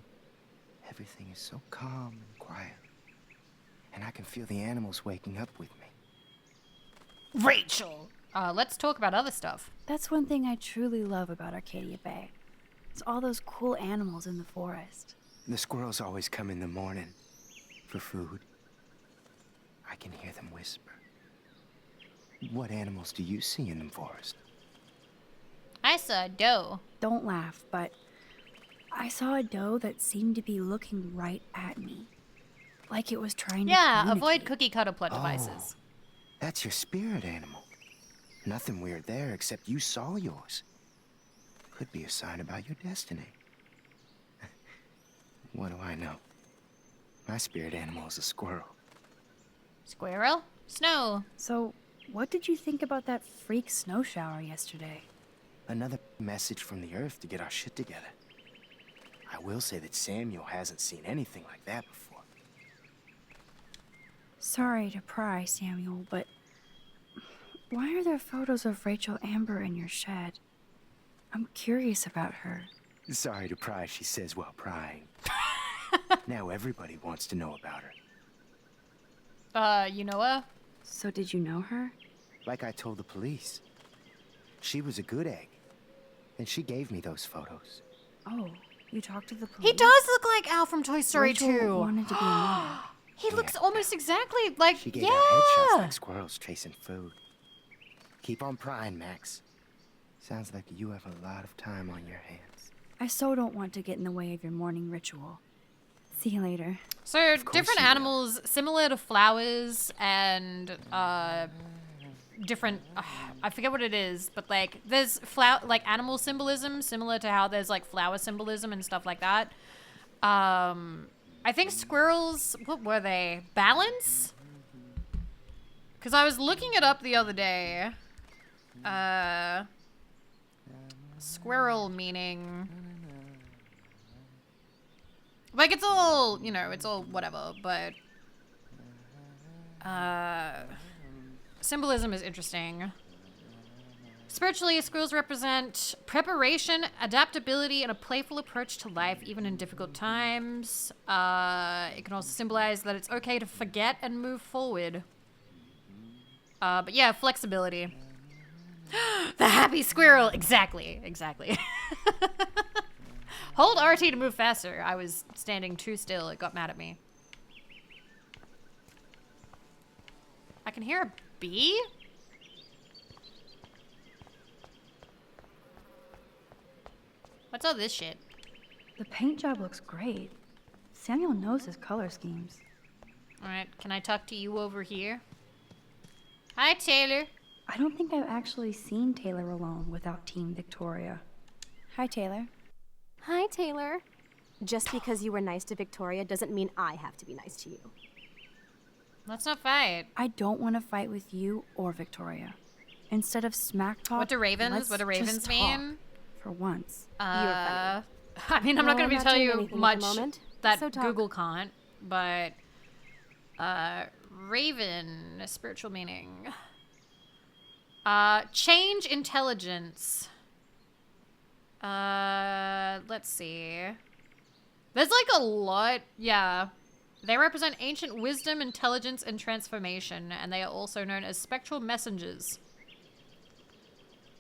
Everything is so calm and quiet. And I can feel the animals waking up with me. Rachel! Let's talk about other stuff. That's one thing I truly love about Arcadia Bay. It's all those cool animals in the forest. The squirrels always come in the morning for food. I can hear them whisper. What animals do you see in the forest? I saw a doe. Don't laugh, but I saw a doe that seemed to be looking right at me. Like it was trying to Yeah, avoid communicate. cookie cutter plot devices. That's your spirit animal. Nothing weird there, except you saw yours. Could be a sign about your destiny. What do I know? My spirit animal is a squirrel. Squirrel? Snow. So, what did you think about that freak snow shower yesterday? Another message from the Earth to get our shit together. I will say that Samuel hasn't seen anything like that before. Sorry to pry, Samuel, but why are there photos of Rachel Amber in your shed? I'm curious about her. Sorry to pry, she says while prying. Now everybody wants to know about her. You know her? So did you know her? Like I told the police. She was a good egg. And she gave me those photos. Oh, you talked to the police? He does look like Al from Toy Story Rachel 2. wanted to be a mother. He looks almost exactly like, She gave yeah. out headshots like squirrels chasing food. Keep on prying, Max. Sounds like you have a lot of time on your hands. I so don't want to get in the way of your morning ritual. See you later. So different animals similar to flowers and different I forget what it is, but like there's like animal symbolism similar to how there's like flower symbolism and stuff like that. I think squirrels, what were they? Balance? Cuz I was looking it up the other day. Squirrel meaning like it's all, you know, it's all whatever, but symbolism is interesting. Spiritually, squirrels represent preparation, adaptability, and a playful approach to life, even in difficult times. It can also symbolize that it's okay to forget and move forward. But yeah, flexibility. The happy squirrel! Exactly. Hold RT to move faster. I was standing too still. It got mad at me. I can hear a bee? What's all this shit? The paint job looks great. Samuel knows his color schemes. Alright, can I talk to you over here? Hi, Taylor. I don't think I've actually seen Taylor alone without Team Victoria. Hi, Taylor. Hi, Taylor. Just because you were nice to Victoria doesn't mean I have to be nice to you. Let's not fight. I don't want to fight with you or Victoria. Instead of smack talk, What do ravens just mean? talk for once. I mean, I'm not Well, going to I'm not tell doing you anything at the much moment, that so talk. Google can't, but Raven, a spiritual meaning. Change intelligence. Let's see. There's like a lot. Yeah. They represent ancient wisdom, intelligence, and transformation, and they are also known as spectral messengers.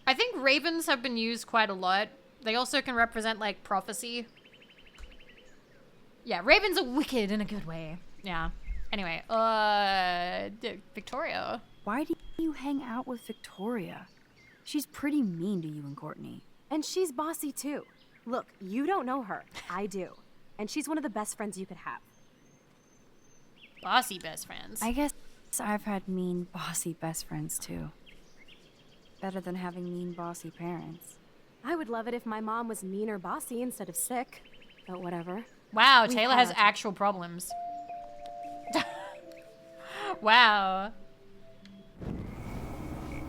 I think ravens have been used quite a lot. They also can represent, like, prophecy. Yeah, ravens are wicked in a good way. Yeah. Anyway, Victoria. Why do you hang out with Victoria? She's pretty mean to you and Courtney. And she's bossy too. Look, you don't know her. I do. And she's one of the best friends you could have. Bossy best friends. I guess I've had mean, bossy best friends too. Better than having mean, bossy parents. I would love it if my mom was mean or bossy instead of sick. But whatever. Wow, Taylor has actual problems. Wow.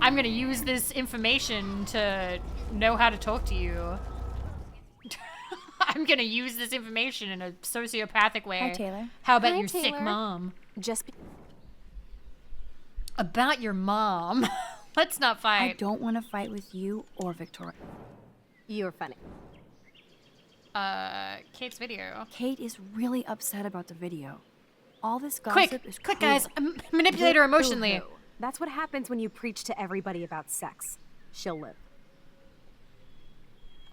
I'm gonna use this information to know how to talk to you. I'm gonna use this information in a sociopathic way. Hi, Taylor. How about Hi, your sick Taylor. mom? Just About your mom. Let's not I fight. don't want to fight with you or Victoria. You're funny. Kate's video. Kate is really upset about the video. All this Quick, gossip is quick, cruel. guys! Manipulate her emotionally. Boo-hoo. That's what happens when you preach to everybody about sex. She'll live.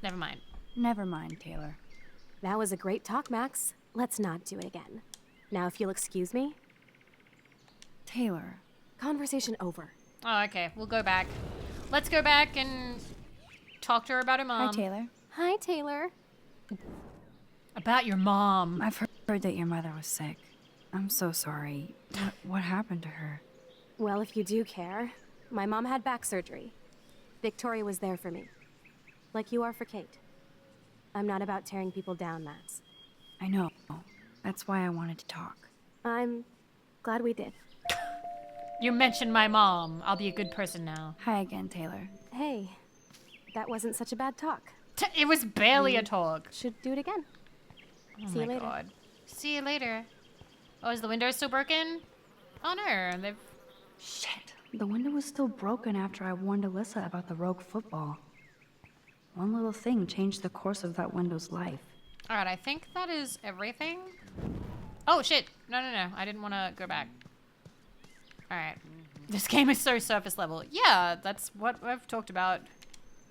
Never mind. Never mind, Taylor. That was a great talk, Max. Let's not do it again. Now, if you'll excuse me. Taylor. Conversation over. Oh, okay. We'll go back. Let's go back and talk to her about her mom. Hi, Taylor. Hi, Taylor. About your mom. I've heard that your mother was sick. I'm so sorry. What happened to her? Well, if you do care, my mom had back surgery. Victoria was there for me. Like you are for Kate. I'm not about tearing people down, Max. I know. That's why I wanted to talk. I'm glad we did. You mentioned my mom. I'll be a good person now. Hi again, Taylor. Hey, that wasn't such a bad talk. It was barely a talk. Should do it again. Oh See you my later. god. See you later. Oh, is the window still broken? Oh no, they've... Shit. The window was still broken after I warned Alyssa about the rogue football. One little thing changed the course of that window's life. Alright, I think that is everything. Oh shit! No. I didn't want to go back. Alright. This game is so surface level. Yeah, that's what I've talked about.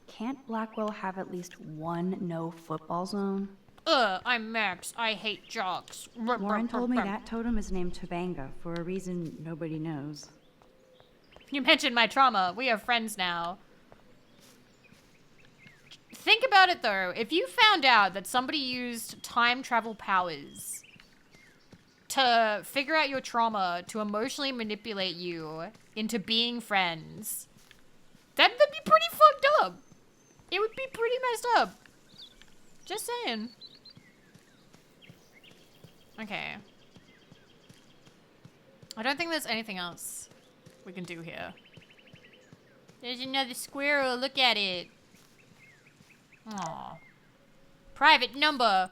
Can't Blackwell have at least one no football zone? I'm Max. I hate jocks. Warren told me that totem is named Tobanga for a reason nobody knows. You mentioned my trauma. We are friends now. Think about it though. If you found out that somebody used time travel powers to figure out your trauma, to emotionally manipulate you into being friends, that'd be pretty fucked up. It would be pretty messed up. Just saying. Okay. I don't think there's anything else we can do here. There's another squirrel. Look at it. Aww. Private number.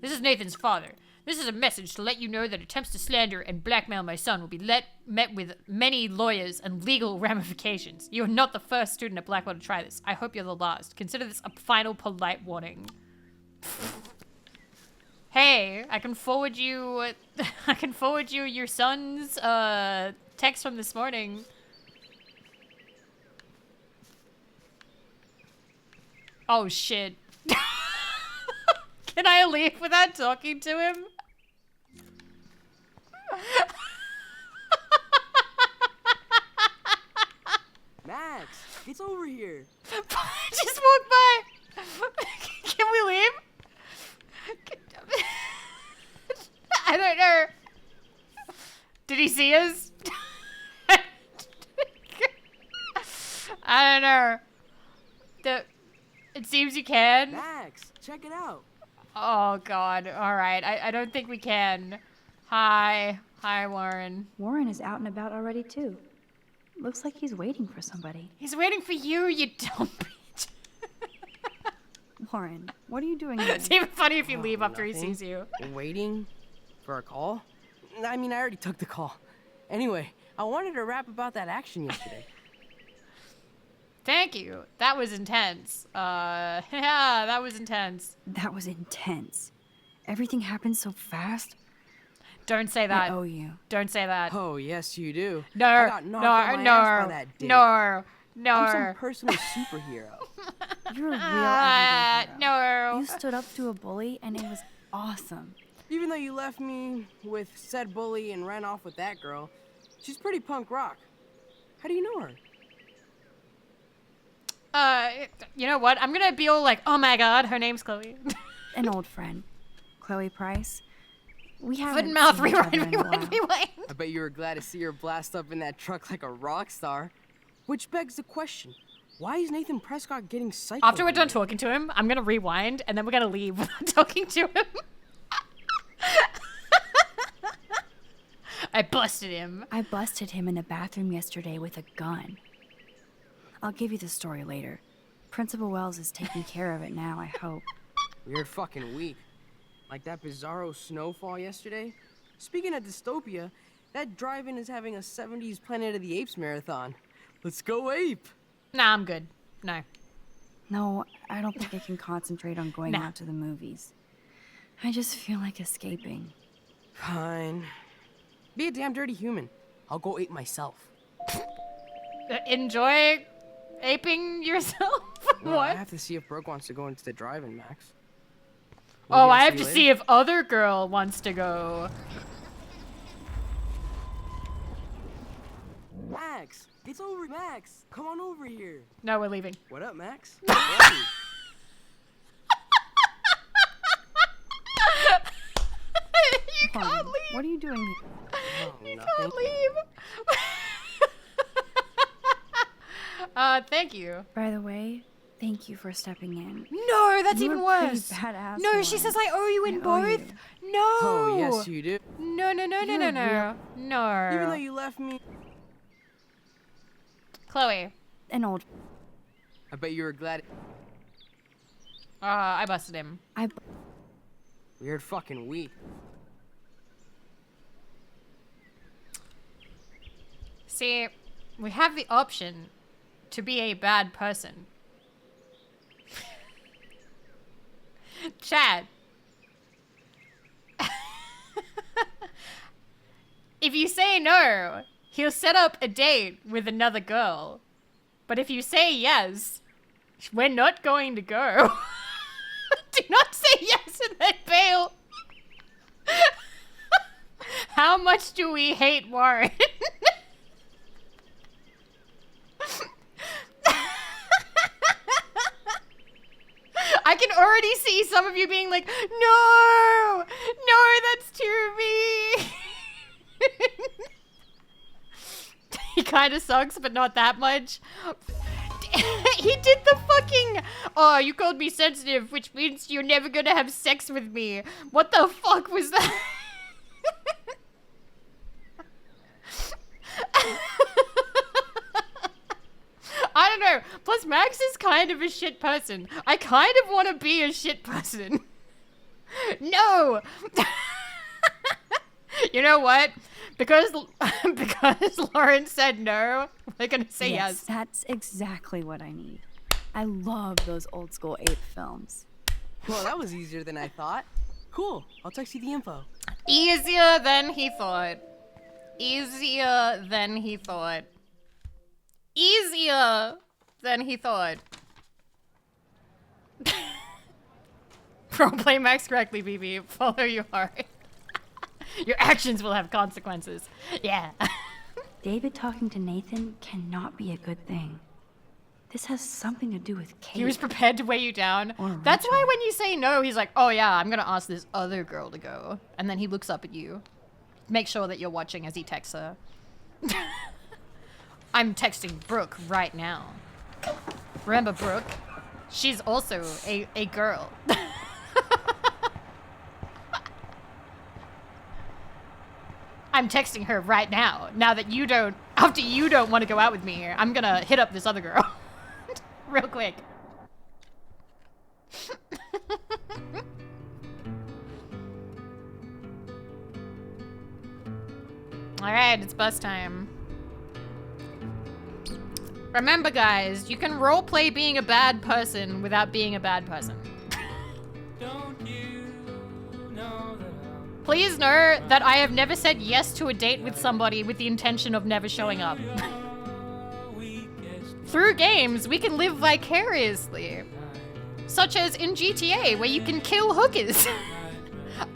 This is Nathan's father. This is a message to let you know that attempts to slander and blackmail my son will be met with many lawyers and legal ramifications. You are not the first student at Blackwell to try this. I hope you're the last. Consider this a final polite warning. Hey, I can forward you your son's text from this morning. Oh shit. Can I leave without talking to him? Max, it's over here. Just walk by. Can we leave? I don't know. Did he see us? I don't know. It seems you can. Max, check it out. Oh god. All right. I don't think we can. Hi, Warren. Warren is out and about already too. Looks like he's waiting for somebody. He's waiting for you, you dumb bitch. Warren, what are you doing here? It's even funny if you leave after he nothing. sees you. Waiting for a call? I mean, I already took the call. Anyway, I wanted to rap about that action yesterday. Thank you. That was intense. Yeah, that was intense. That was intense. Everything happened so fast. Don't say that. I owe you. Don't say that. Oh, yes, you do. No, I got knocked on my ass by that date. no. I'm some personal superhero. You're a real everyday hero. No. You stood up to a bully, and it was awesome. Even though you left me with said bully and ran off with that girl, she's pretty punk rock. How do you know her? You know what? I'm gonna be all like, oh my god, her name's Chloe. An old friend, Chloe Price. We haven't Foot and mouth, seen each other in a while. rewind. I bet you were glad to see her blast up in that truck like a rock star. Which begs the question, why is Nathan Prescott getting psycho? After we're done talking to him, I'm gonna rewind, and then we're gonna leave without talking to him. I busted him. I busted him in the bathroom yesterday with a gun. I'll give you the story later. Principal Wells is taking care of it now, I hope. Weird fucking week. Like that bizarro snowfall yesterday. Speaking of dystopia, that drive-in is having a 70s Planet of the Apes marathon. Let's go ape! Nah, I'm good. No. No, I don't think I can concentrate on going out to the movies. I just feel like escaping. Fine. Be a damn dirty human. I'll go ape myself. Enjoy aping yourself? Well, What? I have to see if Brooke wants to go into the drive-in, Max. Oh, Maybe I I'll have you to later. see if other girl wants to go. Max! It's over, Max! Come on over here! No, we're leaving. What up, Max? Hey. You can't leave. What are you doing here? Oh, You nothing. can't leave. Thank you. By the way, thank you for stepping in. No, that's You even were pretty worse. badass No, she once. says I owe you in I owe both. you. No. Oh, yes, you do. No, no, no, no, You're no, a no. No. Even though you left me, Chloe. An old. I bet you were glad. I busted him. Weird fucking week. See, we have the option to be a bad person. Chad. If you say no, he'll set up a date with another girl. But if you say yes, we're not going to go. Do not say yes and then bail. How much do we hate Warren? I can already see some of you being like, no, that's too mean. He kind of sucks, but not that much. He did the fucking, oh, you called me sensitive, which means you're never gonna have sex with me. What the fuck was that? I don't know. Plus, Max is kind of a shit person. I kind of want to be a shit person. No! You know what? Because Lauren said no, we're gonna say yes. That's exactly what I need. I love those old school ape films. Well, that was easier than I thought. Cool. I'll text you the info. Easier than he thought. Easier than he thought. Easier than he thought. Roleplay Max correctly, Vivi. Follow your heart. Your actions will have consequences. Yeah. David talking to Nathan cannot be a good thing. This has something to do with Kate. He was prepared to weigh you down. Or That's why Rachel. when you say no, he's like, oh yeah, I'm gonna ask this other girl to go. And then he looks up at you. Make sure that you're watching as he texts her. I'm texting Brooke right now. Remember Brooke? She's also a girl. I'm texting her right now. Now that you don't, after you don't want to go out with me, I'm gonna hit up this other girl. Real quick. Alright, it's bus time. Remember, guys, you can roleplay being a bad person without being a bad person. Please know that I have never said yes to a date with somebody with the intention of never showing up. Through games, we can live vicariously. Such as in GTA, where you can kill hookers.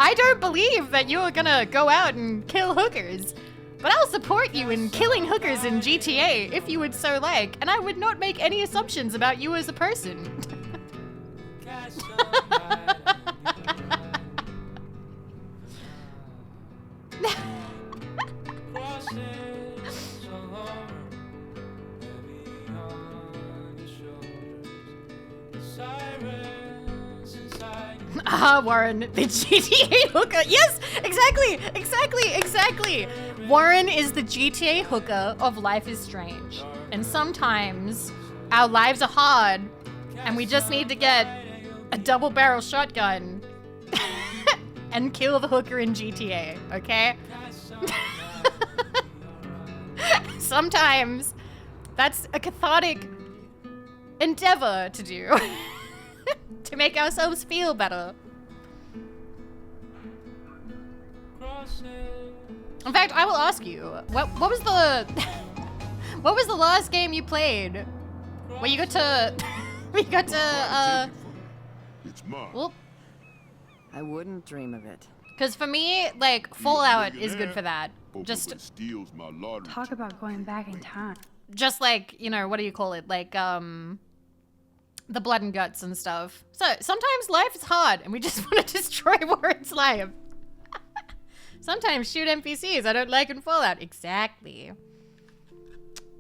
I don't believe that you're gonna go out and kill hookers. But I'll support you in killing hookers in GTA if you would so like, and I would not make any assumptions about you as a person. Ah, Warren, the GTA hooker. Yes, exactly. Warren is the GTA hooker of Life is Strange. And sometimes our lives are hard and we just need to get a double barrel shotgun and kill the hooker in GTA, okay? Sometimes that's a cathartic endeavor to do. To make ourselves feel better. In fact, I will ask you, what was the what was the last game you played where you got to It's mine. Whoop. I wouldn't dream of it. Because for me, like, Fallout is good for that. Just steals my lottery. Talk about going back in time. Just like, you know, what do you call it? Like, the blood and guts and stuff. So sometimes life is hard and we just want to destroy Warren's life. Sometimes shoot NPCs I don't like in Fallout. Exactly.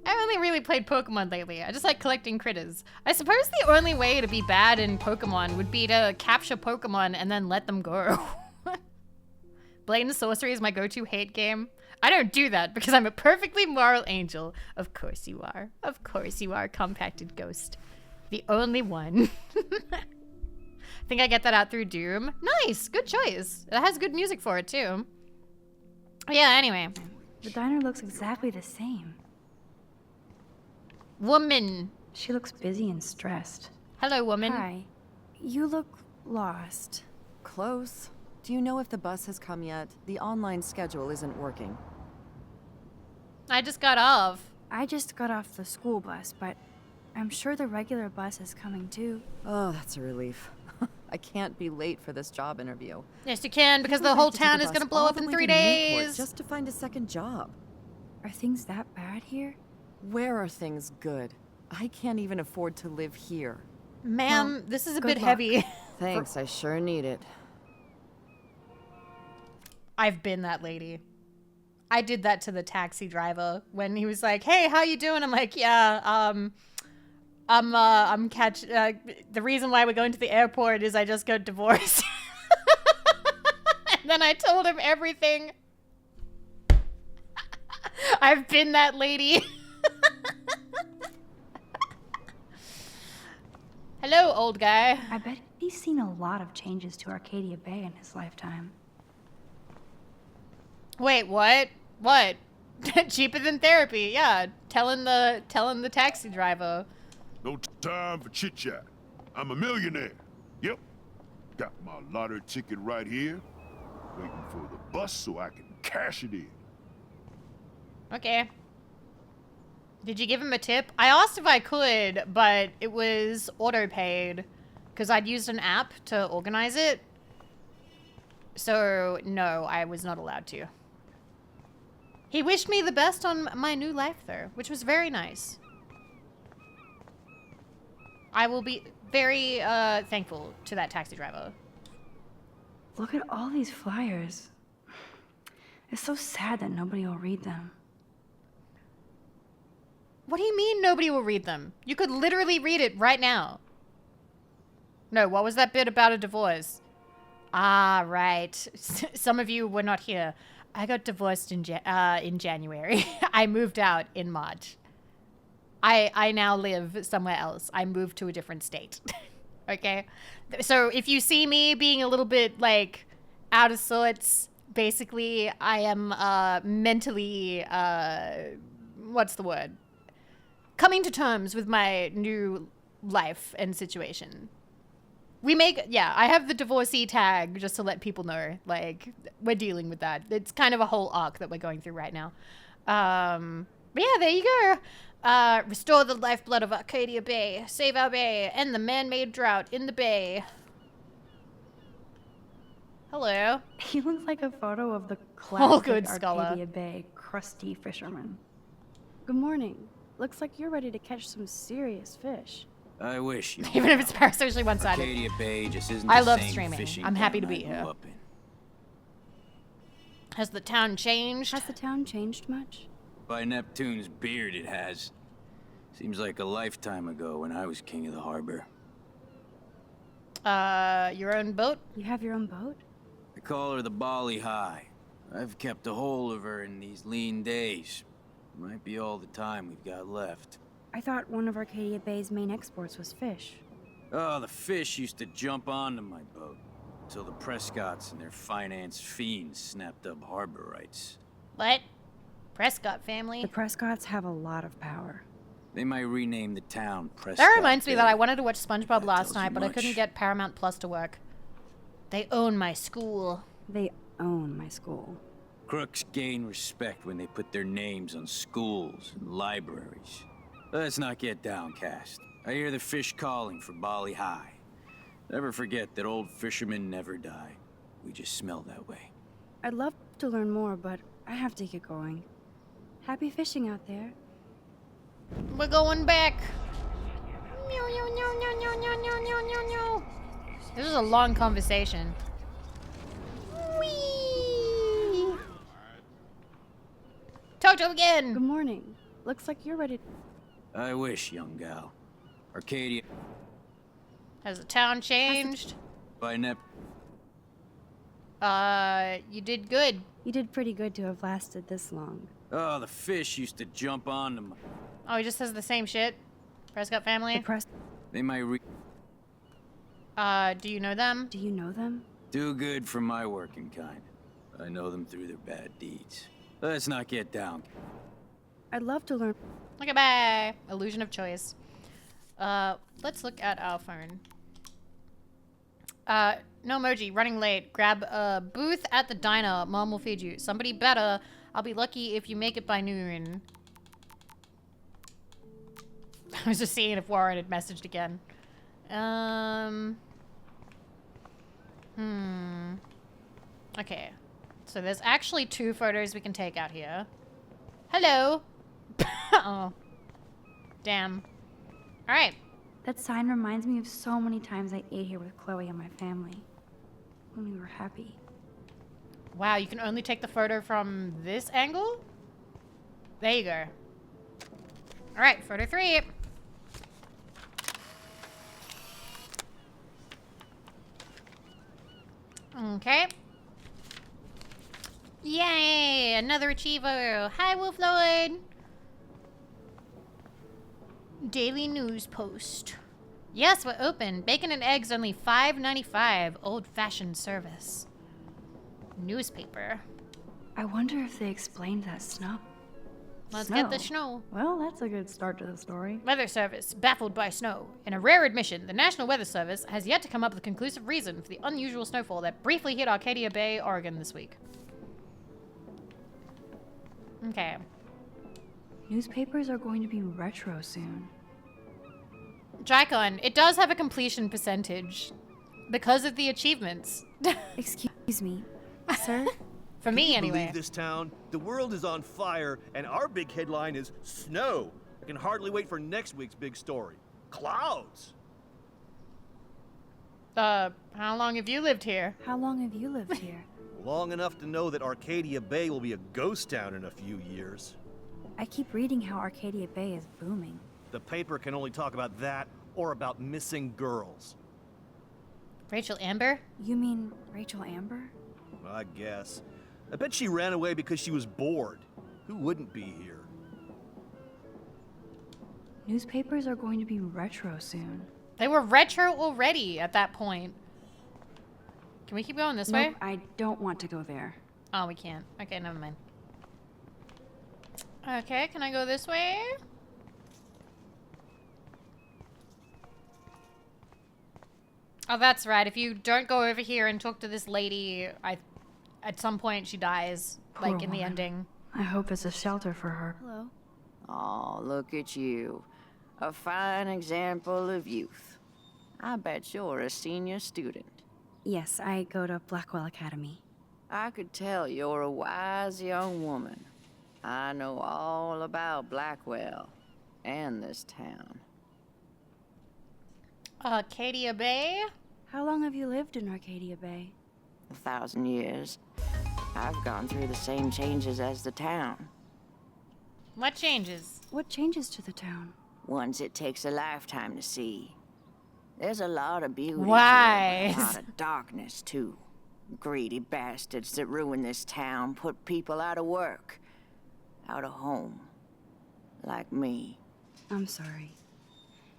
I only really played Pokemon lately. I just like collecting critters. I suppose the only way to be bad in Pokemon would be to capture Pokemon and then let them go. Blatant Sorcery is my go-to hate game. I don't do that because I'm a perfectly moral angel. Of course you are. Of course you are, compacted ghost. The only one. I think I get that out through Doom. Nice, good choice. It has good music for it too. Yeah, anyway. The diner looks exactly the same. Woman. She looks busy and stressed. Hello, woman. Hi. You look lost. Close. Do you know if the bus has come yet? The online schedule isn't working. I just got off. I just got off the school bus, but I'm sure the regular bus is coming too. Oh, that's a relief. I can't be late for this job interview. Yes, you can, because People the whole have to take town a is bus going to blow all up the in way 3 to Newport days. just to find a second job. Are things that bad here? Where are things good? I can't even afford to live here. Ma'am, Well, this is a good bit luck. heavy. Thanks, I sure need it. I've been that lady. I did that to the taxi driver when he was like, "Hey, how you doing?" I'm like, "Yeah, the reason why we're going to the airport is I just got divorced." And then I told him everything. I've been that lady. Hello, old guy. I bet he's seen a lot of changes to Arcadia Bay in his lifetime. Wait, what? What? Cheaper than therapy? Yeah, telling the taxi driver. No time for chit chat. I'm a millionaire. Yep. Got my lottery ticket right here. Waiting for the bus so I can cash it in. Okay. Did you give him a tip? I asked if I could, but it was auto-paid because I'd used an app to organize it. So, no, I was not allowed to. He wished me the best on my new life, though, which was very nice. I will be very thankful to that taxi driver. Look at all these flyers. It's so sad that nobody will read them. What do you mean nobody will read them? You could literally read it right now. No, what was that bit about a divorce? Ah, right. Some of you were not here. I got divorced in January. I moved out in March. I now live somewhere else. I moved to a different state. Okay? So if you see me being a little bit, like, out of sorts, basically I am mentally, what's the word? Coming to terms with my new life and situation. I have the divorcee tag just to let people know, like, we're dealing with that. It's kind of a whole arc that we're going through right now. But yeah, there you go. Restore the lifeblood of Arcadia Bay, save our bay, end the man-made drought in the bay. Hello. He looks like a photo of the classic good, Scholar. Arcadia Bay crusty fisherman. Good morning. Looks like you're ready to catch some serious fish. I wish you Even if it's parasocially one-sided. Arcadia Bay just isn't I the love same streaming. fishing I'm happy to town be I grew here. up in. Has the town changed? Has the town changed much? By Neptune's beard, it has. Seems like a lifetime ago when I was king of the harbor. Your own boat? You have your own boat? I call her the Bali High. I've kept a hold of her in these lean days. Might be all the time we've got left. I thought one of Arcadia Bay's main exports was fish. Oh, the fish used to jump onto my boat. Till the Prescotts and their finance fiends snapped up harbor rights. What? Prescott family? The Prescotts have a lot of power. They might rename the town Prescott. That reminds me Bay. that I wanted to watch SpongeBob last tells you night, but I much. couldn't get Paramount Plus to work. They own my school. They own my school. Crooks gain respect when they put their names on schools and libraries. Let's not get downcast. I hear the fish calling for Bali High. Never forget that old fishermen never die. We just smell that way. I'd love to learn more, but I have to get going. Happy fishing out there. We're going back. This is a long conversation. Whee! Talk to him again. Good morning. Looks like you're ready. I wish, young gal. Arcadia Has the town changed? by Nep. You did good. You did pretty good to have lasted this long. Oh, the fish used to jump onto my... Oh, he just says the same shit. Prescott family. They might Do you know them? Do you know them? do good for my working kind. I know them through their bad deeds. Let's not get down. I'd love to learn. Okay, bye. Illusion of choice. Let's look at our phone. No emoji, running late. Grab a booth at the diner. Mom will feed you. Somebody better. I'll be lucky if you make it by noon. I was just seeing if Warren had messaged again. Okay. So there's actually 2 photos we can take out here. Hello. Oh. Damn. Alright. That sign reminds me of so many times I ate here with Chloe and my family. When we were happy. Wow, you can only take the photo from this angle? There you go. Alright, photo 3. Okay. Yay! Another achiever. Hi, Wolf Lord. Daily News Post. Yes, we're open. Bacon and eggs only $5.95. Old-fashioned service. Newspaper. I wonder if they explained that snow. Let's get the snow. Well, that's a good start to the story. Weather Service, baffled by snow. In a rare admission, the National Weather Service has yet to come up with a conclusive reason for the unusual snowfall that briefly hit Arcadia Bay, Oregon this week. Okay. Newspapers are going to be retro soon. Jicon, it does have a completion percentage because of the achievements. Excuse me, sir? For me, Can you anyway. believe this town? The world is on fire, and our big headline is snow. I can hardly wait for next week's big story. Clouds. How long have you lived here? How long have you lived here? Long enough to know that Arcadia Bay will be a ghost town in a few years. I keep reading how Arcadia Bay is booming. The paper can only talk about that or about missing girls. Rachel Amber? You mean Rachel Amber? I guess. I bet she ran away because she was bored. Who wouldn't be here? Newspapers are going to be retro soon. They were retro already at that point. Can we keep going this way? Nope, I don't want to go there. Oh, we can't. Okay, never mind. Okay, can I go this way? Oh, that's right. If you don't go over here and talk to this lady, at some point she dies, Poor like in the woman. ending. I hope it's a shelter for her. Hello. Oh, look at you. A fine example of youth. I bet you're a senior student. Yes, I go to Blackwell Academy. I could tell you're a wise young woman. I know all about Blackwell and this town. Arcadia Bay? How long have you lived in Arcadia Bay? 1,000 years. I've gone through the same changes as the town. What changes? What changes to the town? Ones it takes a lifetime to see. There's a lot of beauty Wise. here, but a lot of darkness, too. Greedy bastards that ruin this town, put people out of work, out of home. Like me. I'm sorry.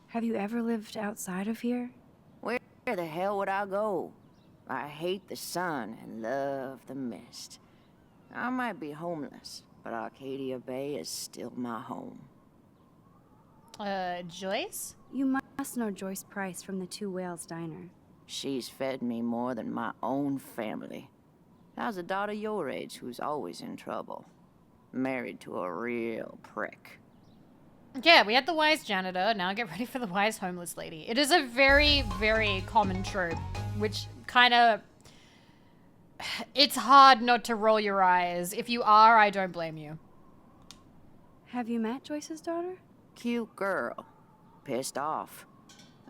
Have you ever lived outside of here? Where the hell would I go? I hate the sun and love the mist. I might be homeless, but Arcadia Bay is still my home. Joyce? You must know Joyce Price from the Two Whales Diner. She's fed me more than my own family. How's a daughter your age who's always in trouble? Married to a real prick. Yeah, we had the wise janitor. Now get ready for the wise homeless lady. It is a very, very common trope, which kind of... It's hard not to roll your eyes. If you are, I don't blame you. Have you met Joyce's daughter? Cute girl. Pissed off.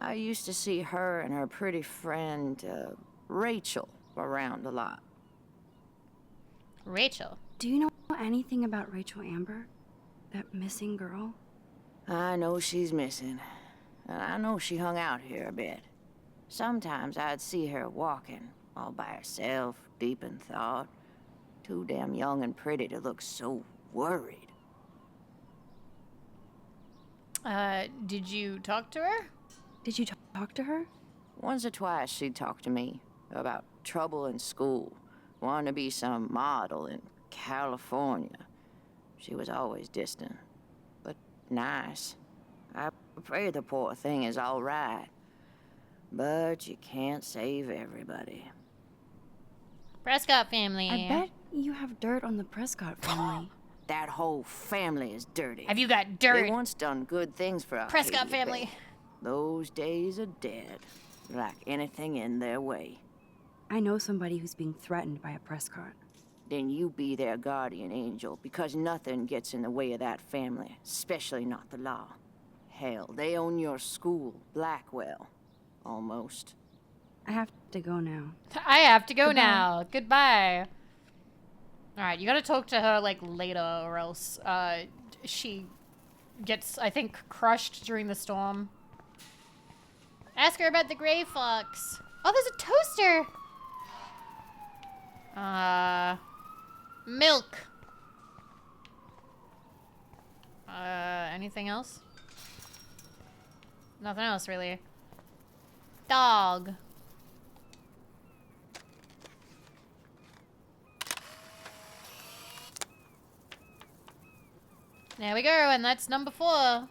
I used to see her and her pretty friend, Rachel, around a lot. Rachel? Do you know anything about Rachel Amber? That missing girl? I know she's missing. And I know she hung out here a bit. Sometimes I'd see her walking, all by herself, deep in thought. Too damn young and pretty to look so worried. Did you talk to her? Did you talk to her? Once or twice she'd talk to me about trouble in school, wanting to be some model in California. She was always distant, but nice. I pray the poor thing is all right, but you can't save everybody. Prescott family. I bet you have dirt on the Prescott family. That whole family is dirty. Have you got dirt? They once done good things for us. Prescott family. Those days are dead, like anything in their way. I know somebody who's being threatened by a Prescott. Then you be their guardian angel, because nothing gets in the way of that family, especially not the law. Hell, they own your school, Blackwell. Almost. I have to go now. I have to go Goodbye. now. Goodbye. Alright, you gotta talk to her, like, later, or else, she gets, I think, crushed during the storm. Ask her about the gray fox. Oh, there's a toaster! Milk. Anything else? Nothing else, really. Dog. There we go, and that's number 4.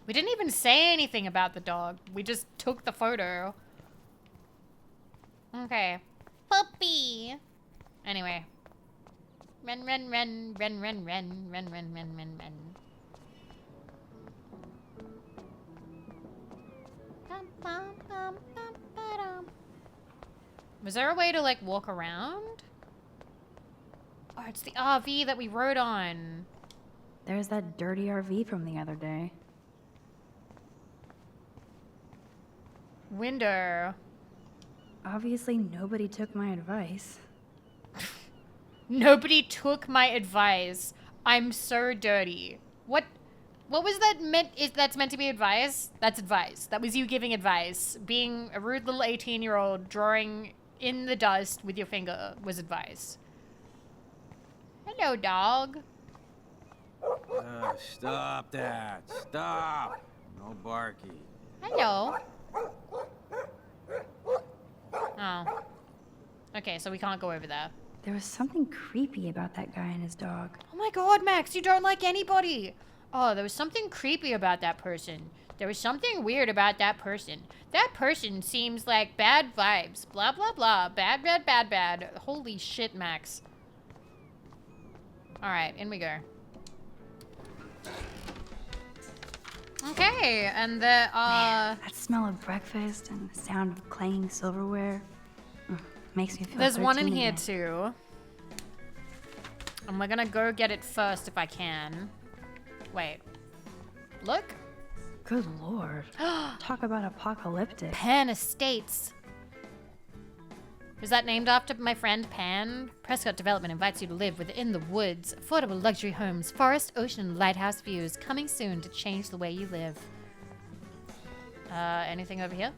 We didn't even say anything about the dog. We just took the photo. Okay. Puppy! Anyway. Run, run, run, run, run, run, run, run, run, run, run. Was there a way to, like, walk around? Oh, it's the RV that we rode on. There's that dirty RV from the other day. Window. Obviously, nobody took my advice. Nobody took my advice. I'm so dirty. What was that meant? That's meant to be advice? That's advice. That was you giving advice. Being a rude little 18-year-old drawing in the dust with your finger was advice. Hello, dog. Stop that. Stop. No barky. Hello. Oh. Okay, so we can't go over there. There was something creepy about that guy and his dog. Oh my god, Max, you don't like anybody. Oh, there was something creepy about that person. There was something weird about that person. That person seems like bad vibes. Blah, blah, blah. Bad, bad, bad, bad. Holy shit, Max. Alright, in we go. Okay, and the, Man, that smell of breakfast and the sound of clanging silverware makes me feel there's one in 13 here again. too. And we're gonna go get it first if I can. Wait. Look. Good lord. Talk about apocalyptic. Pan Estates. Is that named after my friend Pan? Prescott Development invites you to live within the woods. Affordable luxury homes, forest, ocean, and lighthouse views coming soon to change the way you live. Anything over here?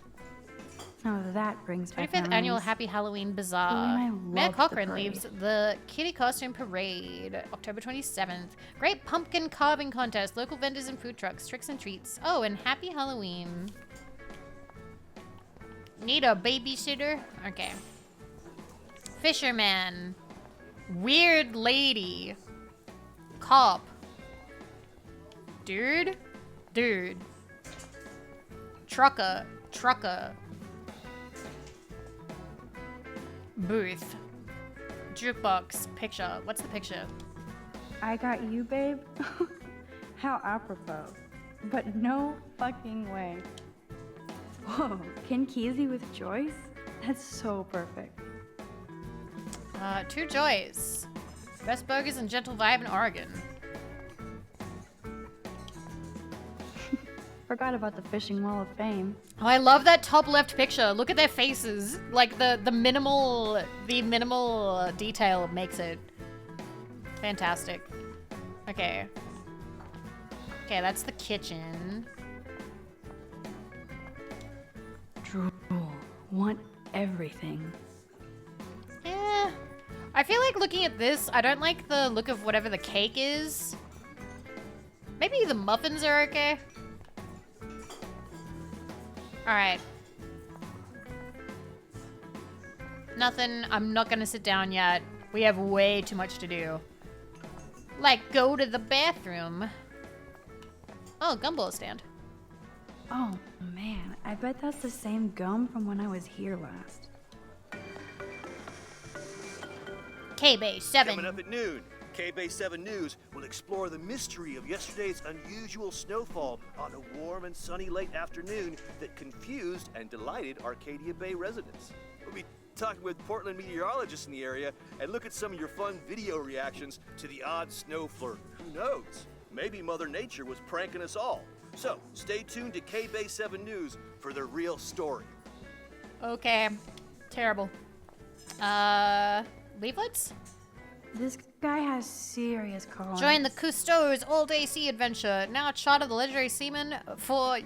Oh, that brings back 25th annual memories. Happy Halloween Ooh, Bazaar. I Mayor loved the Cochran parade. leaves the Kitty Costume Parade, October 27th. Great pumpkin carving contest, local vendors and food trucks, tricks and treats. Oh, and Happy Halloween. Need a babysitter? Okay. Fisherman. Weird lady. Cop. Dude. Trucker. Booth. Jukebox. Picture. What's the picture? I got you, babe? How apropos. But no fucking way. Whoa, Ken Kesey with Joyce? That's so perfect. Two Joys. Best burgers and gentle vibe in Oregon. Forgot about the Fishing Wall of Fame. Oh, I love that top left picture. Look at their faces. Like the minimal detail makes it fantastic. Okay. Okay, that's the kitchen. Drool. Want everything. Eh. I feel like looking at this, I don't like the look of whatever the cake is. Maybe the muffins are okay. Alright. Nothing. I'm not gonna sit down yet. We have way too much to do. Like, go to the bathroom. Oh, gumball stand. Oh, man. I bet that's the same gum from when I was here last. K-Bay 7. Coming up at noon, K-Bay 7 News will explore the mystery of yesterday's unusual snowfall on a warm and sunny late afternoon that confused and delighted Arcadia Bay residents. We'll be talking with Portland meteorologists in the area and look at some of your fun video reactions to the odd snow flirt. Who knows? Maybe Mother Nature was pranking us all. So, stay tuned to K-Bay 7 News for the real story. Okay. Terrible. Leaflets? This guy has serious callings. Join the Cousteau's all-day sea adventure. Now charter the legendary seaman for...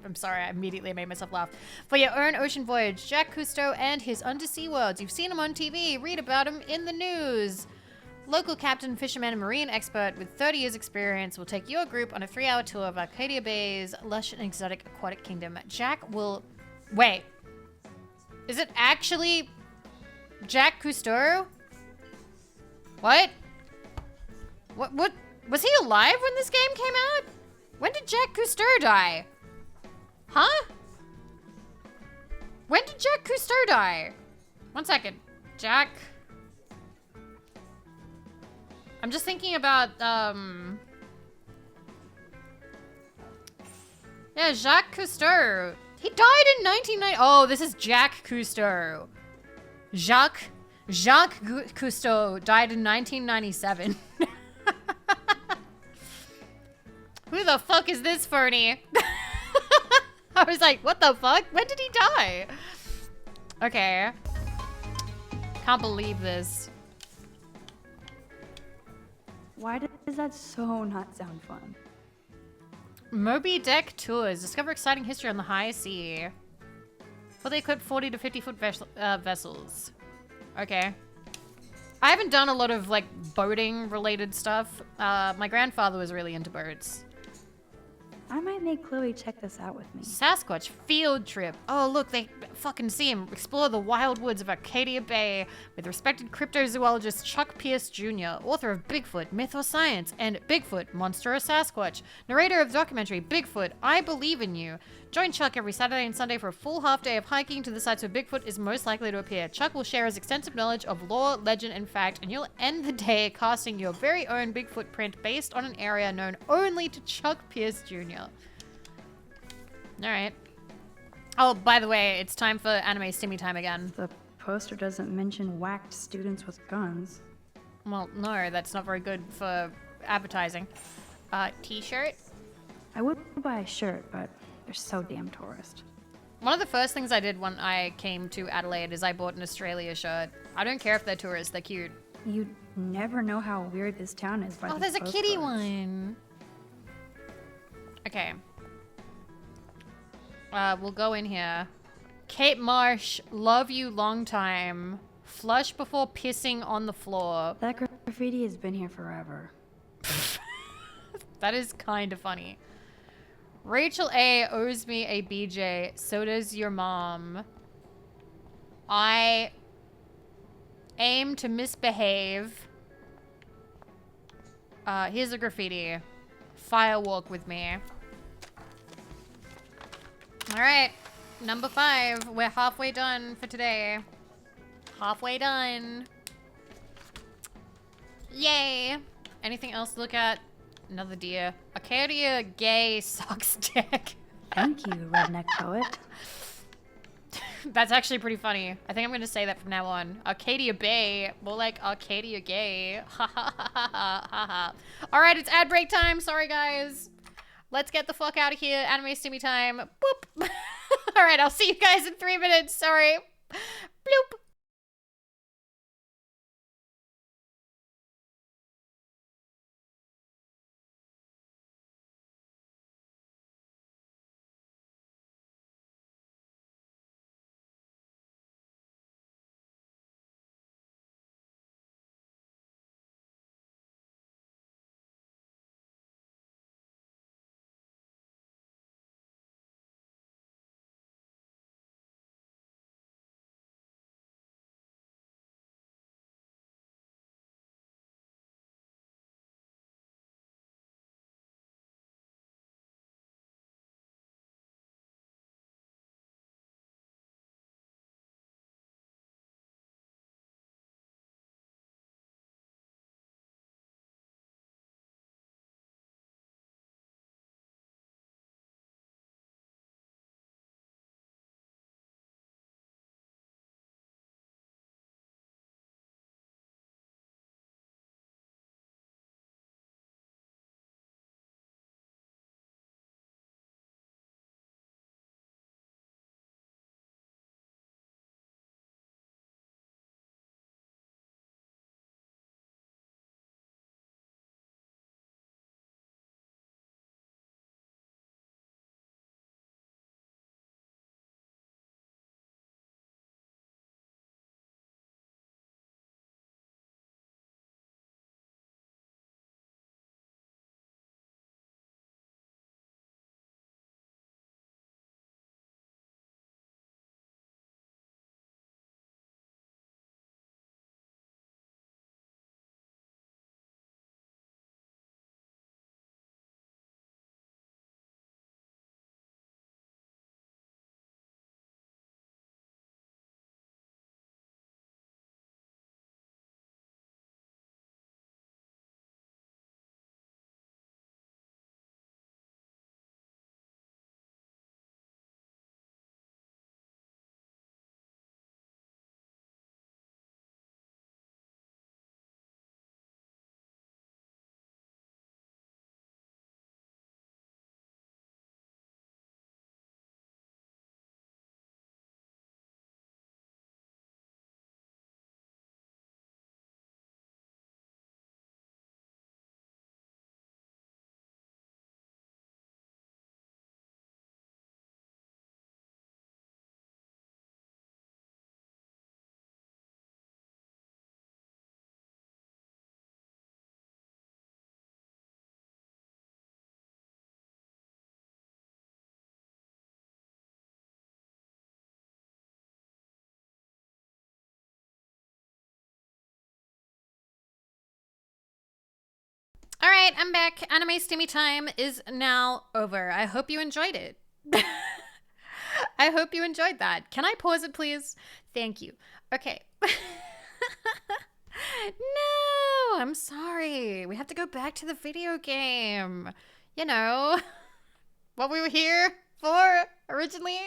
I'm sorry, I immediately made myself laugh. For your own ocean voyage, Jack Cousteau and his undersea worlds. You've seen him on TV. Read about him in the news. Local captain, fisherman, and marine expert with 30 years experience will take your group on a 3-hour tour of Arcadia Bay's lush and exotic aquatic kingdom. Jack will... Wait. Is it actually Jack Cousteau? What? What? Was he alive when this game came out? When did Jack Cousteau die? Huh? When did Jack Cousteau die? 1 second. Jack... I'm just thinking about, yeah, Jacques Cousteau. He died in 1990. Oh, this is Jack Cousteau. Jacques Cousteau died in 1997. Who the fuck is this Fernie? I was like, what the fuck? When did he die? Okay. Can't believe this. Why does that so not sound fun? Moby Deck Tours. Discover exciting history on the high sea. Fully equipped 40 to 50 foot vessels. Okay. I haven't done a lot of like boating related stuff. My grandfather was really into boats. I might make Chloe check this out with me. Sasquatch field trip. Oh, look, they fucking see him. Explore the wild woods of Arcadia Bay with respected cryptozoologist Chuck Pierce Jr., author of Bigfoot, Myth or Science, and Bigfoot, Monster or Sasquatch, narrator of the documentary Bigfoot, I Believe in You. Join Chuck every Saturday and Sunday for a full half day of hiking to the sites where Bigfoot is most likely to appear. Chuck will share his extensive knowledge of lore, legend, and fact, and you'll end the day casting your very own Bigfoot print based on an area known only to Chuck Pierce Jr. Alright. Oh, by the way, it's time for anime stimmy time again. The poster doesn't mention whacked students with guns. Well, no, that's not very good for advertising. T-shirt? I would buy a shirt, but they're so damn tourist. One of the first things I did when I came to Adelaide is I bought an Australia shirt. I don't care if they're tourists, they're cute. You never know how weird this town is by Oh, there's a kitty one. Okay. We'll go in here. Kate Marsh, love you long time. Flush before pissing on the floor. That graffiti has been here forever. That is kind of funny. Rachel A owes me a BJ. So does your mom. I aim to misbehave. Here's a graffiti. Firewalk with me. Alright, number 5. We're halfway done for today. Halfway done. Yay! Anything else to look at? Another deer. Arcadia gay sucks dick. Thank you, redneck poet. That's actually pretty funny. I think I'm gonna say that from now on. Arcadia Bay, more like Arcadia gay. Ha ha ha ha ha ha. Alright, it's ad break time. Sorry guys. Let's get the fuck out of here. Anime stimmy time. Boop. Alright, I'll see you guys in 3 minutes. Sorry. Bloop. All right, I'm back. Anime Stimmy time is now over. I hope you enjoyed it. I hope you enjoyed that. Can I pause it, please? Thank you. Okay. No, I'm sorry. We have to go back to the video game. You know, what we were here for originally.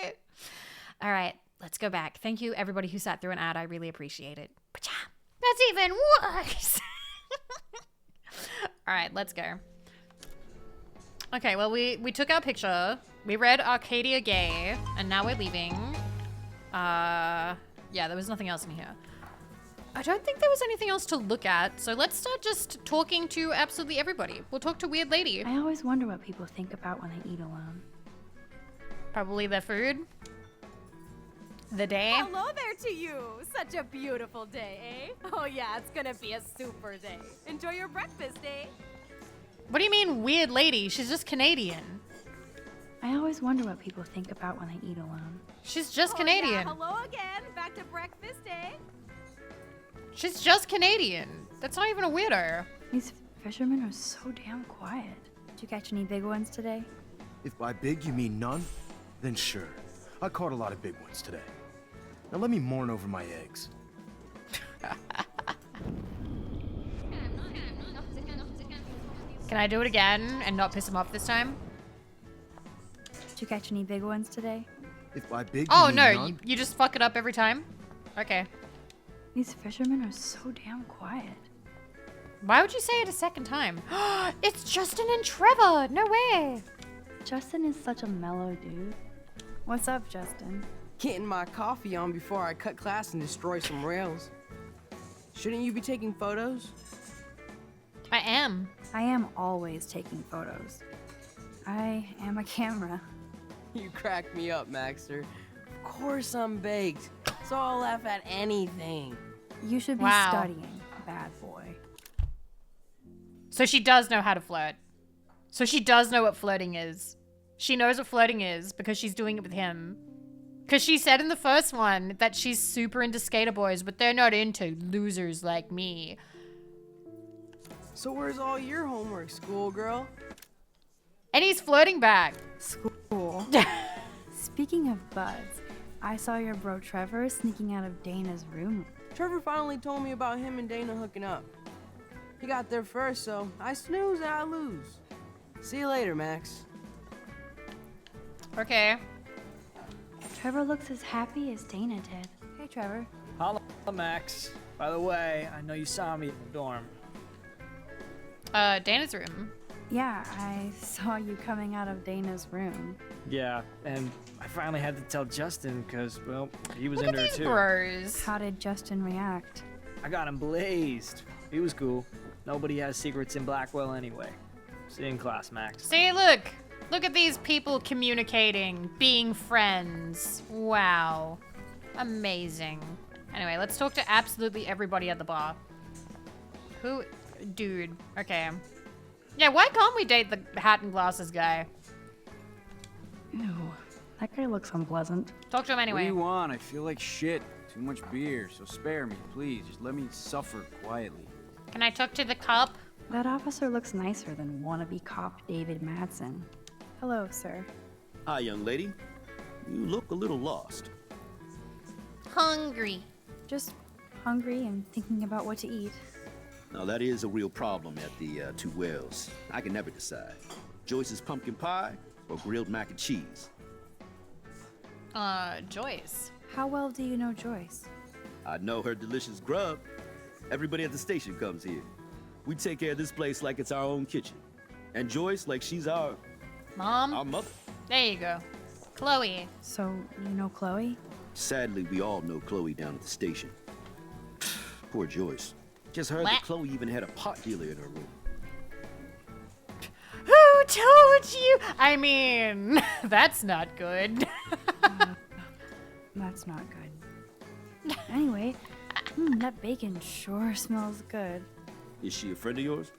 All right, let's go back. Thank you, everybody who sat through an ad. I really appreciate it. That's even worse. All right, let's go. Okay, well, we took our picture. We read Arcadia Gay, and now we're leaving. Yeah, there was nothing else in here. I don't think there was anything else to look at, so let's start just talking to absolutely everybody. We'll talk to Weird Lady. I always wonder what people think about when they eat alone. Probably their food. The day. Hello there to you. Such a beautiful day, eh? Oh yeah, it's gonna be a super day. Enjoy your breakfast, eh? What do you mean, Weird Lady? She's just Canadian. I always wonder what people think about when they eat alone. She's just Oh, Canadian. yeah. Hello again. Back to breakfast, eh? She's just Canadian. That's not even a weirdo. These fishermen are so damn quiet. Did you catch any big ones today? If by big you mean none, then sure. I caught a lot of big ones today. Now let me mourn over my eggs. Can I do it again and not piss him off this time? Did you catch any big ones today? If by big Oh, you mean no, none, you just fuck it up every time? Okay. These fishermen are so damn quiet. Why would you say it a second time? It's Justin and Trevor! No way! Justin is such a mellow dude. What's up, Justin? Getting my coffee on before I cut class and destroy some rails. Shouldn't you be taking photos? I am. I am always taking photos. I am a camera. You crack me up, Maxter. Of course I'm baked, so I'll laugh at anything. You should be Wow. studying, bad boy. So she does know how to flirt. So she does know what flirting is. She knows what flirting is because she's doing it with him. Because she said in the first one that she's super into skater boys, but they're not into losers like me. So where's all your homework, schoolgirl? And he's flirting back. School. Speaking of buds, I saw your bro Trevor sneaking out of Dana's room. Trevor finally told me about him and Dana hooking up. He got there first, so I snooze and I lose. See you later, Max. Okay. Trevor looks as happy as Dana did. Hey, Trevor. Hello, Max. By the way, I know you saw me in the dorm. Dana's room. Yeah, I saw you coming out of Dana's room. Yeah, and I finally had to tell Justin because, well, he was Look into at her these too. bros. How did Justin react? I got him blazed. He was cool. Nobody has secrets in Blackwell anyway. See you in class, Max. See, look. Look at these people communicating, being friends. Wow. Amazing. Anyway, let's talk to absolutely everybody at the bar. Who? Dude. Okay. Yeah, why can't we date the hat and glasses guy? Ew, that guy looks unpleasant. Talk to him What anyway. do you want? I feel like shit. Too much beer, so spare me, please. Just let me suffer quietly. Can I talk to the cop? That officer looks nicer than wannabe cop David Madsen. Hello, sir. Hi, young lady. You look a little lost. Hungry. Just hungry and thinking about what to eat. Now, that is a real problem at the Two Wells. I can never decide. Joyce's pumpkin pie or grilled mac and cheese? Joyce. How well do you know Joyce? I know her delicious grub. Everybody at the station comes here. We take care of this place like it's our own kitchen. And Joyce like she's our Mom? Our mother. There you go. Chloe. So, you know Chloe? Sadly, we all know Chloe down at the station. Poor Joyce. Just heard that What? Chloe even had a pot dealer in her room. Who told you? I mean, that's not good. That's not good. Anyway, that bacon sure smells good. Is she a friend of yours?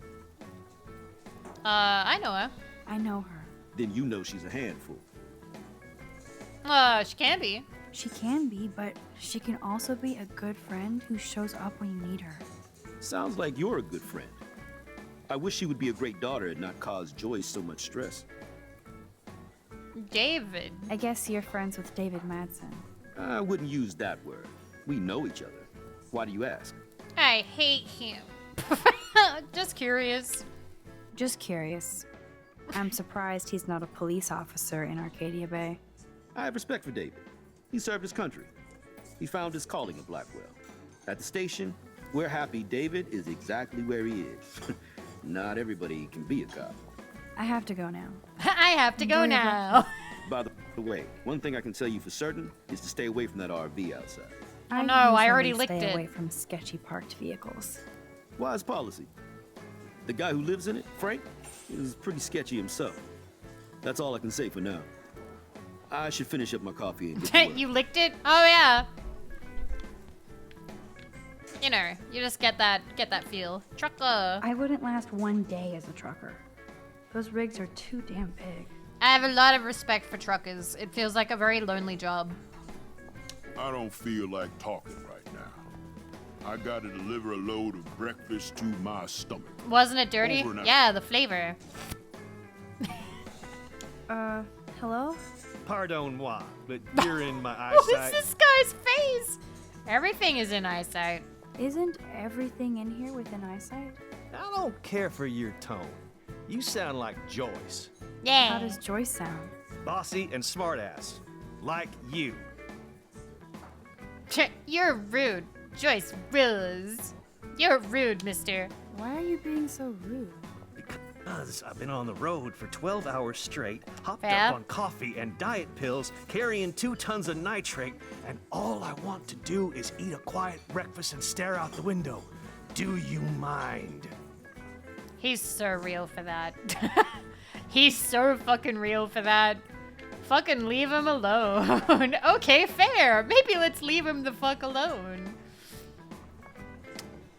I know her. I know her. Then you know she's a handful. She can be. She can be, but she can also be a good friend who shows up when you need her. Sounds like you're a good friend. I wish she would be a great daughter and not cause Joyce so much stress. David. I guess you're friends with David Madsen. I wouldn't use that word. We know each other. Why do you ask? I hate him. Just curious. Just curious. I'm surprised he's not a police officer in Arcadia Bay. I have respect for David. He served his country. He found his calling at Blackwell. At the station, we're happy David is exactly where he is. Not everybody can be a cop. I have to go now. I have to go now. By the way, one thing I can tell you for certain is to stay away from that RV outside. Oh no, I already licked stay it. away from sketchy parked vehicles. Wise policy. The guy who lives in it, Frank, is pretty sketchy himself. That's all I can say for now. I should finish up my coffee and get to work. You licked it? Oh yeah. You know, you just get that feel. Trucker. I wouldn't last one day as a trucker. Those rigs are too damn big. I have a lot of respect for truckers. It feels like a very lonely job. I don't feel like talking right now. I gotta deliver a load of breakfast to my stomach. Wasn't it dirty? Over and out. Yeah, the flavor. Hello? Pardon moi, but you're in my What is eyesight. this guy's face? Everything is in eyesight. Isn't everything in here within eyesight? I don't care for your tone. You sound like Joyce. Yeah. How does Joyce sound? Bossy and smartass. Like you. You're rude. Joyce Rose. You're rude, mister. Why are you being so rude? Because I've been on the road for 12 hours straight, hopped Fair. up on coffee and diet pills, carrying 2 tons of nitrate, and all I want to do is eat a quiet breakfast and stare out the window. Do you mind? He's so real for that. He's so fucking real for that. Fucking leave him alone. Okay, fair. Maybe let's leave him the fuck alone.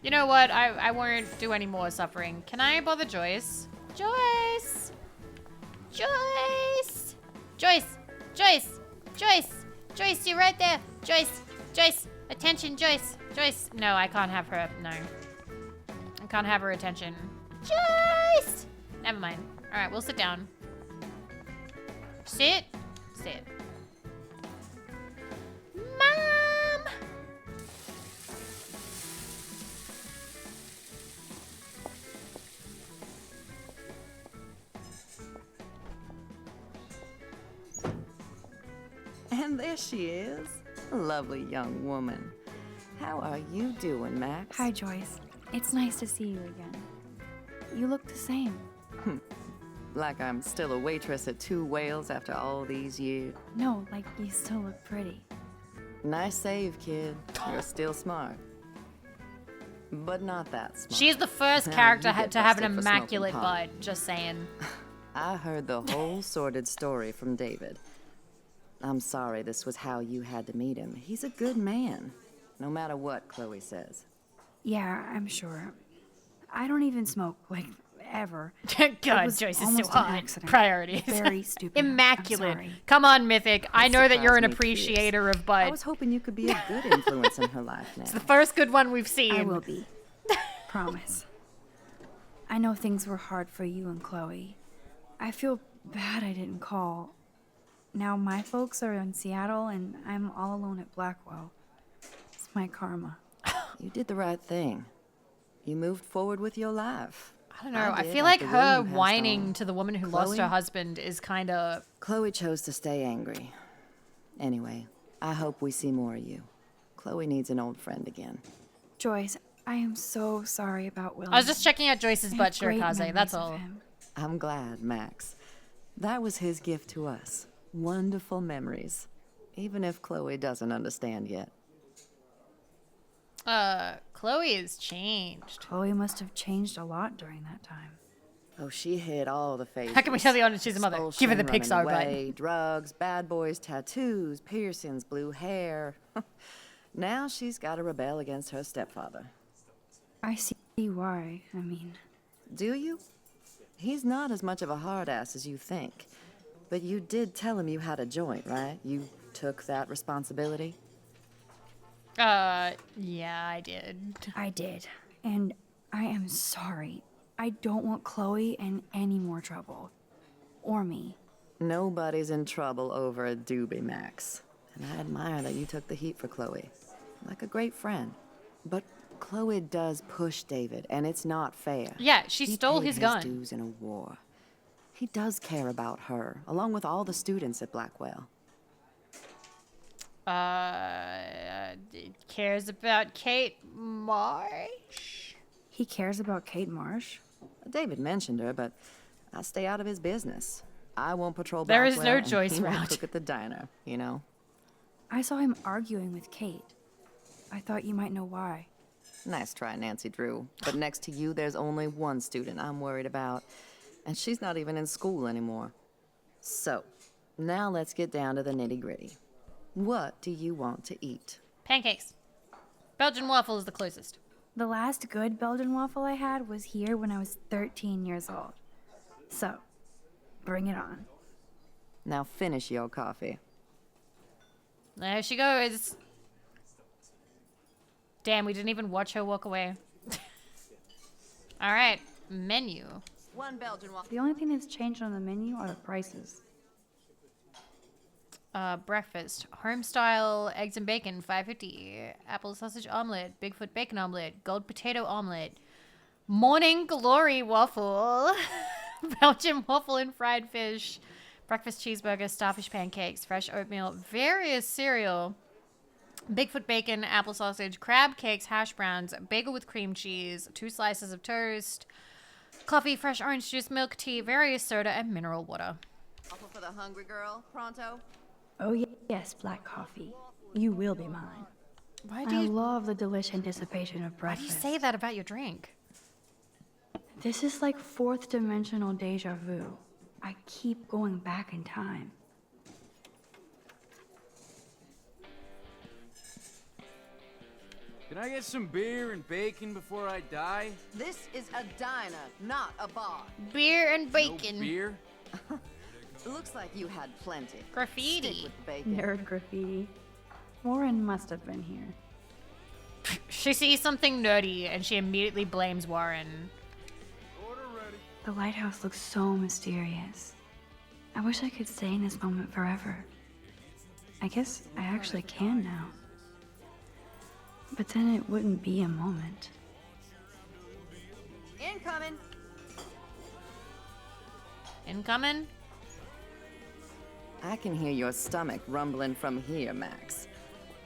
You know what? I won't do any more suffering. Can I bother Joyce? Joyce! Joyce! Joyce! Joyce! Joyce! Joyce, you're right there! Joyce! Joyce! Attention, Joyce! Joyce! No, I can't have her. No. I can't have her attention. Joyce! Never mind. Alright, we'll sit down. Sit. Sit. Mom! And there she is. A lovely young woman. How are you doing, Max? Hi, Joyce. It's nice to see you again. You look the same. Like I'm still a waitress at Two Whales after all these years. No, like you still look pretty. Nice save, kid. You're still smart. But not that smart. She's the first Now character you get to have an busted for smoking immaculate pot. butt. Just saying. I heard the whole sordid story from David. I'm sorry this was how you had to meet him. He's a good man, no matter what Chloe says. Yeah, I'm sure. I don't even smoke, like, ever. God, It was Joyce is so almost an hot. accident. Priorities. Very stupid. I'm Immaculate. sorry. Come on, Mythic. I know that you're an surprised me appreciator of I butt. was hoping you could be a good influence in her life now. It's the first good one we've seen. I will be. Promise. I know things were hard for you and Chloe. I feel bad I didn't call. Now my folks are in Seattle and I'm all alone at Blackwell. It's my karma. You did the right thing. You moved forward with your life. I don't know. I did feel like after her William passed whining on. to the woman who lost her Chloe? husband is kind of... Chloe chose to stay angry. Anyway, I hope we see more of you. Chloe needs an old friend again. Joyce, I am so sorry about William. I was just checking out Joyce's I butt, have great Shirakaze. That's memories of all. him. I'm glad, Max. That was his gift to us. Wonderful memories. Even if Chloe doesn't understand yet. Chloe has changed. Chloe must have changed a lot during that time. Oh, she hit all the phases. How can we tell the audience she's a mother? Give her the Expulsion, Pixar running away, button. drugs, bad boys, tattoos, piercings, blue hair. Now she's got to rebel against her stepfather. I see why. I mean, Do you? He's not as much of a hard ass as you think. But you did tell him you had a joint, right? You took that responsibility? Yeah, I did. I did. And I am sorry. I don't want Chloe in any more trouble. Or me. Nobody's in trouble over a doobie, Max. And I admire that you took the heat for Chloe. Like a great friend. But Chloe does push David, and it's not fair. Yeah, she stole paid his gun. Dues in a war. He does care about her, along with all the students at Blackwell. Cares about Kate Marsh? He cares about Kate Marsh? David mentioned her, but I stay out of his business. I won't patrol There Blackwell. is no and choice, he won't Round. cook at the diner, you know? I saw him arguing with Kate. I thought you might know why. Nice try, Nancy Drew. But next to you, there's only one student I'm worried about. And she's not even in school anymore. So, now let's get down to the nitty-gritty. What do you want to eat? Pancakes. Belgian waffle is the closest. The last good Belgian waffle I had was here when I was 13 years old. So, bring it on. Now finish your coffee. There she goes. Damn, we didn't even watch her walk away. All right, menu. One Belgian waffle. The only thing that's changed on the menu are the prices. Breakfast. Home style eggs and bacon, $5.50. Apple sausage omelet, Bigfoot bacon omelet, gold potato omelet. Morning glory waffle. Belgian waffle and fried fish. Breakfast cheeseburger, starfish pancakes, fresh oatmeal, various cereal. Bigfoot bacon, apple sausage, crab cakes, hash browns, bagel with cream cheese, 2 slices of toast, coffee, fresh orange juice, milk tea, various soda, and mineral water. Waffle for the hungry girl, pronto? Oh yes, black coffee. You will be mine. Why do I you love the delish anticipation of Why do breakfast. you say that about your drink? This is like fourth dimensional deja vu. I keep going back in time. Can I get some beer and bacon before I die? This is a diner, not a bar. Beer and bacon. No beer? Looks like you had plenty. Graffiti. Stick with the bacon. Nerd graffiti. Warren must have been here. She sees something nerdy and she immediately blames Warren. The lighthouse looks so mysterious. I wish I could stay in this moment forever. I guess I actually can now. But then it wouldn't be a moment. Incoming. Incoming? I can hear your stomach rumbling from here, Max.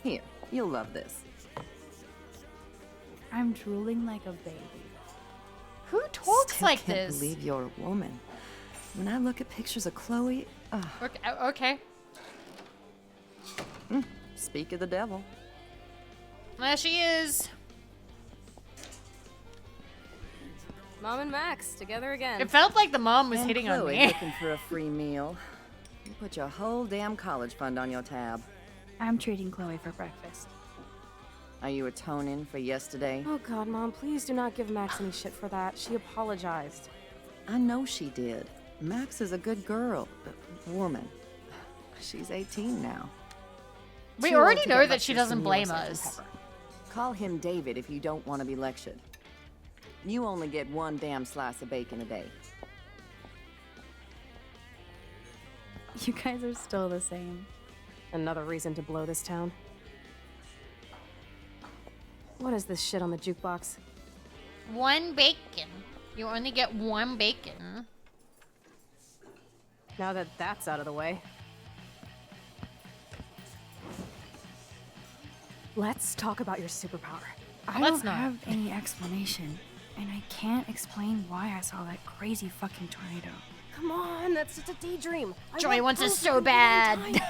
Here, you'll love this. I'm drooling like a baby. Who talks Still like can't this? believe you're a woman. When I look at pictures of Chloe, Okay. Speak of the devil. There she is. Mom and Max, together again. It felt like the mom was And hitting Chloe on me. looking for a free meal. You put your whole damn college fund on your tab. I'm treating Chloe for breakfast. Are you atoning for yesterday? Oh God, Mom, please do not give Max any shit for that. She apologized. I know she did. Max is a good girl, woman. She's 18 now. We Too old already to know get that she lectures doesn't from you or blame Sgt. us. Pepper. Call him David if you don't want to be lectured. You only get one damn slice of bacon a day. You guys are still the same. Another reason to blow this town. What is this shit on the jukebox? 1 bacon. You only get 1 bacon. Now that that's out of the way. Let's talk about your superpower. I Let's don't not. have any explanation, and I can't explain why I saw that crazy fucking tornado. Come on, that's just a daydream. Joy wants us proof so at the bad. same time.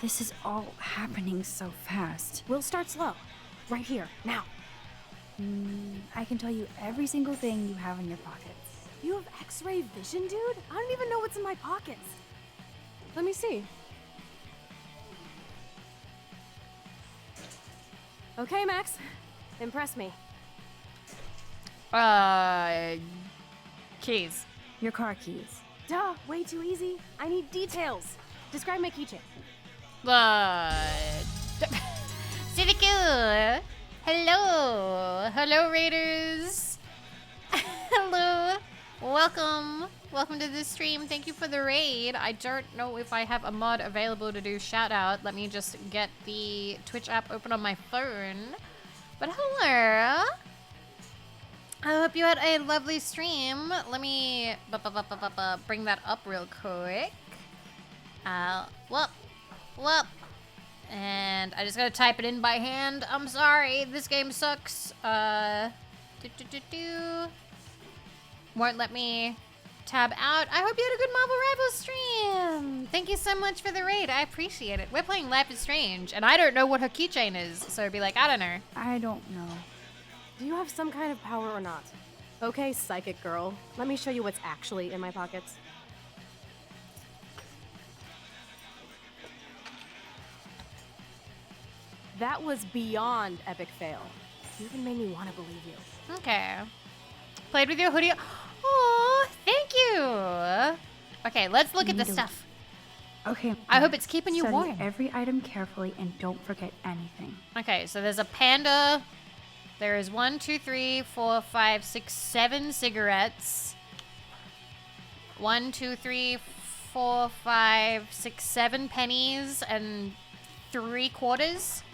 This is all happening so fast. We'll start slow. Right here, now. I can tell you every single thing you have in your pockets. You have X-ray vision, dude? I don't even know what's in my pockets. Let me see. Okay, Max. Impress me. Keys. Your car keys. Duh, way too easy. I need details. Describe my keychain. Civicu. Hello. Hello, Raiders. Welcome. Welcome to the stream. Thank you for the raid. I don't know if I have a mod available to do shout out. Let me just get the Twitch app open on my phone. But hello. I hope you had a lovely stream. Let me bring that up real quick. Whoop. And I just gotta type it in by hand. I'm sorry, this game sucks. Won't let me tab out. I hope you had a good Marvel Rivals stream. Thank you so much for the raid. I appreciate it. We're playing Life is Strange, and I don't know what her keychain is, so I'd be like, I don't know. I don't know. Do you have some kind of power or not? Okay, psychic girl. Let me show you what's actually in my pockets. That was beyond epic fail. You even made me want to believe you. Okay. Played with your hoodie. Oh, thank you. Okay, let's look at the stuff. Okay. I hope it's keeping you Study warm. every item carefully and don't forget anything. Okay, so there's a panda. There is 1, 2, 3, 4, 5, 6, 7 cigarettes. 1, 2, 3, 4, 5, 6, 7 pennies and 3 quarters.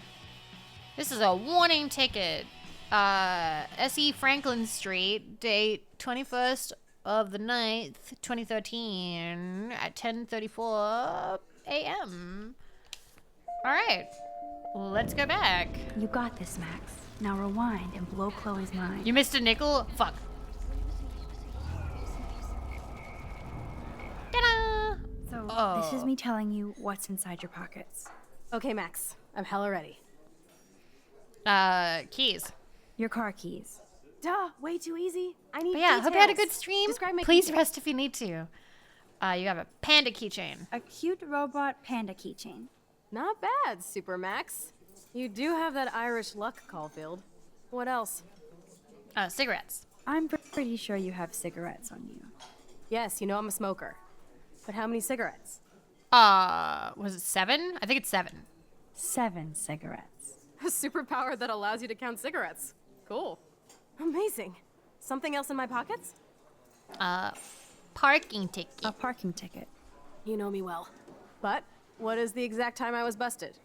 This is a warning ticket. S.E. Franklin Street, date 21st of the 9th, 2013 at 10:34 a.m. All right, let's go back. You got this, Max. Now rewind and blow Chloe's mind. You missed a nickel? Fuck. Ta-da! So this is me telling you what's inside your pockets. Okay, Max. I'm hella ready. Keys. Your car keys. Duh, way too easy. I need But yeah, hope you had a good details. stream. Describe my Please keychain. rest if you need to. You have a panda keychain. A cute robot panda keychain. Not bad, Super Max. You do have that Irish luck, Caulfield. What else? Cigarettes. I'm pretty sure you have cigarettes on you. Yes, you know I'm a smoker. But how many cigarettes? Was it 7? I think it's 7. 7 cigarettes. A superpower that allows you to count cigarettes. Cool. Amazing. Something else in my pockets? Parking ticket. A parking ticket. You know me well. But what is the exact time I was busted?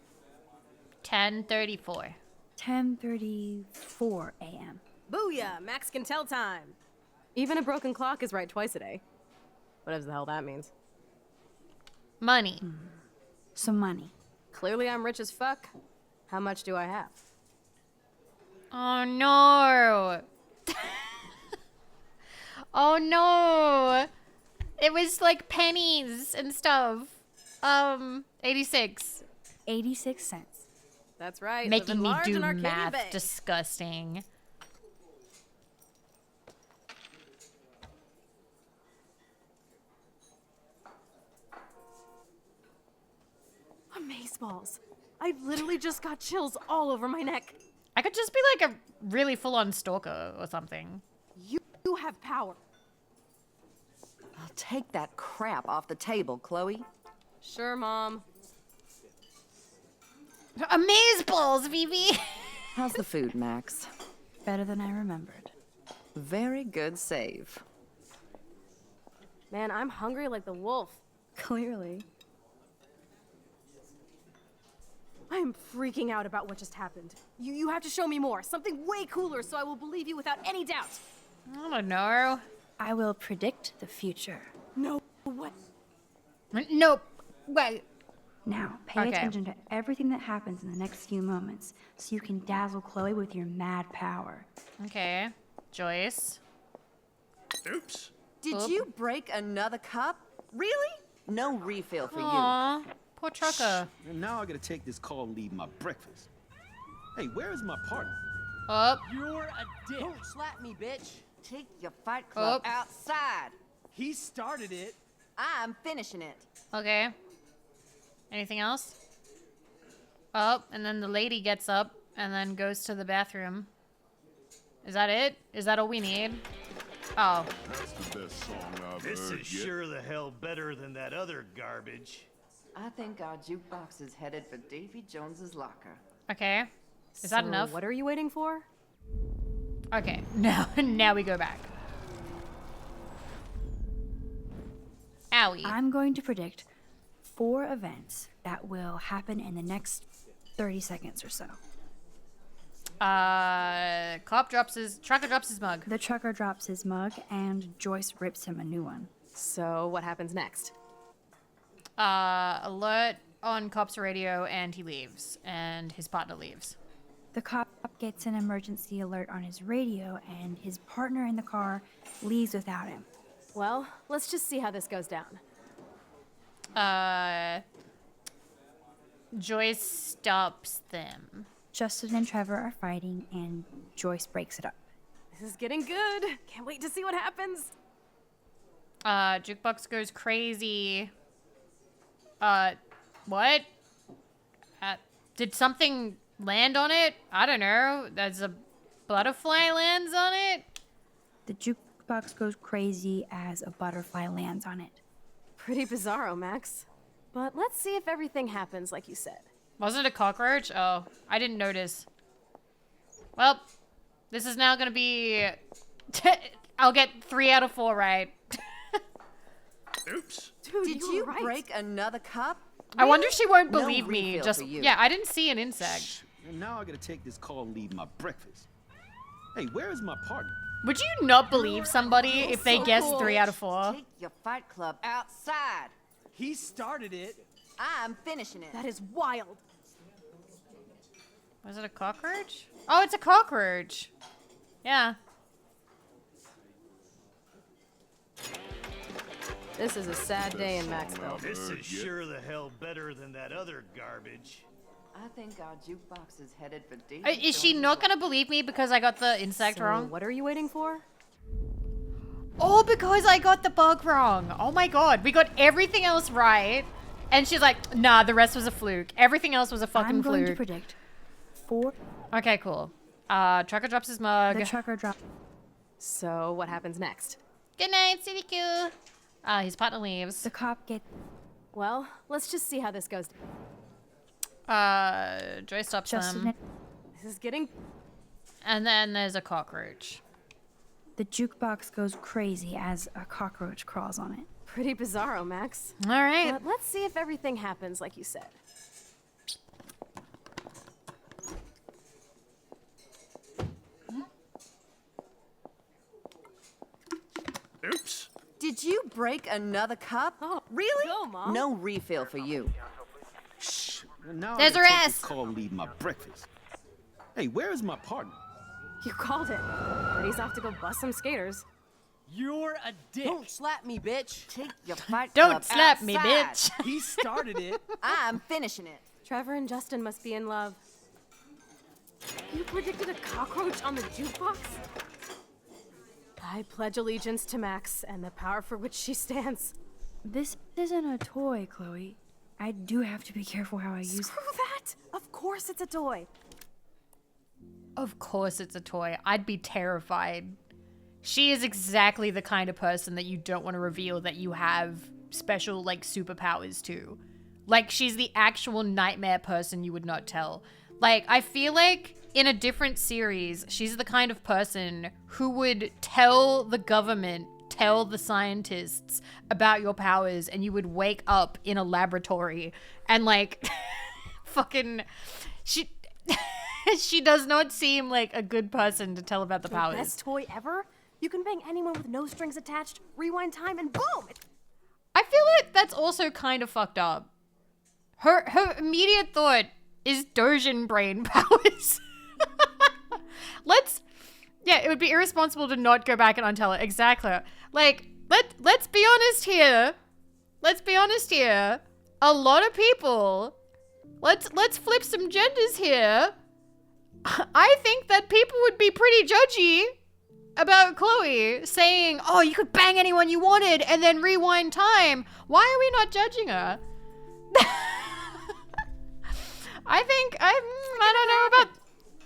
10:34. 10:34 a.m. Booyah! Max can tell time. Even a broken clock is right twice a day. Whatever the hell that means. Money. Some money. Clearly I'm rich as fuck. How much do I have? Oh no. Oh no. It was like pennies and stuff. 86. 86 cents. That's right. Making living me large do in Arcadia math. Bay. Disgusting. Amazeballs. I literally just got chills all over my neck. I could just be like a really full-on stalker or something. You have power. I'll take that crap off the table, Chloe. Sure, Mom. Amazeballs, Vivi. How's the food, Max? Better than I remembered. Very good save. Man, I'm hungry like the wolf. Clearly. I'm freaking out about what just happened. You have to show me more. Something way cooler so I will believe you without any doubt. I don't know. I will predict the future. No way. Nope. Wait. Now, pay attention to everything that happens in the next few moments so you can dazzle Chloe with your mad power. Okay. Joyce. Oops. Did you break another cup? Really? No refill for Aw, poor trucker. And now I gotta take this call and leave my breakfast. Hey, where is my partner? Up. You're a dick. Don't slap me, bitch. Take your fight club outside. He started it. I'm finishing it. Okay. Anything else? Up, and then the lady gets up and then goes to the bathroom. Is that it? Is that all we need? Oh. That's the best song I've This heard is yet. sure the hell better than that other garbage. I think our jukebox is headed for Davy Jones's locker. Okay. Is that enough? What are you waiting for? Okay. Now we go back. Wowie. I'm going to predict 4 events that will happen in the next 30 seconds or so. Trucker drops his mug. The trucker drops his mug, and Joyce rips him a new one. So, what happens next? Alert on cop's radio, and he leaves, and his partner leaves. The cop gets an emergency alert on his radio, and his partner in the car leaves without him. Well, let's just see how this goes down. Joyce stops them. Justin and Trevor are fighting, and Joyce breaks it up. This is getting good. Can't wait to see what happens. Jukebox goes crazy. What? Did something land on it? I don't know. There's a butterfly lands on it? The jukebox goes crazy as a butterfly lands on it. Pretty bizarro, Max. But let's see if everything happens like you said. Wasn't it a cockroach? Oh, I didn't notice. Well, this is now gonna be... I'll get 3 out of 4 right. Oops. Dude, did you break another cup? I wonder if she won't No believe me. refill Just for you. yeah, I didn't see an insect. And now I gotta take this call and leave my breakfast. Hey, where is my partner? Would you not believe somebody if they So guessed cool. 3 out of 4? Take your fight club outside. He started it. I'm finishing it. That is wild. Was it a cockroach? Oh, it's a cockroach. Yeah. This is a sad day in Maxville. This is sure the hell better than that other garbage. I think our jukebox is headed for deep. Is she not gonna believe me because I got the insect So, wrong? what are you waiting for? Oh, because I got the bug wrong. Oh my god, we got everything else right. And she's like, nah, the rest was a fluke. Everything else was a fucking I'm going fluke. to predict 4. Okay, cool. Trucker drops his mug. The trucker drops. So, what happens next? Good night, CDQ. His partner leaves. The cop gets. Well, let's just see how this goes. Joy stops them. This is getting... And then there's a cockroach. The jukebox goes crazy as a cockroach crawls on it. Pretty bizarro, Max. All right. But let's see if everything happens like you said. Oops. Did you break another cup? Oh, really? Go, Mom. No refill for you. Shh. Now There's I her gotta take ass. this call and leave my breakfast. Hey, where is my partner? You called it. But he's off to go bust some skaters. You're a dick. Don't slap me, bitch. Take your fight Don't club slap me, outside. bitch. He started it. I'm finishing it. Trevor and Justin must be in love. You predicted a cockroach on the jukebox? I pledge allegiance to Max and the power for which she stands. This isn't a toy, Chloe. I do have to be careful how I use it. Screw that! Of course it's a toy. Of course it's a toy. I'd be terrified. She is exactly the kind of person that you don't want to reveal that you have special, like, superpowers to. Like, she's the actual nightmare person you would not tell. Like, I feel like in a different series, she's the kind of person who would tell the government, tell the scientists about your powers, and you would wake up in a laboratory and, like, fucking... She does not seem like a good person to tell about the powers. Best toy ever? You can bang anyone with no strings attached, rewind time, and boom! I feel like that's also kind of fucked up. Her immediate thought is Dojin brain powers. Yeah, it would be irresponsible to not go back and untell it. Exactly. Like, let's be honest here. Let's be honest here. A lot of people, let's flip some genders here. I think that people would be pretty judgy about Chloe saying, oh, you could bang anyone you wanted and then rewind time. Why are we not judging her? I don't know about...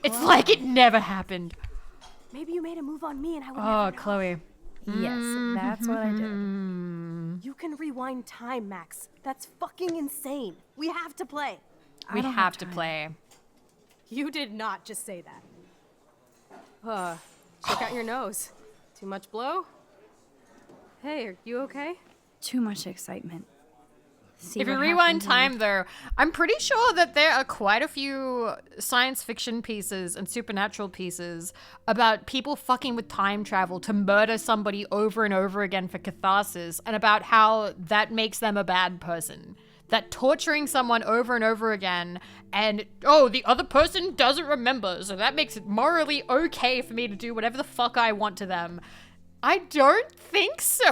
It's like it never happened. Maybe you made a move on me and I would Oh, never know. Chloe. Yes, that's what I did. You can rewind time, Max. That's fucking insane. We have to play. We have to play. You did not just say that. Check out your nose. Too much blow? Hey, are you okay? too much excitement. See If you what rewind happens when time, though, I'm pretty sure that there are quite a few science fiction pieces and supernatural pieces about people fucking with time travel to murder somebody over and over again for catharsis, and about how that makes them a bad person. That torturing someone over and over again, and, oh, the other person doesn't remember, so that makes it morally okay for me to do whatever the fuck I want to them. I don't think so.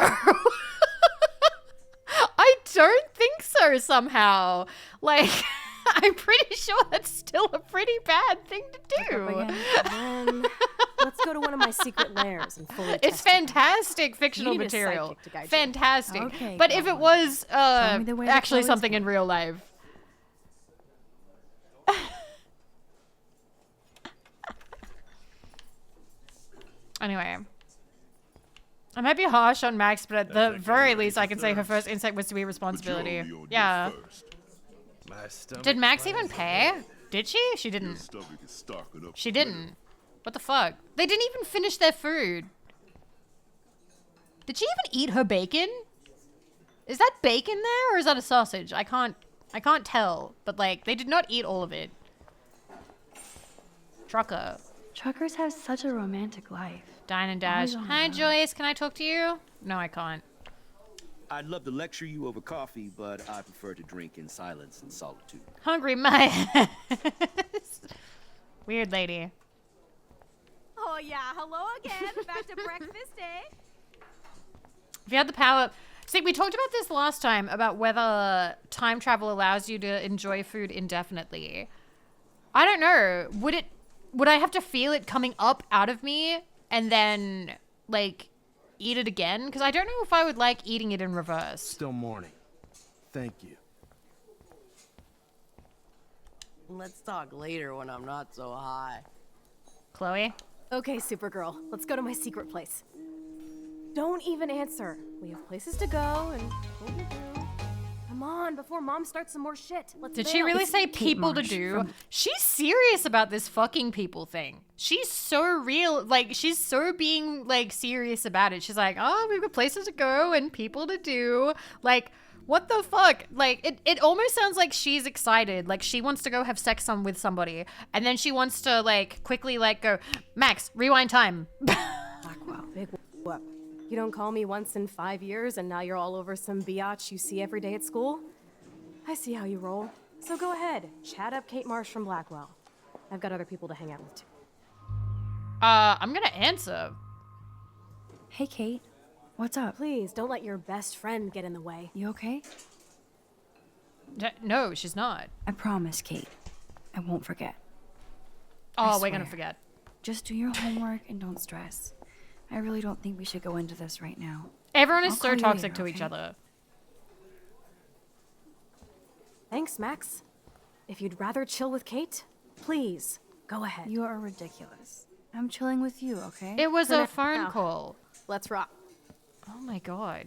I don't think so somehow. Like, I'm pretty sure that's still a pretty bad thing to do. Let's go to one of my secret lairs and fully It's test it. fantastic fictional You need a material. sidekick to guide you. Fantastic. Okay, But go if it on. was Show me the way to actually Chloe's something in real life. Anyway. I might be harsh on Max, but at the very least, I can say her first instinct was to be responsibility. Yeah. Did Max even pay? Did she? She didn't. She didn't. What the fuck? They didn't even finish their food. Did she even eat her bacon? Is that bacon there, or is that a sausage? I can't tell. But like, they did not eat all of it. Trucker. Truckers have such a romantic life. Dine and dash. Always on the Hi, road. Joyce. Can I talk to you? No, I can't. I'd love to lecture you over coffee, but I prefer to drink in silence and solitude. Hungry my ass. Weird lady. Oh yeah, hello again. Back to breakfast, eh? If you had the power... See, we talked about this last time, about whether time travel allows you to enjoy food indefinitely. I don't know. Would I have to feel it coming up out of me and then, like, eat it again? Because I don't know if I would like eating it in reverse. Still morning. Thank you. Let's talk later when I'm not so high. Chloe? Okay, Supergirl, let's go to my secret place. Don't even answer. We have places to go and people to do. Come on, before Mom starts some more shit. Let's Did she bail. really It's say Kate people to Marsh do? from- She's serious about this fucking people thing. She's so real. Like, she's so being, like, serious about it. She's like, oh, we've got places to go and people to do. Like, what the fuck? Like, it almost sounds like she's excited. Like, she wants to go have sex with somebody. And then she wants to, like, quickly, like, go, Max, rewind time. Blackwell, big whoop. You don't call me once in 5 years and now you're all over some biatch you see every day at school? I see how you roll. So go ahead, chat up Kate Marsh from Blackwell. I've got other people to hang out with too. I'm gonna answer. Hey, Kate. What's up? Please, don't let your best friend get in the way. You okay? No, she's not. I promise, Kate. I won't forget. Oh, I we're gonna swear. forget. Just do your homework and don't stress. I really don't think we should go into this right now. Everyone is I'll so call you toxic later, to each okay? other. Thanks, Max. If you'd rather chill with Kate, please, go ahead. You are ridiculous. I'm chilling with you, okay? It was For a now. phone call. Let's rock. Oh my god.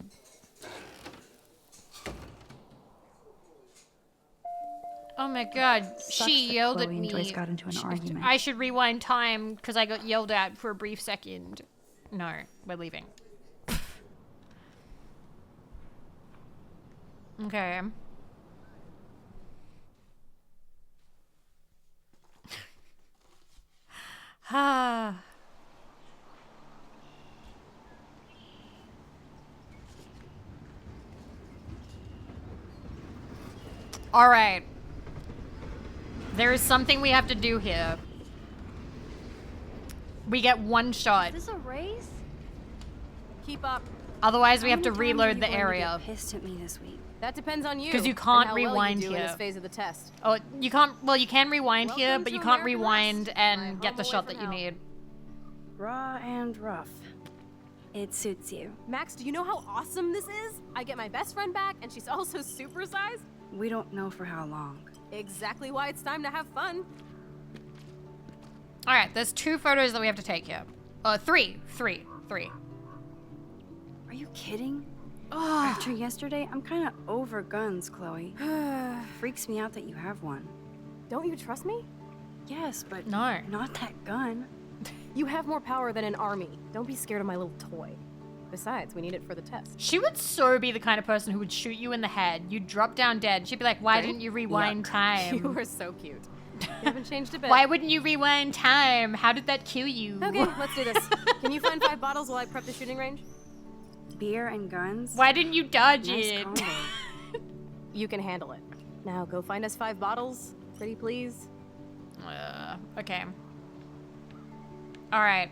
Oh my god, she that yelled at Chloe and me. Joyce got into an argument. I should rewind time because I got yelled at for a brief second. No, we're leaving. Okay. Ah. All right. There is something we have to do here. We get one shot. Is this a race? Keep up. Otherwise, we How have to many times are reload you the going to get area. pissed at me this week. That depends on you. 'Cause you and can't how well rewind you do in here. this phase of the test. Oh, you can't. Well, you can rewind here, Welcome but to you can't American rewind Rust, and my get the home shot away that from you hell. need. Raw and rough. It suits you. Max, do you know how awesome this is? I get my best friend back, and she's also supersized. We don't know for how long. Exactly why it's time to have fun. All right, there's 2 photos that we have to take here. Three. Are you kidding? After yesterday, I'm kind of over guns, Chloe. Freaks me out that you have one. Don't you trust me? Yes, but No. not that gun. You have more power than an army. Don't be scared of my little toy. Besides, we need it for the test. She would so be the kind of person who would shoot you in the head. You'd drop down dead. She'd be like, why didn't you rewind time? You were so cute. You haven't changed a bit. Why wouldn't you rewind time? How did that kill you? Okay, let's do this. Can you find 5 bottles while I prep the shooting range? Beer and guns? Why didn't you dodge Nice it? combo. You can handle it. Now go find us 5 bottles, pretty please. Okay. Alright.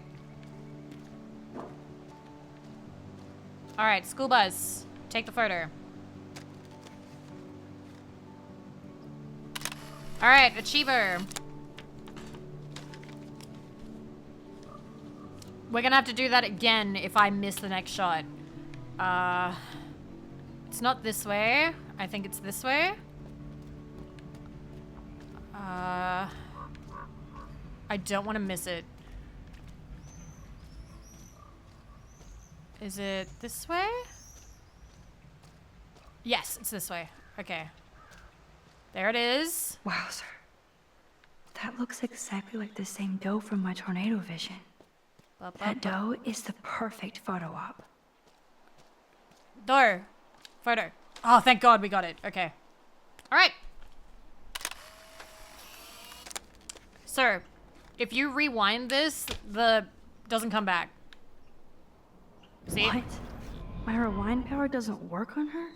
Alright, school bus. Take the photo. Alright, achiever. We're gonna have to do that again if I miss the next shot. It's not this way. I think it's this way. I don't want to miss it. Is it this way? Yes, it's this way. Okay. There it is. Wowzer. That looks exactly like the same doe from my tornado vision. That doe is the perfect photo op. Door. Photo. Oh, thank God we got it. Okay. All right. Sir, if you rewind this, the doesn't come back. See? What? My rewind power doesn't work on her?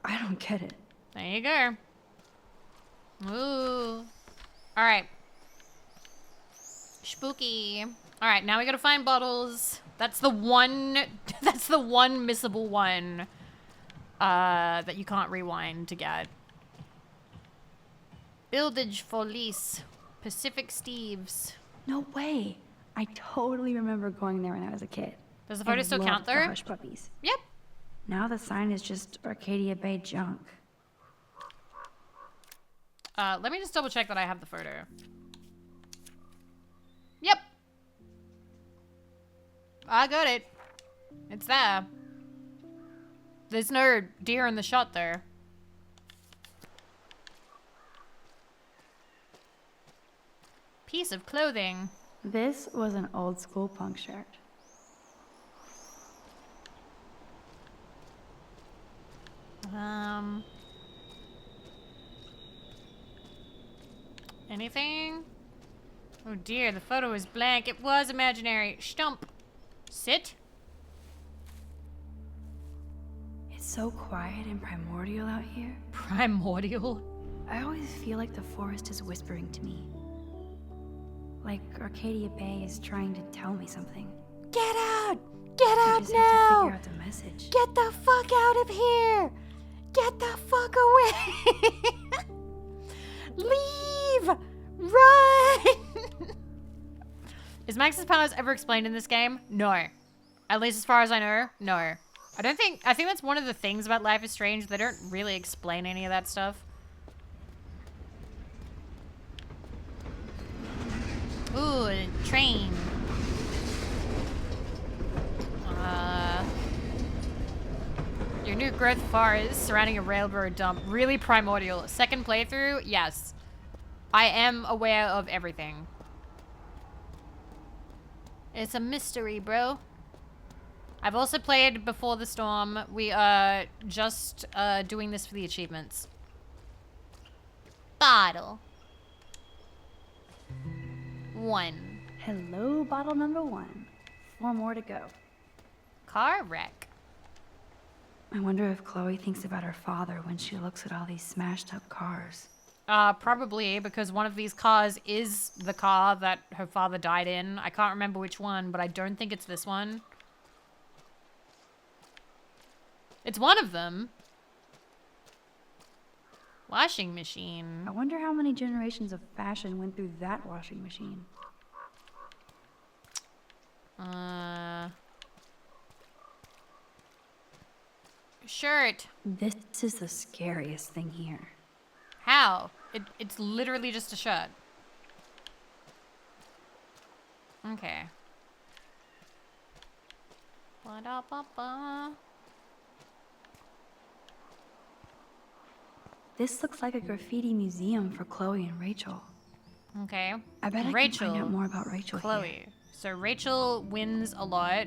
I don't get it. There you go. Ooh. All right. Spooky. All right, now we gotta find bottles. That's the one. That's the one missable one that you can't rewind to get. Buildage for lease. Pacific Steves. No way. I totally remember going there when I was a kid. Does the photo still count The there? Hush Puppies. Yep. Now the sign is just Arcadia Bay junk. Let me just double check that I have the photo. Yep. I got it. It's there. There's no deer in the shot there. Piece of clothing. This was an old school punk shirt. Anything? Oh dear, the photo is blank. It was imaginary. Stump. Sit. It's so quiet and primordial out here. Primordial? I always feel like the forest is whispering to me. Like Arcadia Bay is trying to tell me something. Get out! Get I out just now! have to figure out the message. Get the fuck out of here! Get the fuck away! Leave! Run! Is Max's powers ever explained in this game? No. At least as far as I know, no. I think that's one of the things about Life is Strange. They don't really explain any of that stuff. Ooh, a train. Your new growth forest surrounding a railroad dump. Really primordial. Second playthrough? Yes. I am aware of everything. It's a mystery, bro. I've also played Before the Storm. We are just doing this for the achievements. Bottle. 1. Hello, bottle number 1. 4 more to go. Car wreck. I wonder if Chloe thinks about her father when she looks at all these smashed up cars. Probably, because one of these cars is the car that her father died in. I can't remember which one, but I don't think it's this one. It's one of them. Washing machine. I wonder how many generations of fashion went through that washing machine. Shirt. This is the scariest thing here. How? It's literally just a shirt. Okay. Ba-da-ba-ba. This looks like a graffiti museum for Chloe and Rachel. Okay. I bet I can find out more about Rachel Chloe. here. So Rachel wins a lot.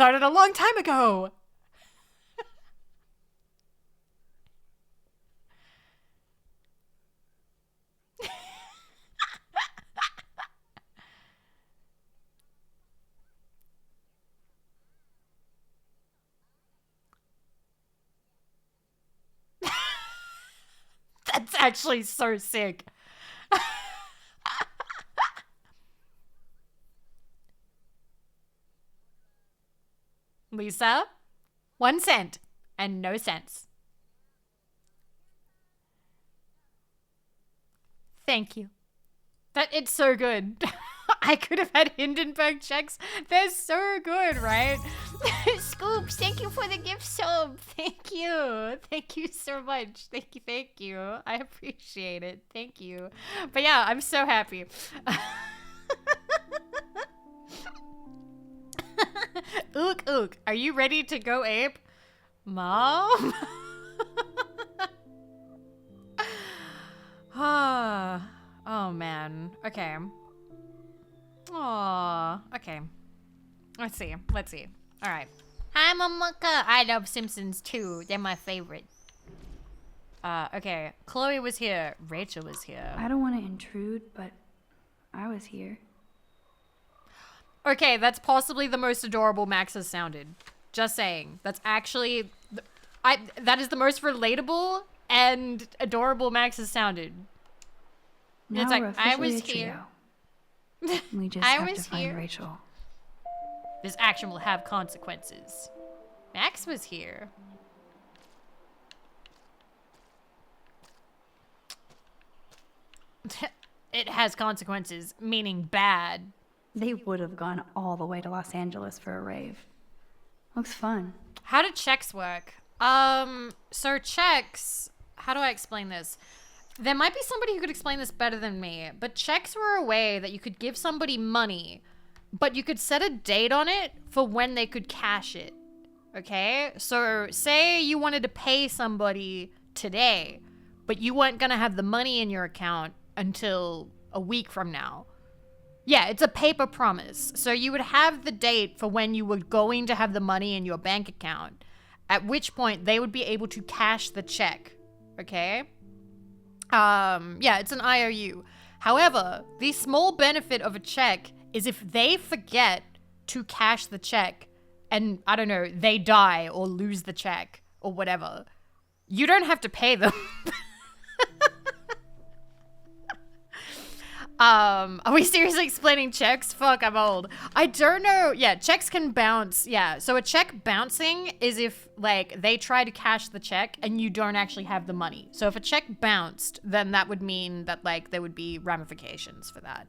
started a long time ago. That's actually so sick. Lisa, 1 cent and no sense. Thank you. It's so good. I could have had Hindenburg checks. They're so good, right? Scoops, thank you for the gift sub. Thank you. Thank you so much. Thank you. Thank you. I appreciate it. Thank you. But yeah, I'm so happy. Ook, ook. Are you ready to go ape? Mom? Oh, man. Okay. Aw. Okay. Let's see. All right. Hi, Mamuka. I love Simpsons too. They're my favorite. Okay. Chloe was here. Rachel was here. I don't want to intrude, but I was here. Okay, that's possibly the most adorable Max has sounded. Just saying. That's actually... that is the most relatable and adorable Max has sounded. Now it's we're like, I officially was a here. trio. We just I have was to find here. Rachel. This action will have consequences. Max was here. It has consequences, meaning bad. They would have gone all the way to Los Angeles for a rave. Looks fun. How do checks work? So checks, how do I explain this? There might be somebody who could explain this better than me, but checks were a way that you could give somebody money, but you could set a date on it for when they could cash it. Okay? So say you wanted to pay somebody today, but you weren't gonna have the money in your account until a week from now. Yeah, it's a paper promise. So you would have the date for when you were going to have the money in your bank account, at which point they would be able to cash the check. Okay? Yeah, it's an IOU. However, the small benefit of a check is if they forget to cash the check and, I don't know, they die or lose the check or whatever, you don't have to pay them. Are we seriously explaining checks? Fuck, I'm old. I don't know. Yeah, checks can bounce. Yeah, so a check bouncing is if, like, they try to cash the check and you don't actually have the money. So if a check bounced, then that would mean that, like, there would be ramifications for that.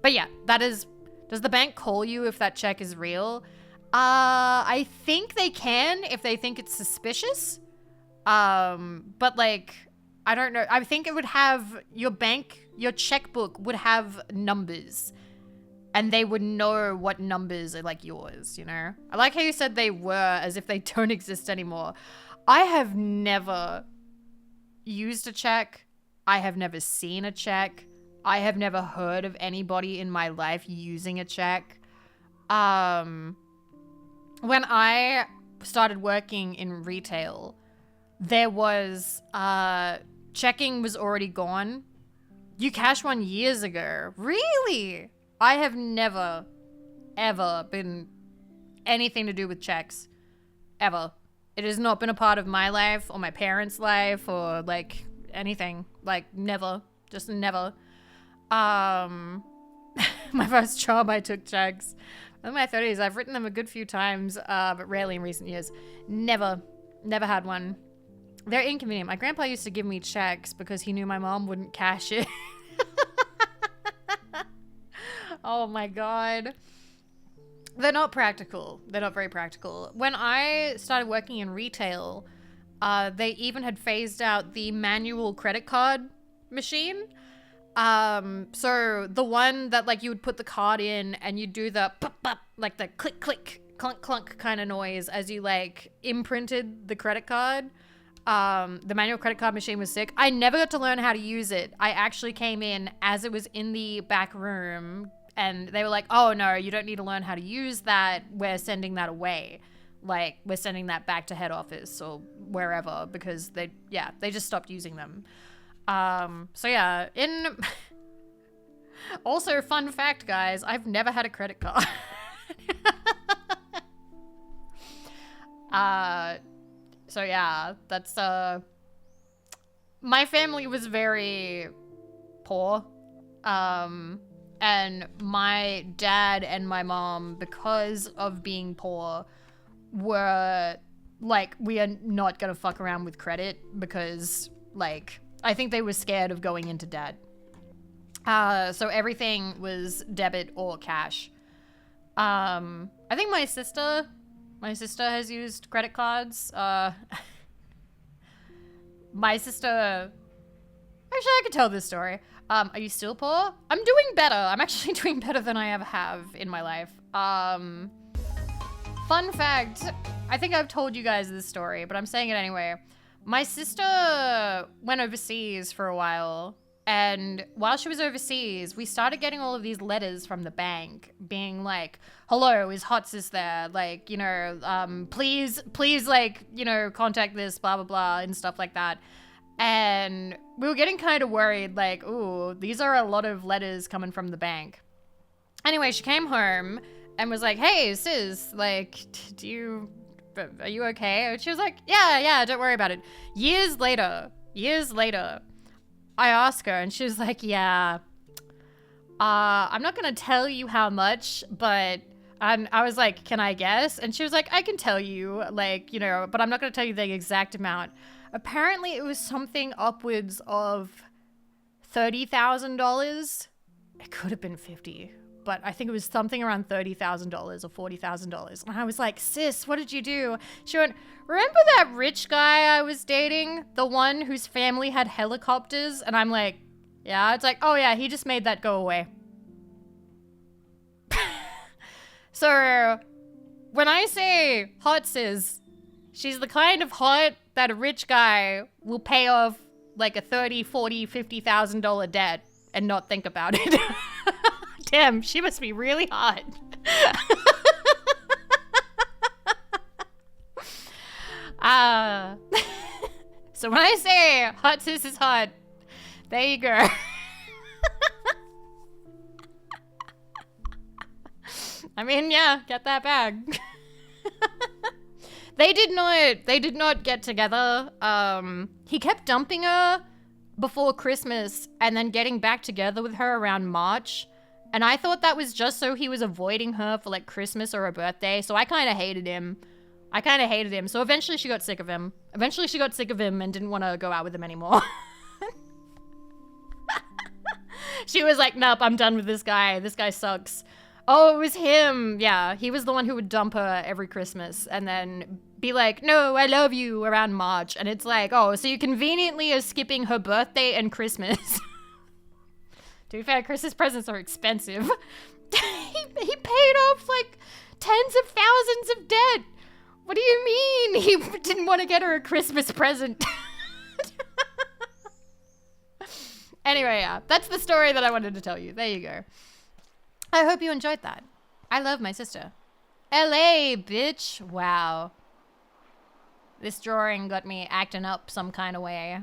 But yeah, that is... Does the bank call you if that check is real? I think they can if they think it's suspicious. But, like... I don't know. I think it would have your bank, your checkbook would have numbers. And they would know what numbers are like yours, you know? I like how you said they were as if they don't exist anymore. I have never used a check. I have never seen a check. I have never heard of anybody in my life using a check. When I started working in retail, there was, checking was already gone. You cashed one years ago. Really? I have never, ever been anything to do with checks. Ever. It has not been a part of my life or my parents' life or, like, anything. Like, never. Just never. My first job, I took checks. In my 30s, I've written them a good few times, but rarely in recent years. Never had one. They're inconvenient. My grandpa used to give me checks because he knew my mom wouldn't cash it. Oh my god. They're not practical. They're not very practical. When I started working in retail, they even had phased out the manual credit card machine. So the one that, like, you would put the card in and you'd do the pop, pop, like the click, click, clunk, clunk kind of noise as you, like, imprinted the credit card. The manual credit card machine was sick. I never got to learn how to use it. I actually came in as it was in the back room And they were like, oh no, you don't need to learn how to use that. We're sending that away. Like, we're sending that back to head office or wherever because they just stopped using them. So yeah, also, fun fact, guys, I've never had a credit card. So yeah, that's, my family was very poor. And my dad and my mom, because of being poor, were like, we are not gonna fuck around with credit because, like, I think they were scared of going into debt. So everything was debit or cash. I think my sister has used credit cards. My sister, actually I could tell this story. Are you still poor? I'm doing better. I'm actually doing better than I ever have in my life. Fun fact, I think I've told you guys this story, but I'm saying it anyway. My sister went overseas for a while, and while she was overseas, we started getting all of these letters from the bank being like, hello, is Hot Sis there? Like, you know, please, like, you know, contact this, blah, blah, blah, and stuff like that. And we were getting kind of worried, like, ooh, these are a lot of letters coming from the bank. Anyway, she came home and was like, hey, sis, like, are you okay? And she was like, yeah, don't worry about it. Years later, I asked her and she was like, yeah, I'm not gonna tell you how much, but I was like, can I guess? And she was like, I can tell you, like, you know, but I'm not gonna tell you the exact amount. Apparently it was something upwards of $30,000. It could have been 50, but I think it was something around $30,000 or $40,000. And I was like, sis, what did you do? She went, remember that rich guy I was dating? The one whose family had helicopters? And I'm like, yeah. It's like, oh yeah, he just made that go away. So when I say hot sis, she's the kind of hot that a rich guy will pay off like a $30,000, $40,000, $50,000 debt and not think about it. Damn, she must be really hot. So when I say hot sis is hot, there you go. I mean, yeah, get that bag. They did not get together. He kept dumping her before Christmas and then getting back together with her around March. And I thought that was just so he was avoiding her for like Christmas or her birthday. So I kind of hated him. So eventually she got sick of him. And didn't want to go out with him anymore. She was like, nope, I'm done with this guy. This guy sucks. Oh, it was him. Yeah, he was the one who would dump her every Christmas and then be like, no, I love you around March. And it's like, oh, so you conveniently are skipping her birthday and Christmas. To be fair, Christmas presents are expensive. he paid off like tens of thousands of debt. What do you mean he didn't want to get her a Christmas present? Anyway, yeah, that's the story that I wanted to tell you. There you go. I hope you enjoyed that. I love my sister. LA, bitch. Wow. This drawing got me acting up some kind of way.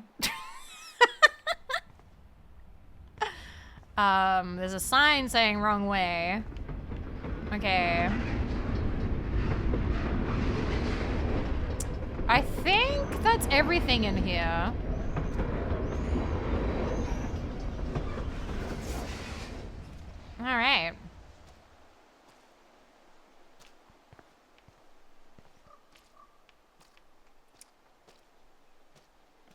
There's a sign saying wrong way. Okay. I think that's everything in here. All right.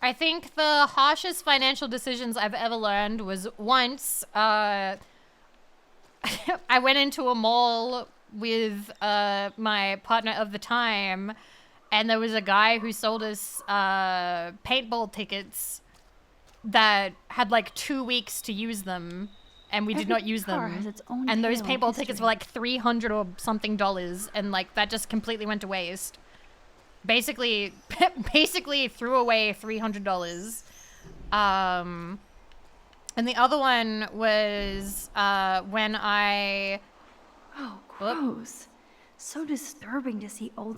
I think the harshest financial decisions I've ever learned was once I went into a mall with my partner of the time, and there was a guy who sold us paintball tickets that had like 2 weeks to use them, and we did not use them. And those paintball tickets were like $300 or something, and like that just completely went to waste. Basically threw away $300. And the other one was when I... Oh, gross. So disturbing to see old